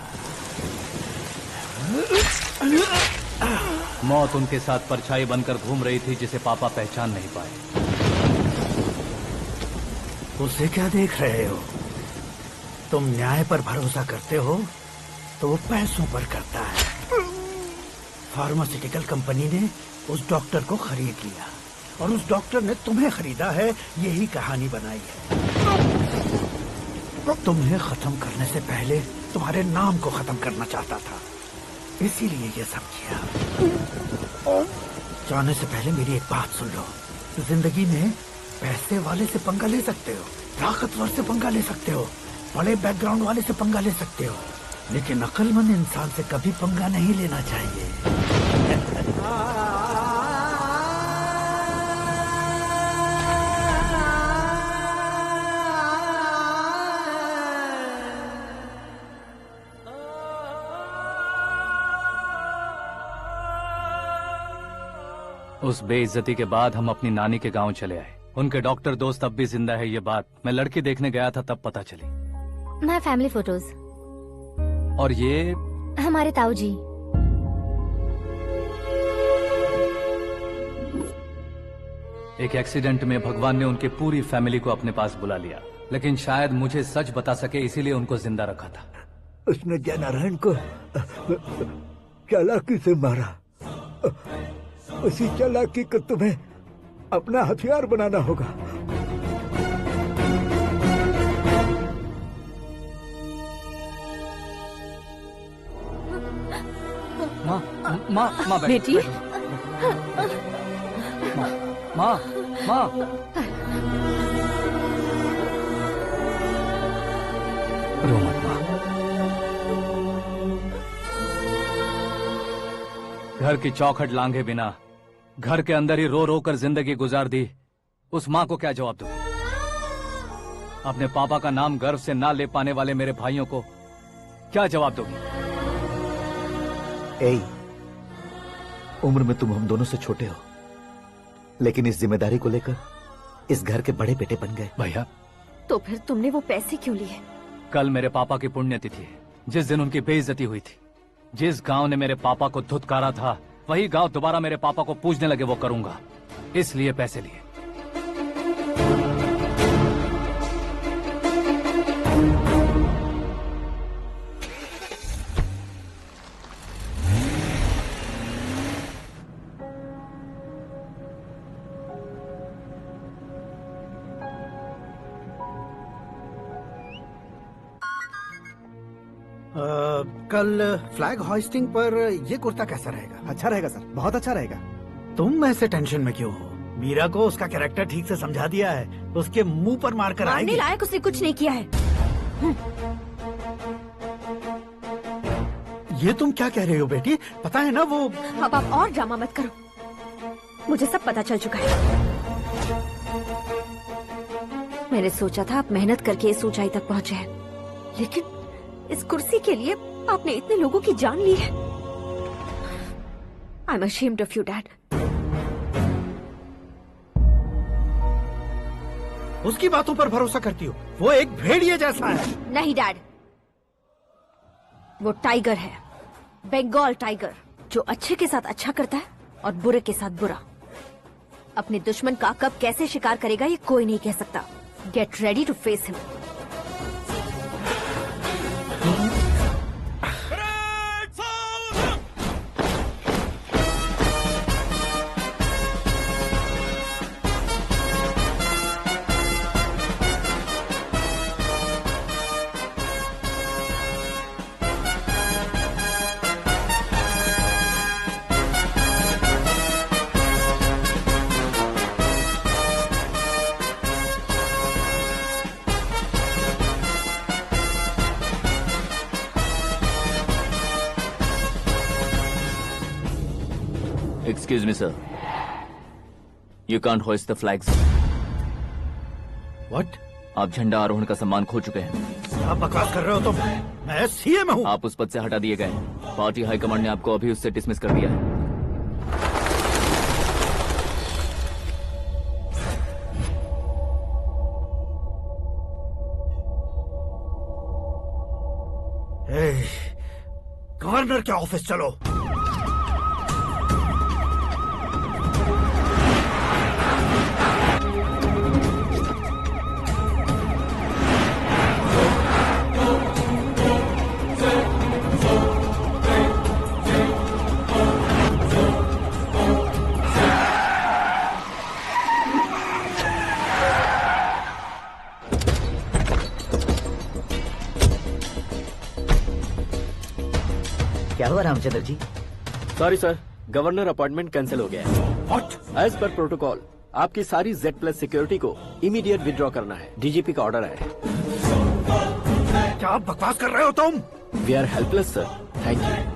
मौत उनके साथ परछाई बनकर घूम रही थी, जिसे पापा पहचान नहीं पाए। उसे क्या देख रहे हो? तुम न्याय पर भरोसा करते हो तो वो पैसों पर करता है। फार्मास्यूटिकल कंपनी ने उस डॉक्टर को खरीद लिया और उस डॉक्टर ने तुम्हें खरीदा है, यही कहानी बनाई है। तुम्हें खत्म करने से पहले तुम्हारे नाम को खत्म करना चाहता था, इसीलिए ये सब किया। जाने से पहले मेरी एक बात सुन लो। जिंदगी में पैसे वाले से पंगा ले सकते हो, ताकतवर से पंगा ले सकते हो, बड़े बैकग्राउंड वाले से पंगा ले सकते हो, लेकिन अक्लमंद इंसान से कभी पंगा नहीं लेना चाहिए। उस बेइज्जती के बाद हम अपनी नानी के गांव चले आए। उनके डॉक्टर दोस्त अब भी जिंदा है, ये बात मैं लड़की देखने गया था तब पता चली। My family photos. और ये हमारे ताऊ जी। एक एक्सीडेंट में भगवान ने उनकी पूरी फैमिली को अपने पास बुला लिया, लेकिन शायद मुझे सच बता सके इसीलिए उनको जिंदा रखा था। उसने जयनारायण को चालाकी से मारा। उसी चालाकी को तुम्हें अपना हथियार बनाना होगा। माँ बेटी। माँ रो मत माँ। घर की चौखट लांघे बिना घर के अंदर ही रो रो कर जिंदगी गुजार दी उस माँ को क्या जवाब दूं? अपने पापा का नाम गर्व से ना ले पाने वाले मेरे भाइयों को क्या जवाब दोगी? उम्र में तुम हम दोनों से छोटे हो, लेकिन इस जिम्मेदारी को लेकर इस घर के बड़े बेटे बन गए। भैया, तो फिर तुमने वो पैसे क्यों लिए? कल मेरे पापा की पुण्यतिथि है, जिस दिन उनकी बेइज्जती हुई थी। जिस गांव ने मेरे पापा को धुतकारा था वही गांव दोबारा मेरे पापा को पूजने लगे वो करूंगा, इसलिए पैसे लिए। कल फ्लैग होइस्टिंग पर ये कुर्ता कैसा रहेगा? अच्छा रहेगा सर, बहुत अच्छा रहेगा। तुम ऐसे टेंशन में क्यों हो? मीरा को उसका कैरेक्टर ठीक से समझा दिया है, उसके मुंह पर मारकर आएगी। मारने लायक उसने कुछ नहीं किया है। ये तुम क्या कह रहे हो बेटी? पता है ना वो। अब आप और ड्रामा मत करो, मुझे सब पता चल चुका है। मैंने सोचा था आप मेहनत करके इस ऊंचाई तक पहुंचे हैं, लेकिन इस कुर्सी के लिए आपने इतने लोगों की जान ली है। I am ashamed of you, Dad. उसकी बातों पर भरोसा करती हो? वो एक भेड़िए जैसा है। नहीं डैड, वो टाइगर है, बंगाल टाइगर, जो अच्छे के साथ अच्छा करता है और बुरे के साथ बुरा। अपने दुश्मन का कब कैसे शिकार करेगा ये कोई नहीं कह सकता। Get ready to face him. Excuse me, sir. You can't hoist the flags. What? आप झंडा आरोहण का सम्मान खो चुके हैं। आप बकवास कर रहे हो तुम? मैं सीएम हूँ। आप उस पद से हटा दिए गए। पार्टी हाईकमांड ने आपको अभी उससे डिसमिस कर दिया है। गवर्नर के ऑफिस चलो। क्या हुआ Ramchandra ji? Sorry sir, governor appointment cancel हो गया है। What? एज पर प्रोटोकॉल आपकी सारी Z+ सिक्योरिटी को इमीडिएट विड्रॉ करना है। डीजीपी का ऑर्डर है। क्या बकवास कर रहे हो तुम? We are helpless sir, thank you.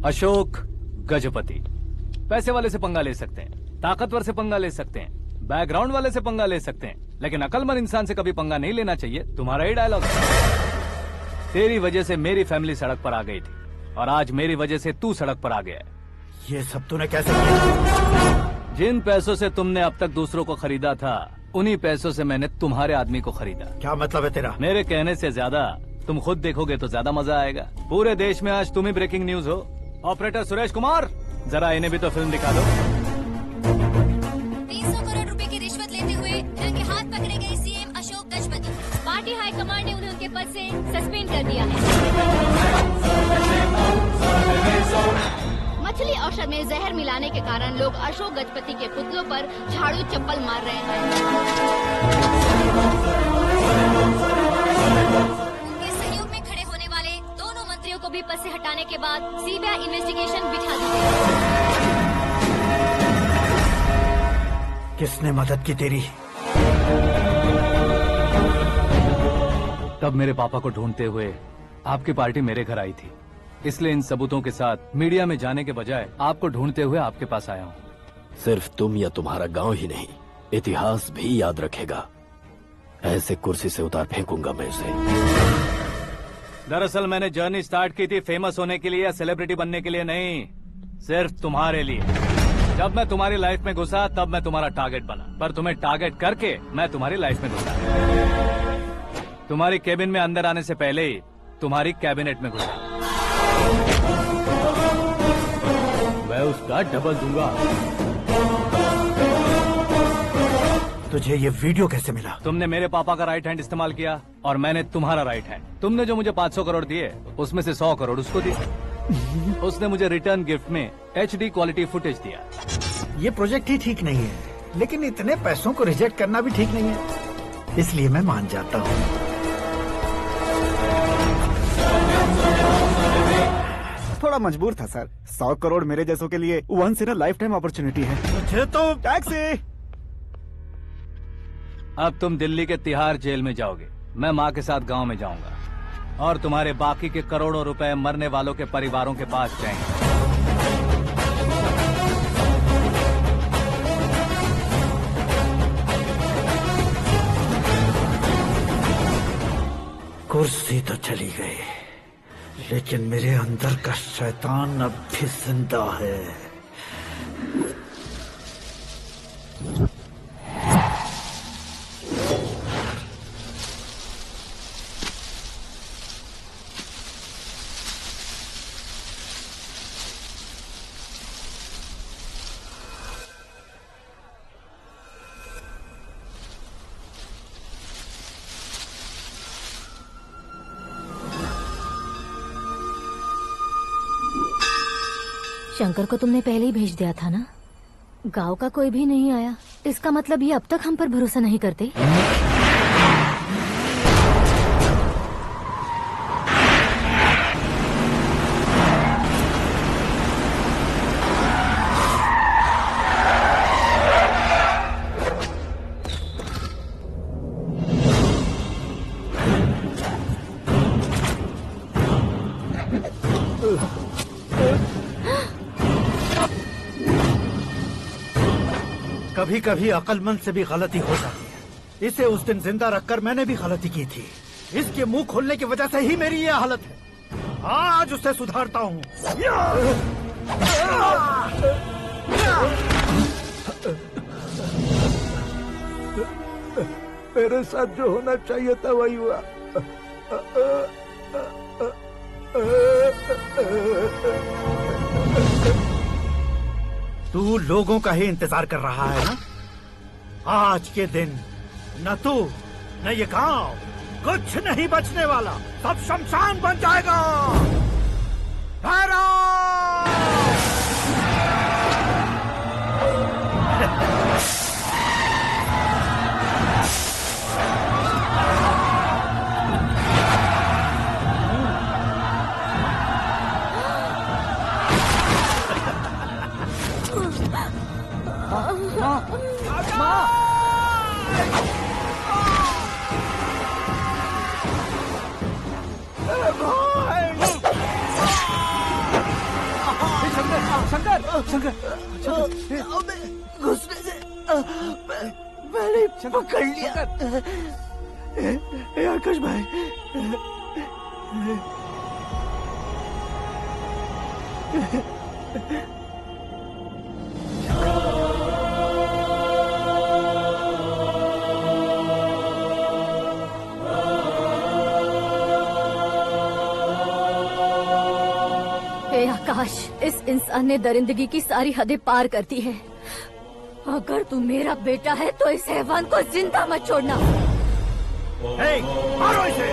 Ashok Gajapati पैसे वाले से पंगा ले सकते हैं, ताकतवर से पंगा ले सकते हैं, बैकग्राउंड वाले से पंगा ले सकते हैं, लेकिन अकलमंद इंसान से कभी पंगा नहीं लेना चाहिए। तुम्हारा ही डायलॉग है। तेरी वजह से मेरी फैमिली सड़क पर आ गई थी और आज मेरी वजह से तू सड़क पर आ गया है। ये सब तूने कैसे किया? जिन पैसों से तुमने अब तक दूसरों को खरीदा था, उन्हीं पैसों से मैंने तुम्हारे आदमी को खरीदा। क्या मतलब है तेरा? मेरे कहने से ज्यादा तुम खुद देखोगे तो ज्यादा मजा आएगा। पूरे देश में आज तुम ही ब्रेकिंग न्यूज हो। ऑपरेटर सुरेश कुमार, जरा इन्हें भी तो फिल्म दिखा दो। 300 करोड़ रुपए की रिश्वत लेते हुए रंगे हाथ पकड़े गए CM Ashok Gajapati. Party high command ने उन्हें उनके पद से सस्पेंड कर दिया है। मछली औषध में जहर मिलाने के कारण लोग अशोक गजपति के पुतलों पर झाड़ू चप्पल मार रहे हैं। उनके सहयोग में खड़े होने वाले दोनों मंत्रियों को भी पद से हटाने के बाद सीबीआई इन्वेस्टिगेशन बिठा दी गई। किसने मदद की तेरी? तब मेरे पापा को ढूंढते हुए आपकी पार्टी मेरे घर आई थी, इसलिए इन सबूतों के साथ मीडिया में जाने के बजाय आपको ढूंढते हुए आपके पास आया हूँ। सिर्फ तुम या तुम्हारा गांव ही नहीं, इतिहास भी याद रखेगा। ऐसे कुर्सी से उतार फेंकूंगा मैं उसे। दरअसल मैंने जर्नी स्टार्ट की थी फेमस होने के लिए या सेलिब्रिटी बनने के लिए नहीं, सिर्फ तुम्हारे लिए। जब मैं तुम्हारी लाइफ में घुसा तब मैं तुम्हारा टारगेट बना, पर तुम्हें टारगेट करके मैं तुम्हारी लाइफ में घुसा। तुम्हारी केबिन में अंदर आने से पहले ही तुम्हारी कैबिनेट में घुसा। मैं उसका डबल दूंगा। तुझे ये वीडियो कैसे मिला? तुमने मेरे पापा का राइट हैंड इस्तेमाल किया और मैंने तुम्हारा राइट हैंड। तुमने जो मुझे 500 करोड़ दिए उसमें से 100 करोड़ उसको दिए। उसने मुझे रिटर्न गिफ्ट में HD क्वालिटी फुटेज दिया। ये प्रोजेक्ट ही ठीक नहीं है, लेकिन इतने पैसों को रिजेक्ट करना भी ठीक नहीं है, इसलिए मैं मान जाता हूँ। थोड़ा मजबूर था सर। 100 करोड़ मेरे जैसों के लिए once in a life time opportunity है। मुझे तो टैक्सी। अब तुम दिल्ली के तिहाड़ जेल में जाओगे, मैं माँ के साथ गांव में जाऊंगा और तुम्हारे बाकी के करोड़ों रुपए मरने वालों के परिवारों के पास जाएंगे। कुर्सी तो चली गई, लेकिन मेरे अंदर का शैतान अब भी जिंदा है। शंकर को तुमने पहले ही भेज दिया था ना? गांव का कोई भी नहीं आया, इसका मतलब ये अब तक हम पर भरोसा नहीं करते। कभी कभी अक्लमंद से भी गलती हो जाती है। इसे उस दिन जिंदा रखकर मैंने भी गलती की थी। इसके मुंह खोलने की वजह से ही मेरी ये हालत है। आज उसे सुधारता हूँ। मेरे साथ जो होना चाहिए था वही हुआ। तू लोगों का ही इंतजार कर रहा है ना? आज के दिन न तू न ये गांव कुछ नहीं बचने वाला, सब शमशान बन जाएगा। शंकर घुसने से मैंने पकड़ लिया। आकाश भाई, आकाश, इस इंसान ने दरिंदगी की सारी हदें पार कर दी है। अगर तू मेरा बेटा है तो इस हैवान को जिंदा मत छोड़ना। मारो इसे।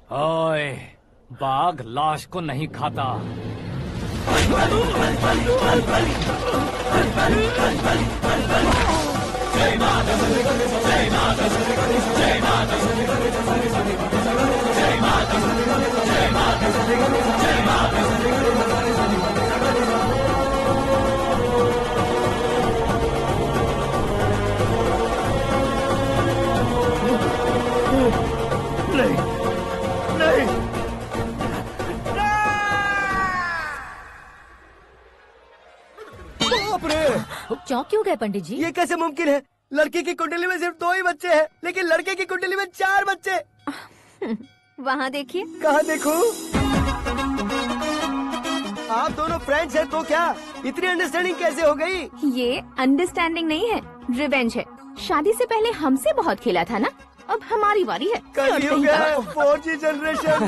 ओए, बाघ लाश को नहीं खाता। चौंक क्यों गए पंडित जी? ये कैसे मुमकिन है? लड़की की कुंडली में सिर्फ 2 ही बच्चे हैं, लेकिन लड़के की कुंडली में 4 बच्चे। वहाँ देखिए। कहाँ देखूं? आप दोनों फ्रेंड्स हैं तो क्या इतनी अंडरस्टैंडिंग कैसे हो गई? ये अंडरस्टैंडिंग नहीं है, रिवेंज है। शादी से पहले हमसे बहुत खेला था ना, अब हमारी बारी है। कलयुग है, 4G जनरेशन।